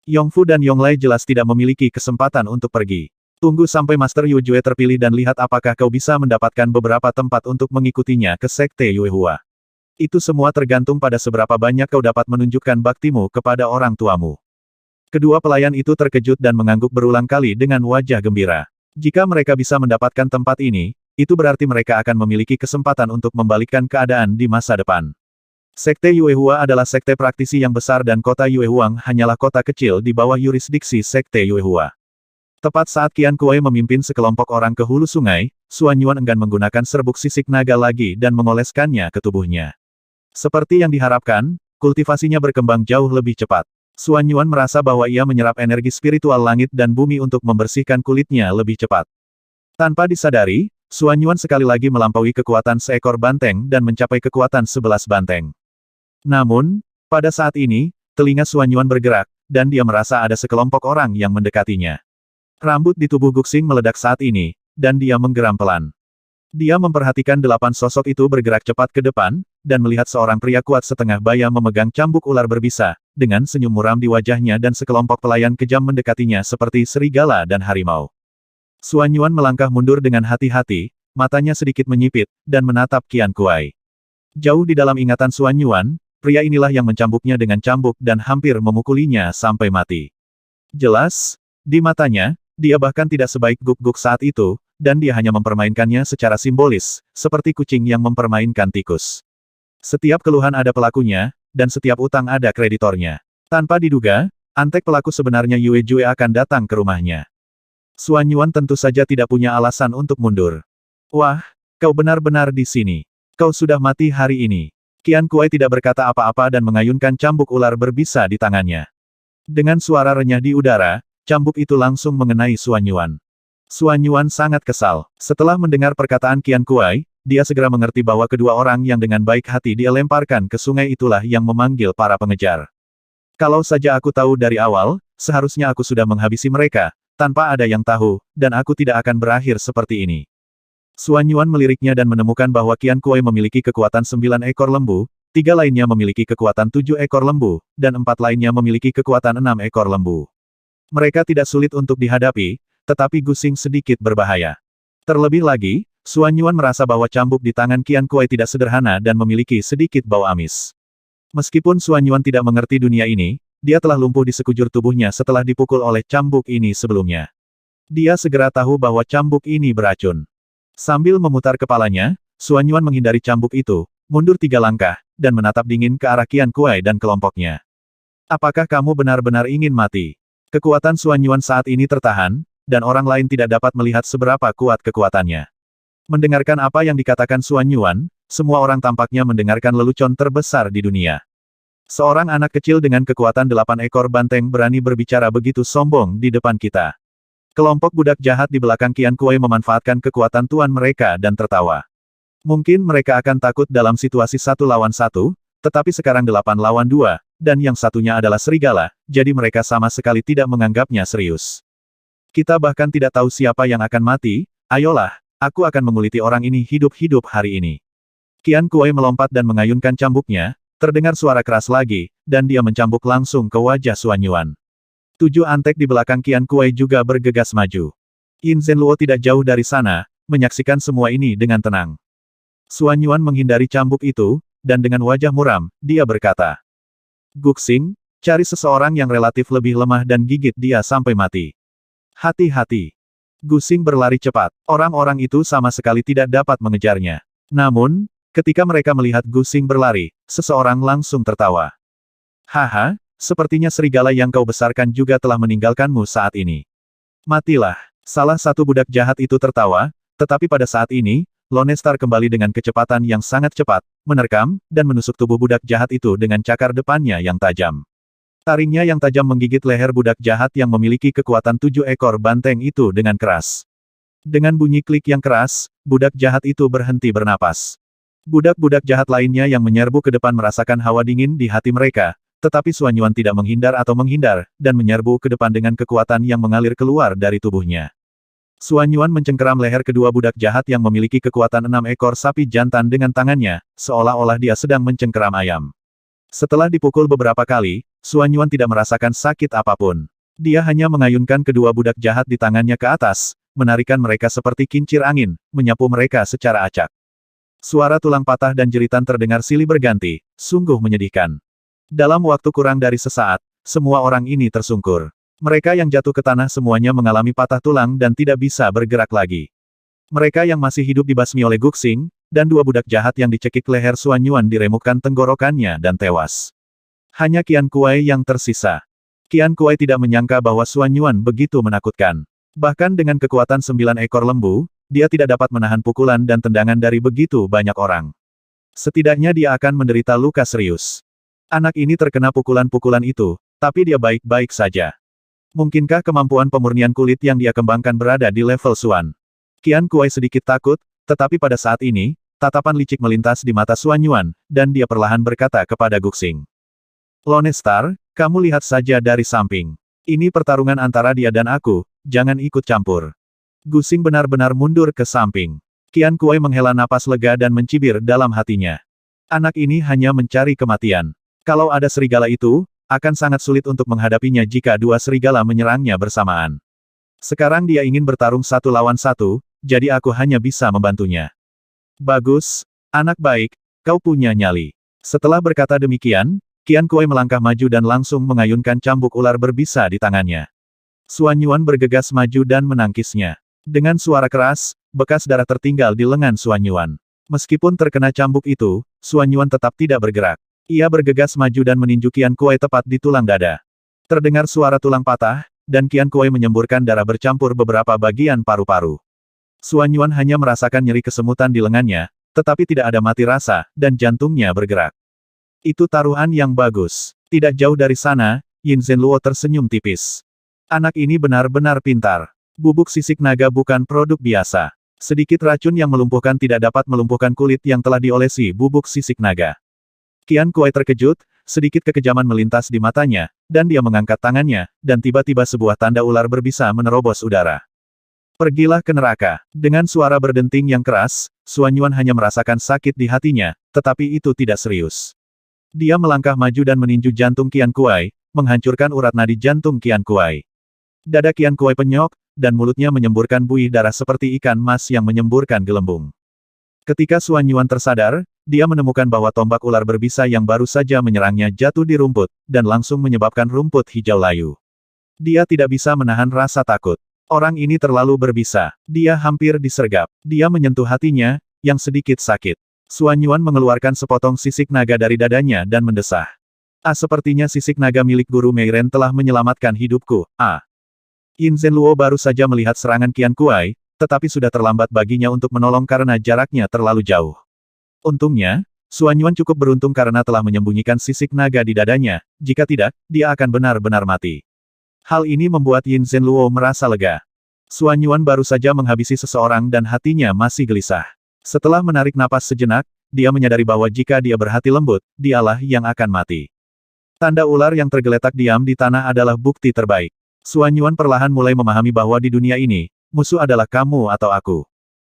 Yongfu dan Yonglai jelas tidak memiliki kesempatan untuk pergi. Tunggu sampai Master Yu Jue terpilih dan lihat apakah kau bisa mendapatkan beberapa tempat untuk mengikutinya ke Sekte Yuehua. Itu semua tergantung pada seberapa banyak kau dapat menunjukkan baktimu kepada orang tuamu. Kedua pelayan itu terkejut dan mengangguk berulang kali dengan wajah gembira. Jika mereka bisa mendapatkan tempat ini, itu berarti mereka akan memiliki kesempatan untuk membalikkan keadaan di masa depan. Sekte Yuehua adalah sekte praktisi yang besar dan kota Yuehuang hanyalah kota kecil di bawah yurisdiksi Sekte Yuehua. Tepat saat Qian Kuai memimpin sekelompok orang ke hulu sungai, Suan Yuan enggan menggunakan serbuk sisik naga lagi dan mengoleskannya ke tubuhnya. Seperti yang diharapkan, kultivasinya berkembang jauh lebih cepat. Xuan Yuan merasa bahwa ia menyerap energi spiritual langit dan bumi untuk membersihkan kulitnya lebih cepat. Tanpa disadari, Xuan Yuan sekali lagi melampaui kekuatan seekor banteng dan mencapai kekuatan 11 banteng. Namun, pada saat ini, telinga Xuan Yuan bergerak, dan dia merasa ada sekelompok orang yang mendekatinya. Rambut di tubuh Guxing meledak saat ini, dan dia menggeram pelan. Dia memperhatikan 8 sosok itu bergerak cepat ke depan, dan melihat seorang pria kuat setengah baya memegang cambuk ular berbisa, dengan senyum muram di wajahnya dan sekelompok pelayan kejam mendekatinya seperti serigala dan harimau. Xuan Yuan melangkah mundur dengan hati-hati, matanya sedikit menyipit, dan menatap Qian Kuai. Jauh di dalam ingatan Xuan Yuan, pria inilah yang mencambuknya dengan cambuk dan hampir memukulinya sampai mati. Jelas, di matanya, dia bahkan tidak sebaik Guk-Guk saat itu, dan dia hanya mempermainkannya secara simbolis, seperti kucing yang mempermainkan tikus. Setiap keluhan ada pelakunya, dan setiap utang ada kreditornya. Tanpa diduga, antek pelaku sebenarnya Yue Jue akan datang ke rumahnya. Xuan Yuan tentu saja tidak punya alasan untuk mundur. Wah, kau benar-benar di sini. Kau sudah mati hari ini. Qian Kuai tidak berkata apa-apa dan mengayunkan cambuk ular berbisa di tangannya. Dengan suara renyah di udara, cambuk itu langsung mengenai Xuan Yuan. Xuan Yuan sangat kesal. Setelah mendengar perkataan Qian Kuai, dia segera mengerti bahwa kedua orang yang dengan baik hati dia lemparkan ke sungai itulah yang memanggil para pengejar. Kalau saja aku tahu dari awal, seharusnya aku sudah menghabisi mereka, tanpa ada yang tahu, dan aku tidak akan berakhir seperti ini. Xuan Yuan meliriknya dan menemukan bahwa Qian Kuai memiliki kekuatan 9 ekor lembu, 3 lainnya memiliki kekuatan 7 ekor lembu, dan 4 lainnya memiliki kekuatan 6 ekor lembu. Mereka tidak sulit untuk dihadapi, tetapi Guxing sedikit berbahaya. Terlebih lagi, Xuan Yuan merasa bahwa cambuk di tangan Qian Kuai tidak sederhana dan memiliki sedikit bau amis. Meskipun Xuan Yuan tidak mengerti dunia ini, dia telah lumpuh di sekujur tubuhnya setelah dipukul oleh cambuk ini sebelumnya. Dia segera tahu bahwa cambuk ini beracun. Sambil memutar kepalanya, Xuan Yuan menghindari cambuk itu, mundur 3 langkah, dan menatap dingin ke arah Qian Kuai dan kelompoknya. Apakah kamu benar-benar ingin mati? Kekuatan Xuan Yuan saat ini tertahan, dan orang lain tidak dapat melihat seberapa kuat kekuatannya. Mendengarkan apa yang dikatakan Xuan Yuan, semua orang tampaknya mendengarkan lelucon terbesar di dunia. Seorang anak kecil dengan kekuatan 8 ekor banteng berani berbicara begitu sombong di depan kita. Kelompok budak jahat di belakang Qian Kuai memanfaatkan kekuatan tuan mereka dan tertawa. Mungkin mereka akan takut dalam situasi 1 lawan 1, tetapi sekarang 8 lawan 2, dan yang satunya adalah serigala, jadi mereka sama sekali tidak menganggapnya serius. Kita bahkan tidak tahu siapa yang akan mati, ayolah, aku akan menguliti orang ini hidup-hidup hari ini. Qian Kuai melompat dan mengayunkan cambuknya, terdengar suara keras lagi, dan dia mencambuk langsung ke wajah Xuan Yuan. 7 antek di belakang Qian Kuai juga bergegas maju. Yin Zhenluo tidak jauh dari sana, menyaksikan semua ini dengan tenang. Xuan Yuan menghindari cambuk itu, dan dengan wajah muram, dia berkata, Guxing, cari seseorang yang relatif lebih lemah dan gigit dia sampai mati. Hati-hati. Guxing berlari cepat. Orang-orang itu sama sekali tidak dapat mengejarnya. Namun, ketika mereka melihat Guxing berlari, seseorang langsung tertawa. Haha, sepertinya serigala yang kau besarkan juga telah meninggalkanmu saat ini. Matilah. Salah satu budak jahat itu tertawa, tetapi pada saat ini, Lone Star kembali dengan kecepatan yang sangat cepat, menerkam, dan menusuk tubuh budak jahat itu dengan cakar depannya yang tajam. Taringnya yang tajam menggigit leher budak jahat yang memiliki kekuatan 7 ekor banteng itu dengan keras. Dengan bunyi klik yang keras, budak jahat itu berhenti bernapas. Budak-budak jahat lainnya yang menyerbu ke depan merasakan hawa dingin di hati mereka, tetapi Xuan Yuan tidak menghindar atau menghindar, dan menyerbu ke depan dengan kekuatan yang mengalir keluar dari tubuhnya. Xuan Yuan mencengkeram leher kedua budak jahat yang memiliki kekuatan 6 ekor sapi jantan dengan tangannya, seolah-olah dia sedang mencengkeram ayam. Setelah dipukul beberapa kali, Xuan Yuan tidak merasakan sakit apapun. Dia hanya mengayunkan kedua budak jahat di tangannya ke atas, menarikan mereka seperti kincir angin, menyapu mereka secara acak. Suara tulang patah dan jeritan terdengar silih berganti, sungguh menyedihkan. Dalam waktu kurang dari sesaat, semua orang ini tersungkur. Mereka yang jatuh ke tanah semuanya mengalami patah tulang dan tidak bisa bergerak lagi. Mereka yang masih hidup dibasmi oleh Guxing, dan 2 budak jahat yang dicekik leher Xuan Yuan diremukkan tenggorokannya dan tewas. Hanya Qian Kuai yang tersisa. Qian Kuai tidak menyangka bahwa Xuan Yuan begitu menakutkan. Bahkan dengan kekuatan 9 ekor lembu, dia tidak dapat menahan pukulan dan tendangan dari begitu banyak orang. Setidaknya dia akan menderita luka serius. Anak ini terkena pukulan-pukulan itu, tapi dia baik-baik saja. Mungkinkah kemampuan pemurnian kulit yang dia kembangkan berada di level Xuan? Qian Kuai sedikit takut, tetapi pada saat ini, tatapan licik melintas di mata Xuan Yuan, dan dia perlahan berkata kepada Guxing. Lone Star, kamu lihat saja dari samping. Ini pertarungan antara dia dan aku, jangan ikut campur. Guxing benar-benar mundur ke samping. Qian Kuai menghela napas lega dan mencibir dalam hatinya. Anak ini hanya mencari kematian. Kalau ada serigala itu, akan sangat sulit untuk menghadapinya jika dua serigala menyerangnya bersamaan. Sekarang dia ingin bertarung 1 lawan 1, jadi aku hanya bisa membantunya. Bagus, anak baik, kau punya nyali. Setelah berkata demikian, Qian Kuai melangkah maju dan langsung mengayunkan cambuk ular berbisa di tangannya. Xuan Yuan bergegas maju dan menangkisnya. Dengan suara keras, bekas darah tertinggal di lengan Xuan Yuan. Meskipun terkena cambuk itu, Xuan Yuan tetap tidak bergerak. Ia bergegas maju dan meninju Qian Kuai tepat di tulang dada. Terdengar suara tulang patah, dan Qian Kuai menyemburkan darah bercampur beberapa bagian paru-paru. Xuan Yuan hanya merasakan nyeri kesemutan di lengannya, tetapi tidak ada mati rasa, dan jantungnya bergerak. Itu taruhan yang bagus. Tidak jauh dari sana, Yin Zhenluo tersenyum tipis. Anak ini benar-benar pintar. Bubuk sisik naga bukan produk biasa. Sedikit racun yang melumpuhkan tidak dapat melumpuhkan kulit yang telah diolesi bubuk sisik naga. Qian Kuai terkejut, sedikit kekejaman melintas di matanya, dan dia mengangkat tangannya, dan tiba-tiba sebuah tanda ular berbisa menerobos udara. Pergilah ke neraka. Dengan suara berdenting yang keras, Xuan Yuan hanya merasakan sakit di hatinya, tetapi itu tidak serius. Dia melangkah maju dan meninju jantung Qian Kuai, menghancurkan urat nadi jantung Qian Kuai. Dada Qian Kuai penyok, dan mulutnya menyemburkan buih darah seperti ikan mas yang menyemburkan gelembung. Ketika Xuan Yuan tersadar, dia menemukan bahwa tombak ular berbisa yang baru saja menyerangnya jatuh di rumput, dan langsung menyebabkan rumput hijau layu. Dia tidak bisa menahan rasa takut. Orang ini terlalu berbisa. Dia hampir disergap. Dia menyentuh hatinya, yang sedikit sakit. Xuan Yuan mengeluarkan sepotong sisik naga dari dadanya dan mendesah. Sepertinya sisik naga milik Guru Meiren telah menyelamatkan hidupku. Yin Zhenluo baru saja melihat serangan Qian Kuai, tetapi sudah terlambat baginya untuk menolong karena jaraknya terlalu jauh. Untungnya, Xuan Yuan cukup beruntung karena telah menyembunyikan sisik naga di dadanya, jika tidak, dia akan benar-benar mati. Hal ini membuat Yin Zhenluo merasa lega. Xuan Yuan baru saja menghabisi seseorang dan hatinya masih gelisah. Setelah menarik napas sejenak, dia menyadari bahwa jika dia berhati lembut, dialah yang akan mati. Tanda ular yang tergeletak diam di tanah adalah bukti terbaik. Xuan Yuan perlahan mulai memahami bahwa di dunia ini, musuh adalah kamu atau aku.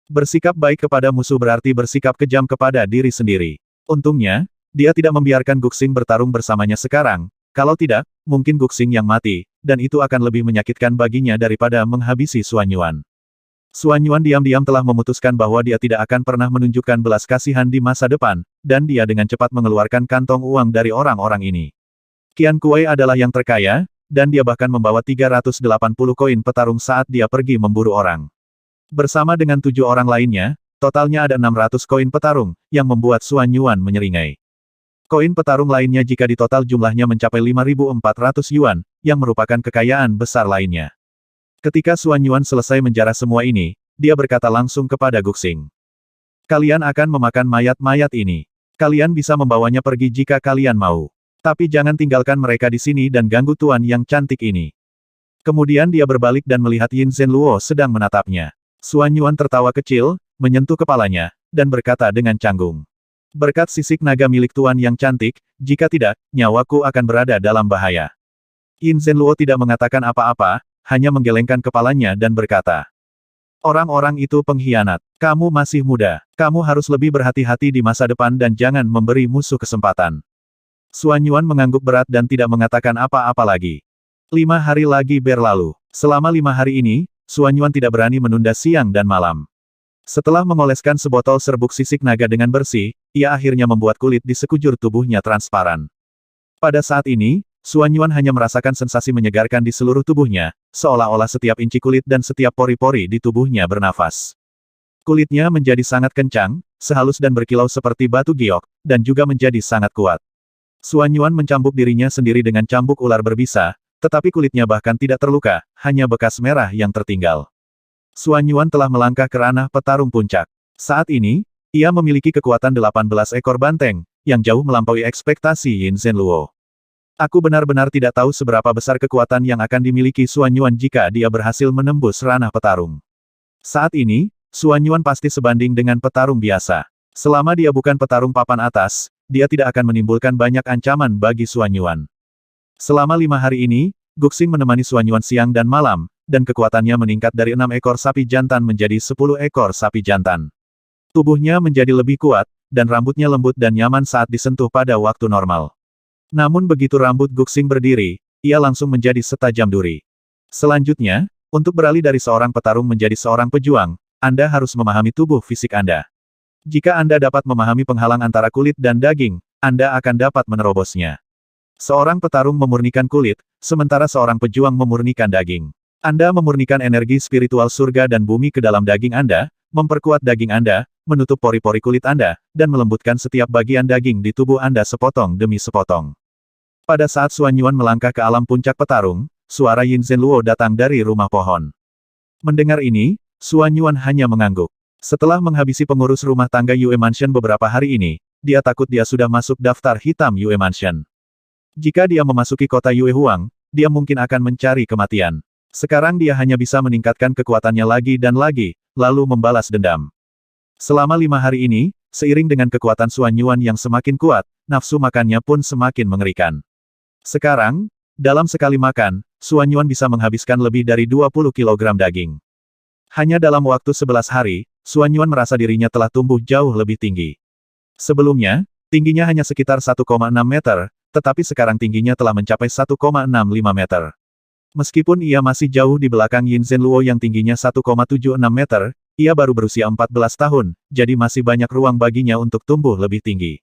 Bersikap baik kepada musuh berarti bersikap kejam kepada diri sendiri. Untungnya, dia tidak membiarkan Guxing bertarung bersamanya sekarang, kalau tidak, mungkin Guxing yang mati, dan itu akan lebih menyakitkan baginya daripada menghabisi Xuan Yuan. Xuan Yuan diam-diam telah memutuskan bahwa dia tidak akan pernah menunjukkan belas kasihan di masa depan, dan dia dengan cepat mengeluarkan kantong uang dari orang-orang ini. Qian Kuai adalah yang terkaya, dan dia bahkan membawa 380 koin petarung saat dia pergi memburu orang. Bersama dengan 7 orang lainnya, totalnya ada 600 koin petarung, yang membuat Xuan Yuan menyeringai. Koin petarung lainnya jika ditotal jumlahnya mencapai 5.400 yuan, yang merupakan kekayaan besar lainnya. Ketika Xuan Yuan selesai menjarah semua ini, dia berkata langsung kepada Guxing. Kalian akan memakan mayat-mayat ini. Kalian bisa membawanya pergi jika kalian mau. Tapi jangan tinggalkan mereka di sini dan ganggu tuan yang cantik ini. Kemudian dia berbalik dan melihat Yin Zhenluo sedang menatapnya. Xuan Yuan tertawa kecil, menyentuh kepalanya, dan berkata dengan canggung. Berkat sisik naga milik tuan yang cantik, jika tidak, nyawaku akan berada dalam bahaya. Yin Zhenluo tidak mengatakan apa-apa, hanya menggelengkan kepalanya dan berkata. Orang-orang itu pengkhianat. Kamu masih muda. Kamu harus lebih berhati-hati di masa depan dan jangan memberi musuh kesempatan. Xuan Yuan mengangguk berat dan tidak mengatakan apa-apa lagi. 5 hari lagi berlalu. Selama 5 hari ini, Xuan Yuan tidak berani menunda siang dan malam. Setelah mengoleskan sebotol serbuk sisik naga dengan bersih, ia akhirnya membuat kulit di sekujur tubuhnya transparan. Pada saat ini, Xuan Yuan hanya merasakan sensasi menyegarkan di seluruh tubuhnya, seolah-olah setiap inci kulit dan setiap pori-pori di tubuhnya bernafas. Kulitnya menjadi sangat kencang, sehalus dan berkilau seperti batu giok, dan juga menjadi sangat kuat. Xuan Yuan mencambuk dirinya sendiri dengan cambuk ular berbisa, tetapi kulitnya bahkan tidak terluka, hanya bekas merah yang tertinggal. Xuan Yuan telah melangkah ke ranah petarung puncak. Saat ini, Ia memiliki kekuatan 18 ekor banteng, yang jauh melampaui ekspektasi Yin Zhenluo. Aku benar-benar tidak tahu seberapa besar kekuatan yang akan dimiliki Xuan Yuan jika dia berhasil menembus ranah petarung. Saat ini, Xuan Yuan pasti sebanding dengan petarung biasa. Selama dia bukan petarung papan atas, dia tidak akan menimbulkan banyak ancaman bagi Xuan Yuan. Selama 5 hari ini, Guxing menemani Xuan Yuan siang dan malam, dan kekuatannya meningkat dari 6 ekor sapi jantan menjadi 10 ekor sapi jantan. Tubuhnya menjadi lebih kuat, dan rambutnya lembut dan nyaman saat disentuh pada waktu normal. Namun begitu rambut Guxing berdiri, ia langsung menjadi setajam duri. Selanjutnya, untuk beralih dari seorang petarung menjadi seorang pejuang, Anda harus memahami tubuh fisik Anda. Jika Anda dapat memahami penghalang antara kulit dan daging, Anda akan dapat menerobosnya. Seorang petarung memurnikan kulit, sementara seorang pejuang memurnikan daging. Anda memurnikan energi spiritual surga dan bumi ke dalam daging Anda, memperkuat daging Anda, menutup pori-pori kulit Anda, dan melembutkan setiap bagian daging di tubuh Anda sepotong demi sepotong. Pada saat Xuan Yuan melangkah ke alam puncak petarung, suara Yin Zhenluo datang dari rumah pohon. Mendengar ini, Xuan Yuan hanya mengangguk. Setelah menghabisi pengurus rumah tangga Yue Mansion beberapa hari ini, dia takut dia sudah masuk daftar hitam Yue Mansion. Jika dia memasuki kota Yue Huang, dia mungkin akan mencari kematian. Sekarang dia hanya bisa meningkatkan kekuatannya lagi dan lagi, lalu membalas dendam. Selama 5 hari ini, seiring dengan kekuatan Xuan Yuan yang semakin kuat, nafsu makannya pun semakin mengerikan. Sekarang, dalam sekali makan, Xuan Yuan bisa menghabiskan lebih dari 20 kg daging. Hanya dalam waktu 11 hari, Xuan Yuan merasa dirinya telah tumbuh jauh lebih tinggi. Sebelumnya, tingginya hanya sekitar 1,6 meter, tetapi sekarang tingginya telah mencapai 1,65 meter. Meskipun ia masih jauh di belakang Yin Zhenluo yang tingginya 1,76 meter, ia baru berusia 14 tahun, jadi masih banyak ruang baginya untuk tumbuh lebih tinggi.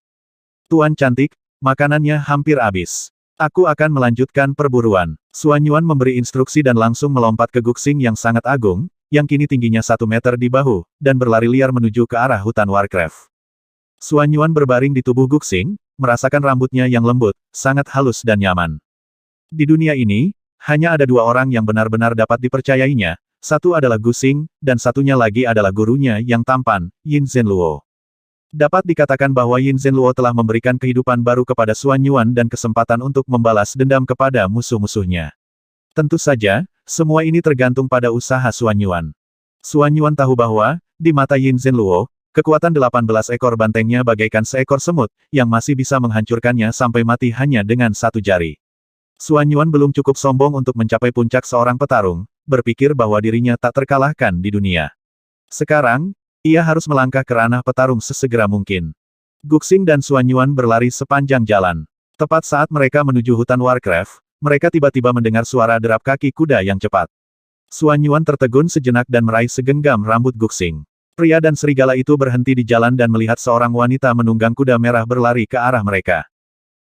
Tuan cantik, makanannya hampir habis. Aku akan melanjutkan perburuan. Xuan Yuan memberi instruksi dan langsung melompat ke Guxing yang sangat agung, yang kini tingginya 1 meter di bahu, dan berlari liar menuju ke arah hutan Warcraft. Xuan Yuan berbaring di tubuh Guxing, merasakan rambutnya yang lembut, sangat halus dan nyaman. Di dunia ini, hanya ada 2 orang yang benar-benar dapat dipercayainya, satu adalah Guxing, dan satunya lagi adalah gurunya yang tampan, Yin Zhenluo. Dapat dikatakan bahwa Yin Zhenluo telah memberikan kehidupan baru kepada Xuan Yuan dan kesempatan untuk membalas dendam kepada musuh-musuhnya. Tentu saja, semua ini tergantung pada usaha Xuan Yuan. Xuan Yuan tahu bahwa, di mata Yin Zhenluo, kekuatan 18 ekor bantengnya bagaikan seekor semut, yang masih bisa menghancurkannya sampai mati hanya dengan 1 jari. Xuan Yuan belum cukup sombong untuk mencapai puncak seorang petarung, berpikir bahwa dirinya tak terkalahkan di dunia. Sekarang, ia harus melangkah ke ranah petarung sesegera mungkin. Guxing dan Xuan Yuan berlari sepanjang jalan. Tepat saat mereka menuju hutan Warcraft, mereka tiba-tiba mendengar suara derap kaki kuda yang cepat. Xuan Yuan tertegun sejenak dan meraih segenggam rambut Guxing. Pria dan serigala itu berhenti di jalan dan melihat seorang wanita menunggang kuda merah berlari ke arah mereka.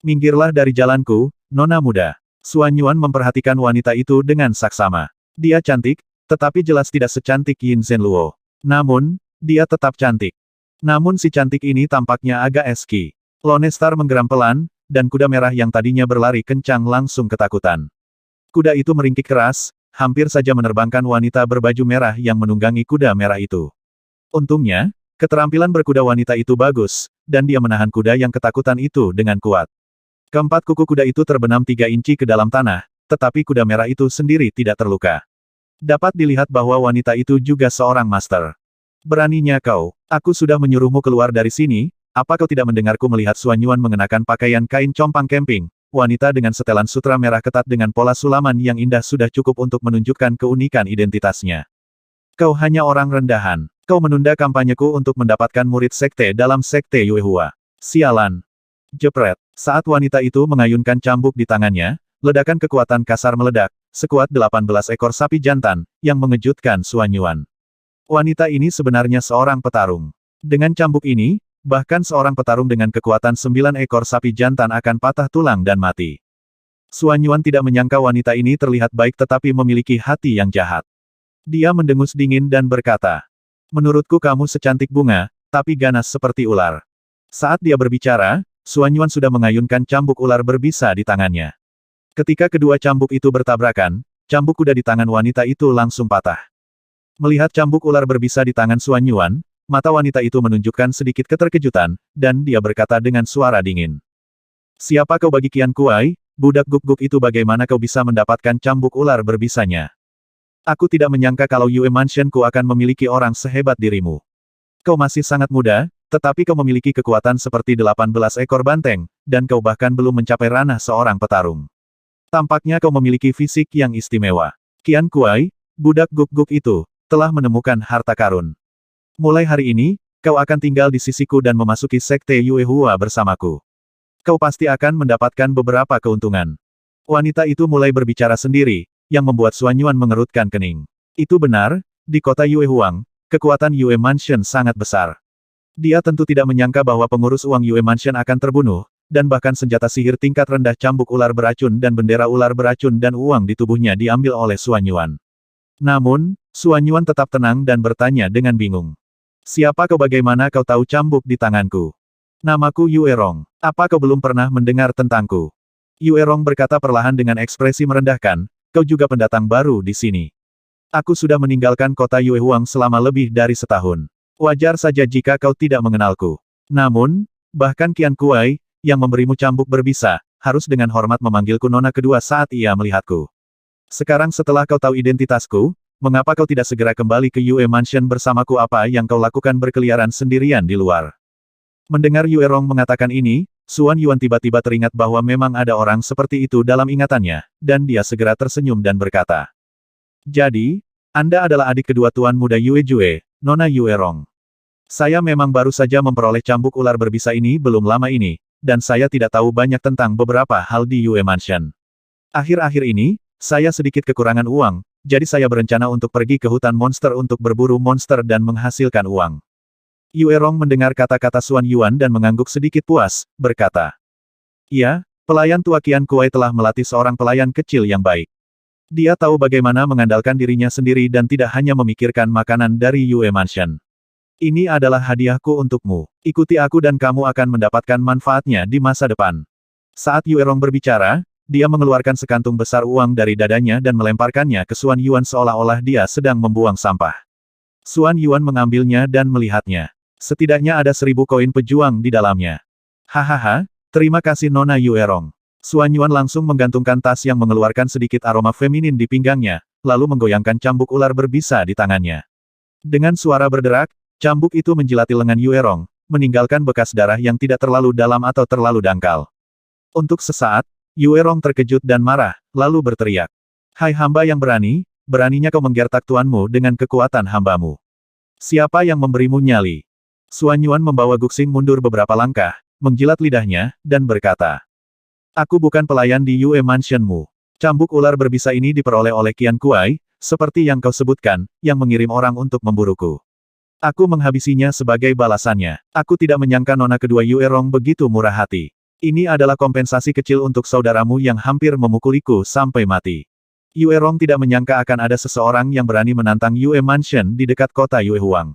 Minggirlah dari jalanku, nona muda. Xuan Yuan memperhatikan wanita itu dengan saksama. Dia cantik, tetapi jelas tidak secantik Yin Zhenluo. Namun, dia tetap cantik. Namun si cantik ini tampaknya agak eski. Lonestar menggeram pelan, dan kuda merah yang tadinya berlari kencang langsung ketakutan. Kuda itu meringkik keras, hampir saja menerbangkan wanita berbaju merah yang menunggangi kuda merah itu. Untungnya, keterampilan berkuda wanita itu bagus, dan dia menahan kuda yang ketakutan itu dengan kuat. Keempat kuku kuda itu terbenam 3 inci ke dalam tanah, tetapi kuda merah itu sendiri tidak terluka. Dapat dilihat bahwa wanita itu juga seorang master. Beraninya kau, aku sudah menyuruhmu keluar dari sini, apa kau tidak mendengarku? Melihat Xuan Yuan mengenakan pakaian kain compang camping, wanita dengan setelan sutra merah ketat dengan pola sulaman yang indah sudah cukup untuk menunjukkan keunikan identitasnya. Kau hanya orang rendahan. Kau menunda kampanyeku untuk mendapatkan murid sekte dalam sekte Yuehua. Sialan. Jepret. Saat wanita itu mengayunkan cambuk di tangannya, ledakan kekuatan kasar meledak, sekuat 18 ekor sapi jantan, yang mengejutkan Xuan Yuan. Wanita ini sebenarnya seorang petarung. Dengan cambuk ini, bahkan seorang petarung dengan kekuatan 9 ekor sapi jantan akan patah tulang dan mati. Xuan Yuan tidak menyangka wanita ini terlihat baik tetapi memiliki hati yang jahat. Dia mendengus dingin dan berkata, "Menurutku kamu secantik bunga, tapi ganas seperti ular." Saat dia berbicara, Xuan Yuan sudah mengayunkan cambuk ular berbisa di tangannya. Ketika kedua cambuk itu bertabrakan, cambuk kuda di tangan wanita itu langsung patah. Melihat cambuk ular berbisa di tangan Xuan Yuan, mata wanita itu menunjukkan sedikit keterkejutan, dan dia berkata dengan suara dingin. Siapa kau bagi Qian Kuai, budak guk-guk itu bagaimana kau bisa mendapatkan cambuk ular berbisanya? Aku tidak menyangka kalau Yue Mansion-ku akan memiliki orang sehebat dirimu. Kau masih sangat muda, tetapi kau memiliki kekuatan seperti 18 ekor banteng, dan kau bahkan belum mencapai ranah seorang petarung. Tampaknya kau memiliki fisik yang istimewa. Qian Kuai, budak guk-guk itu, telah menemukan harta karun. Mulai hari ini, kau akan tinggal di sisiku dan memasuki sekte Yue Hua bersamaku. Kau pasti akan mendapatkan beberapa keuntungan. Wanita itu mulai berbicara sendiri, yang membuat Xuan Yuan mengerutkan kening. Itu benar, di kota Yue Huang, kekuatan Yue Mansion sangat besar. Dia tentu tidak menyangka bahwa pengurus uang Yue Mansion akan terbunuh, dan bahkan senjata sihir tingkat rendah cambuk ular beracun dan bendera ular beracun dan uang di tubuhnya diambil oleh Xuan Yuan. Namun, Xuan Yuan tetap tenang dan bertanya dengan bingung. Siapa kau, bagaimana kau tahu cambuk di tanganku? Namaku Yue Rong. Apa kau belum pernah mendengar tentangku? Yue Rong berkata perlahan dengan ekspresi merendahkan, kau juga pendatang baru di sini. Aku sudah meninggalkan kota Yue Huang selama lebih dari setahun. Wajar saja jika kau tidak mengenalku. Namun, bahkan Qian Kuai, yang memberimu cambuk berbisa, harus dengan hormat memanggilku nona kedua saat ia melihatku. Sekarang setelah kau tahu identitasku, mengapa kau tidak segera kembali ke Yue Mansion bersamaku? Apa yang kau lakukan berkeliaran sendirian di luar? Mendengar Yue Rong mengatakan ini, Xuan Yuan tiba-tiba teringat bahwa memang ada orang seperti itu dalam ingatannya, dan dia segera tersenyum dan berkata. Jadi, Anda adalah adik kedua Tuan Muda Yue Jue, Nona Yue Rong. Saya memang baru saja memperoleh cambuk ular berbisa ini belum lama ini, dan saya tidak tahu banyak tentang beberapa hal di Yue Mansion. Akhir-akhir ini, saya sedikit kekurangan uang, jadi saya berencana untuk pergi ke hutan monster untuk berburu monster dan menghasilkan uang. Yue Rong mendengar kata-kata Xuan Yuan dan mengangguk sedikit puas, berkata. Iya, pelayan tua Qian Kuai telah melatih seorang pelayan kecil yang baik. Dia tahu bagaimana mengandalkan dirinya sendiri dan tidak hanya memikirkan makanan dari Yue Mansion. Ini adalah hadiahku untukmu. Ikuti aku dan kamu akan mendapatkan manfaatnya di masa depan. Saat Yue Rong berbicara, dia mengeluarkan sekantung besar uang dari dadanya dan melemparkannya ke Xuan Yuan seolah-olah dia sedang membuang sampah. Xuan Yuan mengambilnya dan melihatnya. Setidaknya ada 1000 koin pejuang di dalamnya. Hahaha, terima kasih Nona Yue Rong. Xuan Yuan langsung menggantungkan tas yang mengeluarkan sedikit aroma feminin di pinggangnya, lalu menggoyangkan cambuk ular berbisa di tangannya. Dengan suara berderak, cambuk itu menjilati lengan Yue Rong, meninggalkan bekas darah yang tidak terlalu dalam atau terlalu dangkal. Untuk sesaat, Yue Rong terkejut dan marah, lalu berteriak. Hai hamba yang berani, beraninya kau menggertak tuanmu dengan kekuatan hambamu. Siapa yang memberimu nyali? Xuan Yuan membawa Guxing mundur beberapa langkah, menjilat lidahnya, dan berkata. Aku bukan pelayan di Yue Mansion-mu. Cambuk ular berbisa ini diperoleh oleh Qian Kuai, seperti yang kau sebutkan, yang mengirim orang untuk memburuku. Aku menghabisinya sebagai balasannya. Aku tidak menyangka nona kedua Yue Rong begitu murah hati. Ini adalah kompensasi kecil untuk saudaramu yang hampir memukuliku sampai mati. Yue Rong tidak menyangka akan ada seseorang yang berani menantang Yue Mansion di dekat kota Yue Huang.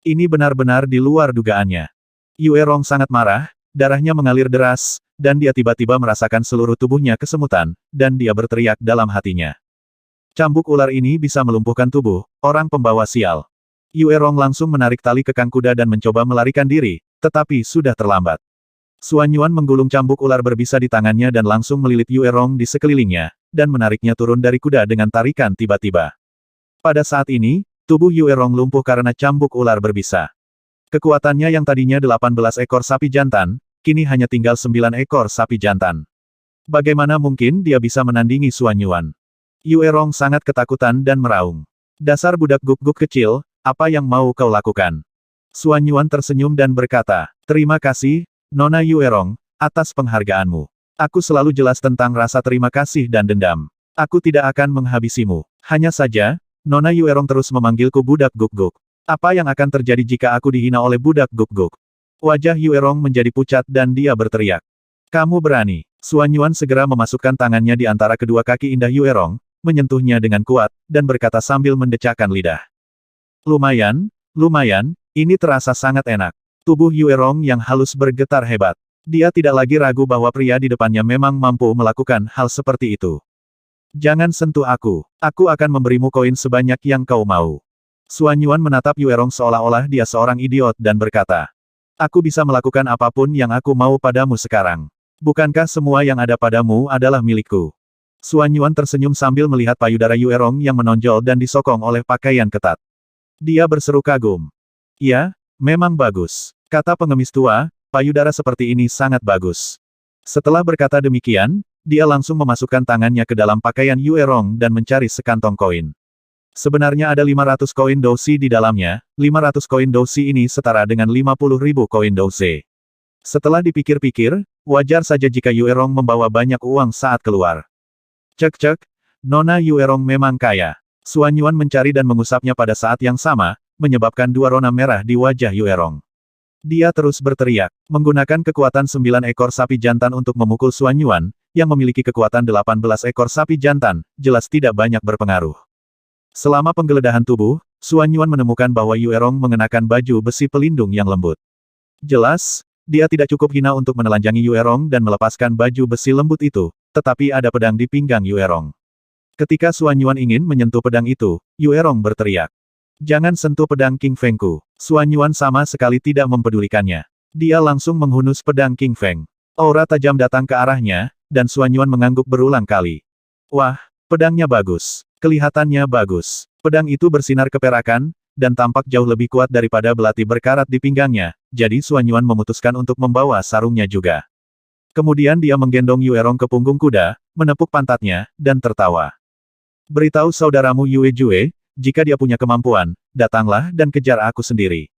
Ini benar-benar di luar dugaannya. Yue Rong sangat marah, darahnya mengalir deras, dan dia tiba-tiba merasakan seluruh tubuhnya kesemutan, dan dia berteriak dalam hatinya. Cambuk ular ini bisa melumpuhkan tubuh, orang pembawa sial. Yue Rong langsung menarik tali kekang kuda dan mencoba melarikan diri, tetapi sudah terlambat. Xuan Yuan menggulung cambuk ular berbisa di tangannya dan langsung melilit Yue Rong di sekelilingnya, dan menariknya turun dari kuda dengan tarikan tiba-tiba. Pada saat ini, tubuh Yue Rong lumpuh karena cambuk ular berbisa. Kekuatannya yang tadinya 18 ekor sapi jantan, kini hanya tinggal 9 ekor sapi jantan. Bagaimana mungkin dia bisa menandingi Xuan Yuan? Yue Rong sangat ketakutan dan meraung. Dasar budak guk-guk kecil, apa yang mau kau lakukan? Xuan Yuan tersenyum dan berkata, terima kasih, Nona Yue Rong, atas penghargaanmu. Aku selalu jelas tentang rasa terima kasih dan dendam. Aku tidak akan menghabisimu. Hanya saja, Nona Yue Rong terus memanggilku budak guk-guk. Apa yang akan terjadi jika aku dihina oleh budak guk-guk? Wajah Yue Rong menjadi pucat dan dia berteriak. Kamu berani. Xuan Yuan segera memasukkan tangannya di antara kedua kaki indah Yue Rong, menyentuhnya dengan kuat, dan berkata sambil mendecakkan lidah. Lumayan, lumayan, ini terasa sangat enak. Tubuh Yue Rong yang halus bergetar hebat. Dia tidak lagi ragu bahwa pria di depannya memang mampu melakukan hal seperti itu. Jangan sentuh aku. Aku akan memberimu koin sebanyak yang kau mau. Suan Yuan menatap Yue Rong seolah-olah dia seorang idiot dan berkata, "Aku bisa melakukan apapun yang aku mau padamu sekarang. Bukankah semua yang ada padamu adalah milikku?" Suan Yuan tersenyum sambil melihat payudara Yue Rong yang menonjol dan disokong oleh pakaian ketat. Dia berseru kagum. "Ya, memang bagus," kata pengemis tua, "payudara seperti ini sangat bagus." Setelah berkata demikian, dia langsung memasukkan tangannya ke dalam pakaian Yue Rong dan mencari sekantong koin. Sebenarnya ada 500 koin dousi di dalamnya, 500 koin dousi ini setara dengan 50.000 koin dousi. Setelah dipikir-pikir, wajar saja jika Yue Rong membawa banyak uang saat keluar. Cek-cek, Nona Yue Rong memang kaya. Suan Yuan mencari dan mengusapnya pada saat yang sama, menyebabkan dua rona merah di wajah Yue Rong. Dia terus berteriak, menggunakan kekuatan 9 ekor sapi jantan untuk memukul Suan Yuan, yang memiliki kekuatan 18 ekor sapi jantan, jelas tidak banyak berpengaruh. Selama penggeledahan tubuh, Suan Yuan menemukan bahwa Yue Rong mengenakan baju besi pelindung yang lembut. Jelas, dia tidak cukup hina untuk menelanjangi Yue Rong dan melepaskan baju besi lembut itu, tetapi ada pedang di pinggang Yue Rong. Ketika Suan Yuan ingin menyentuh pedang itu, Yue Rong berteriak, "Jangan sentuh pedang King Fengku." Suan Yuan sama sekali tidak mempedulikannya. Dia langsung menghunus pedang King Feng. Aura tajam datang ke arahnya, dan Suan Yuan mengangguk berulang kali. "Wah, pedangnya bagus. Kelihatannya bagus." Pedang itu bersinar keperakan, dan tampak jauh lebih kuat daripada belati berkarat di pinggangnya, jadi Suan Yuan memutuskan untuk membawa sarungnya juga. Kemudian dia menggendong Yue Rong ke punggung kuda, menepuk pantatnya, dan tertawa. "Beritahu saudaramu Yue Jue, jika dia punya kemampuan, datanglah dan kejar aku sendiri.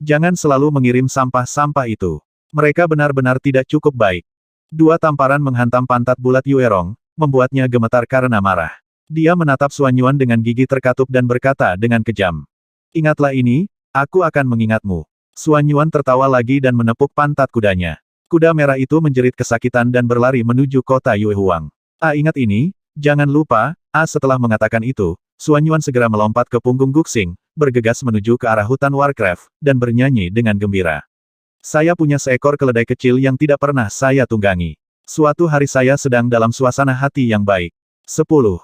Jangan selalu mengirim sampah-sampah itu. Mereka benar-benar tidak cukup baik." Dua tamparan menghantam pantat bulat Yue Rong, membuatnya gemetar karena marah. Dia menatap Suan Yuan dengan gigi terkatup dan berkata dengan kejam, "Ingatlah ini, aku akan mengingatmu." Suan Yuan tertawa lagi dan menepuk pantat kudanya. Kuda merah itu menjerit kesakitan dan berlari menuju kota Yue Huang. Ingat ini, jangan lupa." Setelah mengatakan itu, Suan Yuan segera melompat ke punggung Guxing, bergegas menuju ke arah hutan Warcraft, dan bernyanyi dengan gembira. "Saya punya seekor keledai kecil yang tidak pernah saya tunggangi. Suatu hari saya sedang dalam suasana hati yang baik. 10.